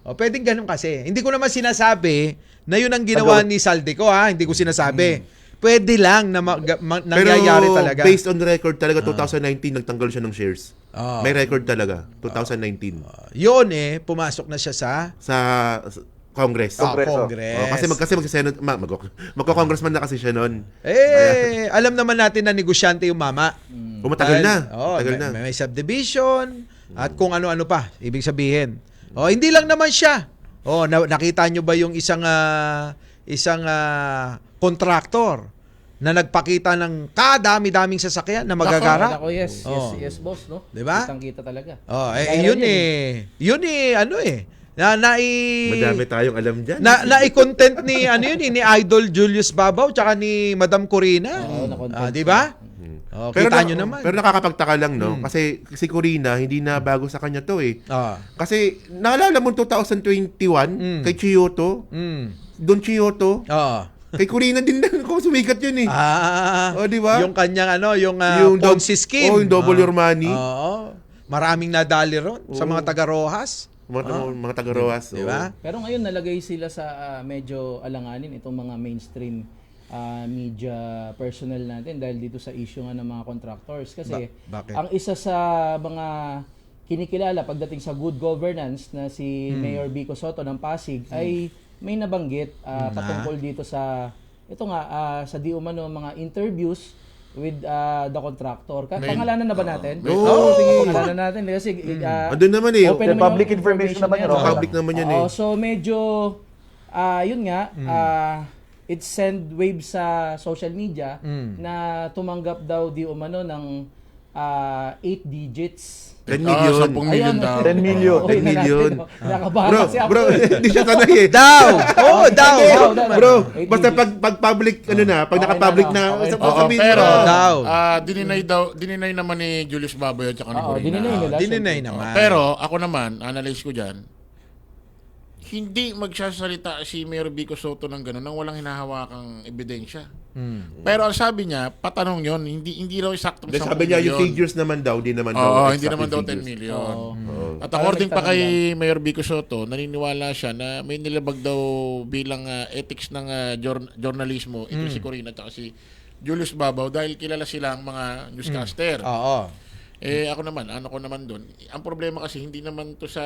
Pwedeng ganun kasi. Hindi ko naman sinasabi na yun ang ginawa ni Saldico, Hindi ko sinasabi. Pwede lang na nangyayari talaga. Pero based on record talaga, 2019 nagtanggal siya ng shares. May record talaga, 2019. Yun pumasok na siya sa Congress. Congress. Kasi magko-congressman na kasi siya noon. Alam naman natin na negosyante yung mama. Matagal na. Tagal na. May subdivision at kung ano-ano pa. Ibig sabihin. Hindi lang naman siya. Nakita nyo ba yung isang kontraktor na nagpakita ng kadami-daming sasakyan na magagara? Yes, boss, no? Diba? Kitang-kita talaga. Yun Madami tayong alam dyan. Na-content ni ni Idol Julius Babaw tsaka ni Madam Corina. Di ba? Kita nyo naman. Pero nakakapagtaka lang, no? Kasi si Corina, hindi na bago sa kanya to Kasi naalala mo 2021 kay Chiyoto? Don Chiyoto? Kay Corina din ko sumikat yun eh. Di ba? Yung kanyang yung Ponzi scheme. Yung double your money. Maraming nadali ron sa mga taga-Rojas. Mga taga-Rojas. Diba? Pero ngayon nalagay sila sa medyo alanganin itong mga mainstream media personnel natin dahil dito sa issue nga ng mga contractors. Kasi ang isa sa mga kinikilala pagdating sa good governance na si Mayor Vico Soto ng Pasig ay may nabanggit patungkol dito sa sa di umano mga interviews with the contractor. Pangalanan na ba natin? Sige, pangalanan natin kasi andun naman open naman public information naman yun. Public naman yan So medyo yun nga it send waves sa social media na tumanggap daw di umano ng 8 digits. 10 million. 10 million daw. 10 million. 10 million. Nakabahan kasi ako. Bro, hindi siya sanay Daw! Daw! Bro, basta pag public, pag naka-public na, pero, daw. Dininay naman ni Julius Baboy at saka ni Corina. Dininay naman. Pero, ako naman, analyze ko dyan, hindi magsasalita si Mayor Vico Soto ng gano'n nang walang hinahawakang ebidensya. Pero ang sabi niya, patanong yon, hindi raw saktong 10 million. Sabi niya, yung figures naman daw, hindi naman daw. Hindi naman daw 10 million. At according pa kay Mayor Vico Soto, naniniwala siya na may nilabag daw bilang ethics ng journalismo ito si Corina at si Julius Babaw dahil kilala silang mga newscaster. Ako naman, ano ko naman doon. Ang problema kasi hindi naman to sa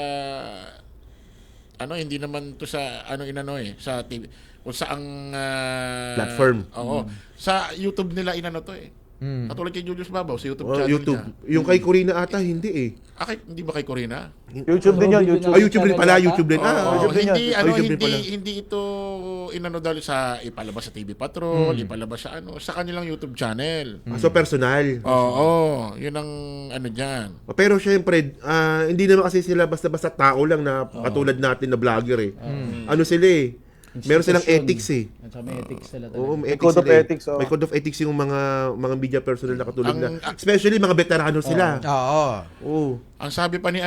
sa TV. kung saang platform. Oo. Sa YouTube nila inano to eh. Katulad kay Julius Babaw sa YouTube channel YouTube. niya. Yung kay Corina ata, hindi eh. Hindi ba kay Corina? YouTube din yun. YouTube din pala. YouTube din. Hindi ito inano dahil sa ipalabas sa TV Patrol, ipalabas sa sa kanilang YouTube channel. So personal. Oo, yun ang ano diyan. Pero syempre, hindi naman kasi sila basta-basta tao lang na katulad natin na vlogger eh. Ano sila eh? Meron silang ethics eh. At may ethics sila talaga. Oo, may code of ethics. May code of ethics yung mga media personnel na katulad na. Especially mga veterano sila. Oo. Ang sabi pa ni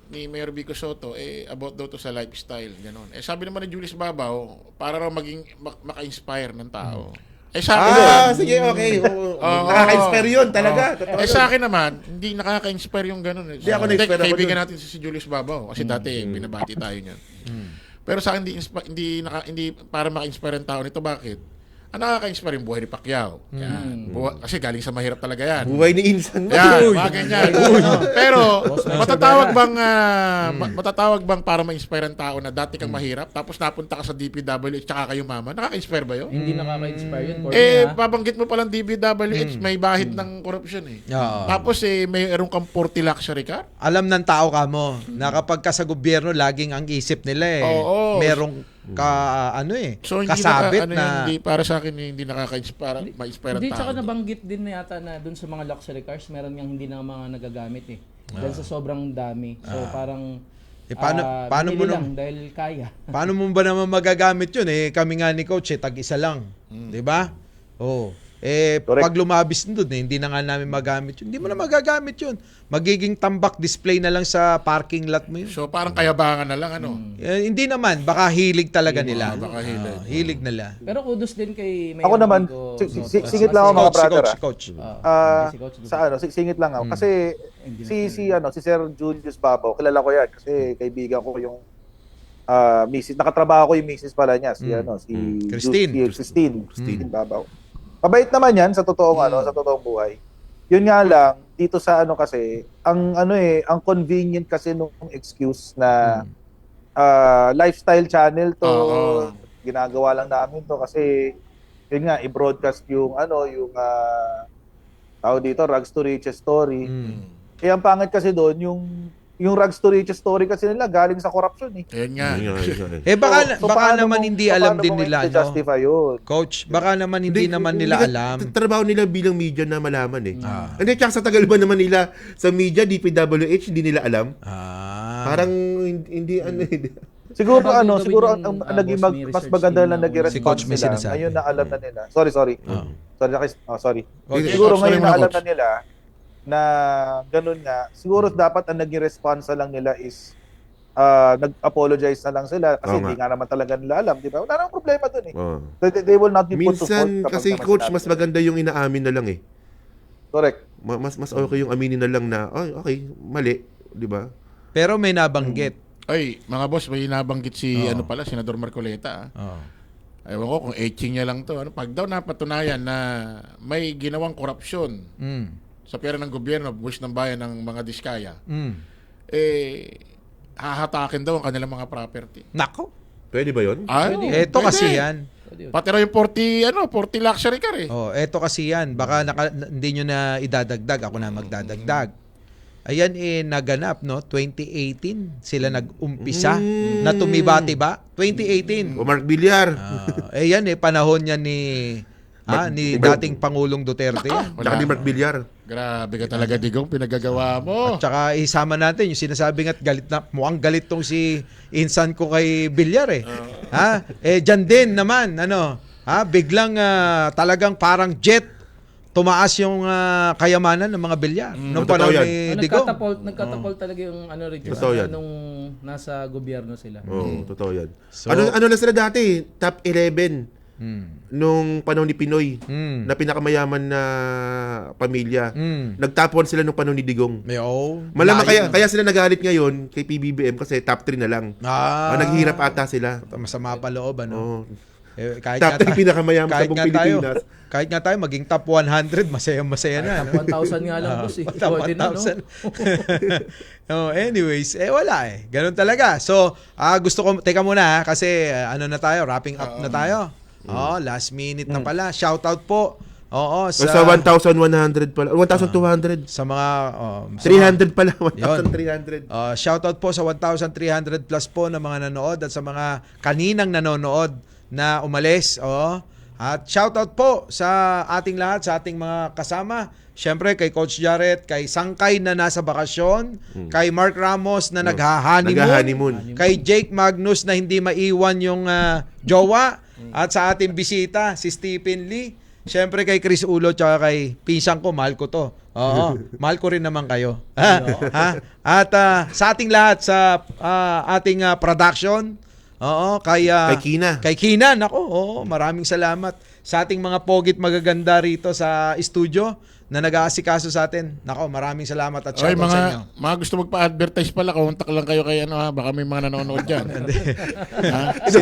ni Mayor Vico Soto about daw to sa lifestyle ganon. Sabi naman ni Julius Babaw para raw maging maka-inspire ng tao. Sige, okay. Nakaka-inspire yun talaga. Sa akin naman, hindi nakaka-inspire yung ganon. Hindi ako na-inspire ako kaibigan natin si Julius Babaw kasi dati binabati tayo niyan. Pero sa akin hindi para maka-inspire ang tao nito. Bakit? Ang nakaka-inspire yung buhay ni Pacquiao. Yan. Kasi galing sa mahirap talaga yan. Buhay ni Insan. Yan, mga ganyan. Pero matatawag bang para ma-inspire ang tao na dati kang mahirap tapos napunta ka sa DPWH tsaka kayo mama? Nakaka-inspire ba yun? Hindi nakaka-inspire yun. Babanggit mo palang DPWH, may bahid ng korupsyon eh. Tapos mayroon kang 40 luxury car. Alam ng tao ka mo na kapag ka sa gobyerno, laging ang isip nila merong so, kasabit na hindi para sa akin hindi nakaka-inspire, ma-inspire ang Hindi, tao. tsaka nabanggit din yata na dun sa mga luxury cars, meron yang hindi na mga nagagamit eh. Dahil sa sobrang dami. So parang paano mo lang dahil kaya. Paano mo ba naman magagamit yun? Kami nga ni Coach, tag-isa lang. 'Di ba? Pag lumabis doon, hindi na nga namin magamit yun. Hindi mo na magagamit yun. Magiging tambak display na lang sa parking lot mo yun. So parang kayabangan na lang hindi naman, baka hilig talaga nila. Baka hilig nila. Pero kudos din kay Mayor ako naman, singit lang ako mga brother. Coach. Singit lang ako. Kasi si Sir Julius Babaw, kilala ko yan kasi kaibigan ko yung misis, nakatrabaho ko yung misis pala niya, si Christine Babaw. Mabait naman yan sa totoong sa totoong buhay. Yun nga lang dito sa kasi ang convenient kasi nung excuse na lifestyle channel to, ginagawa lang namin to kasi yun nga i-broadcast yung tao dito rags to riches story. Ang pangit kasi doon yung rags to riches story kasi nila galing sa corruption eh. Ayun nga. Baka naman hindi alam din nila justify yun. Coach, baka naman hindi naman nila alam. Trabaho nila bilang media na malaman eh. Hindi, tsaka sa tagal ba naman nila sa media, DPWH, hindi nila alam? Parang hindi Siguro ang naging mas maganda na nag-response nila. Ngayon na alam na nila. Sorry. Sorry. Siguro ngayon na alam na nila na ganun nga. Siguro dapat ang naging response lang nila is nag-apologize na lang sila kasi hindi nga naman talaga nila alam, di ba? Wala namang problema dun eh. They will not be put to fault. Minsan kasi coach, mas maganda yung inaamin na lang eh. Correct. Mas okay yung aminin na lang na, okay, mali, di ba? Pero may nabanggit. Mga boss, may nabanggit si Senador Marcoleta. Ewan ko kung etching niya lang to. Pag daw napatunayan na may ginawang korupsyon sa pera ng gobyerno, buwis ng bayan ng mga diskaya, hahatakin daw ang kanilang mga property. Nako. Pwede ba yun? Ito kasi yan. Pati raw yung 40 luxury car eh. Ito kasi yan. Baka hindi nyo na idadagdag. Ako na magdadagdag. Ayan naganap, 2018 sila nag-umpisa na tumibati-ba. 2018. O Mark Villar. Yan panahon niya ni dating Pangulong Duterte. Tsaka ni Mark Villar. Grabe ka talaga, Digong, pinagagawa mo. At saka isama natin yung sinasabing at mukhang galit tong si Insan ko kay Villar eh. Dyan din naman, biglang talagang parang jet tumaas yung kayamanan ng mga Villar. Nung panahon ni Digong. Nagkatapult talaga yung nung nasa gobyerno sila. Totoo yan. So, ano na sila dati? Top 11. Nung panahon ni Pinoy na pinakamayaman na pamilya. Nagtapon sila nung panahon ni Digong. Malamang kaya sila nagalit ngayon kay PBBM kasi top 3 na lang. Naghihirap ata sila. Masama pa loob, Kahit Top 3 pinakamayaman sa buong Pilipinas. Kahit nga tayo maging top 100, masaya na. Top 1,000 nga lang, boss. Top 1,000. Anyways, wala eh. Ganun talaga. So, gusto ko, teka muna kasi ano na tayo, wrapping up na tayo. Last minute na pala. Shoutout po. Sa 1,100 pala. 1,200. Sa mga 300 pala. 1,300. Shoutout po sa 1,300 plus po na mga nanood at sa mga kaninang nanonood na umalis. At shoutout po sa ating lahat, sa ating mga kasama. Siyempre kay Coach Jarrett, kay Sangkay na nasa bakasyon, kay Mark Ramos na nagha-honeymoon, kay Jake Magnus na hindi maiwan yung jowa, at sa ating bisita, si Stephen Lee. Siyempre kay Chris Ulo tsaka kay pisang ko, mahal ko to. Mahal ko rin naman kayo. At sa ating lahat, sa ating production, kay Kina. Kay Kina, nako, maraming salamat sa ating mga pogit magaganda rito sa studio na nag-aasikaso sa atin. Nako, maraming salamat at shoutout sa inyo. Mga gusto magpa-advertise pala, kontak lang kayo kay baka may mga nanonood diyan.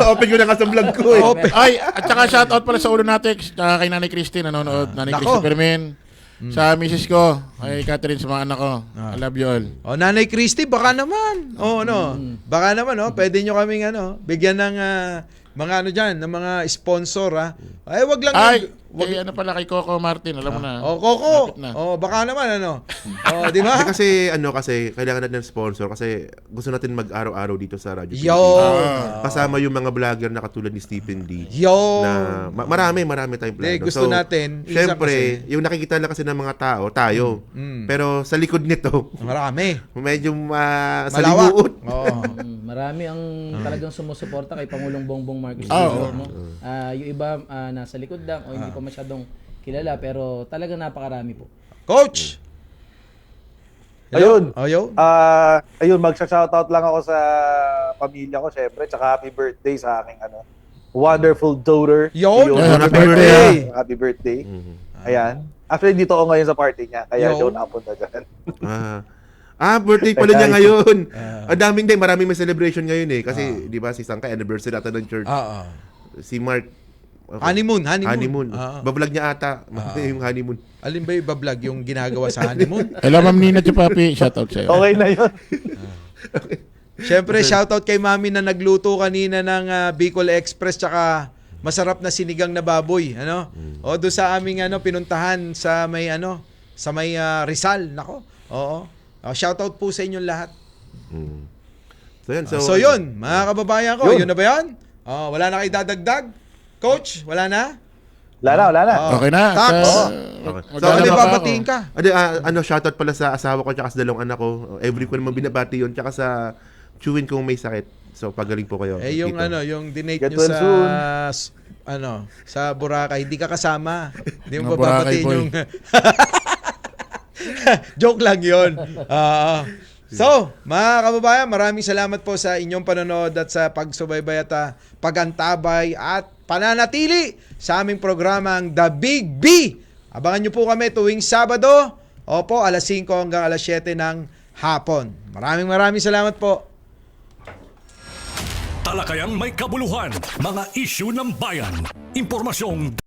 Open ko na nga sa vlog ko eh. Ay, at saka shoutout pala sa ulo natin kay Nanay Christine nanonood, Nanay Christine Permin. Sa misis ko, kay Catherine, sa mga anak ko. I love you all. Nanay Christy, baka naman. Baka naman, pwede nyo kaming bigyan ng mga dyan, ng mga sponsor, wag lang. Kay Coco Martin, alam mo na. Coco. Baka naman, di ba? Kasi kailangan natin ng sponsor kasi gusto natin mag-araw-araw dito sa Radyo Kasama yung mga vlogger na katulad ni Stephen D. Na marami tayong vlogger. Gusto natin. Siyempre, yung nakikita lang kasi ng mga tao, tayo. Pero sa likod nito, marami. Medyo sa limuot. Marami ang talagang sumusuporta kay Pangulong Bongbong Marcos. Yung iba nasa likod lang o hindi pa masyadong kilala pero talagang napakarami po. Coach! Ayun. Ayun, magsa-shoutout lang ako sa pamilya ko syempre, tsaka happy birthday sa aking wonderful daughter. Happy birthday. Happy birthday. Ayan. Actually, dito ako ngayon sa party niya, kaya doon napunta dyan. Birthday pala niya ngayon. Maraming may celebration ngayon eh. Kasi, di ba, si Sangkay, anniversary ata ng church. Si Mark, Honeymoon. Bablog niya ata yung honeymoon. Alin ba yung bablog yung ginagawa sa honeymoon? Hello, Ma'am Nina Chupapi. Shoutout sa'yo. Okay na yun. Siyempre, shoutout kay Mami na nagluto kanina ng Bicol Express tsaka masarap na sinigang na baboy. Doon sa aming pinuntahan sa may Rizal. Nako. Shoutout po sa inyong lahat. So yun, mga kababayan ko, yun na ba yan? Wala na kayo dadagdag? Coach, wala na? Wala na. Okay na. Tax. So, babatiin ka? Shoutout pala sa asawa ko tsaka sa dalawang anak ko. Every ko naman binabati yun. Tsaka sa chewin kong may sakit. So, pagaling po kayo. Yung yung dinate nyo sa Boracay, hindi ka kasama. Hindi mo babatiin yung... Joke lang yun. So, mga kababayan, maraming salamat po sa inyong panonood at sa pagsubaybay at pagantabay at pananatili sa aming programang The Big B. Abangan nyo po kami tuwing Sabado, alas 5 hanggang alas 7 ng hapon. Maraming salamat po. Talakayang may kabuluhan, mga issue ng bayan, impormasyong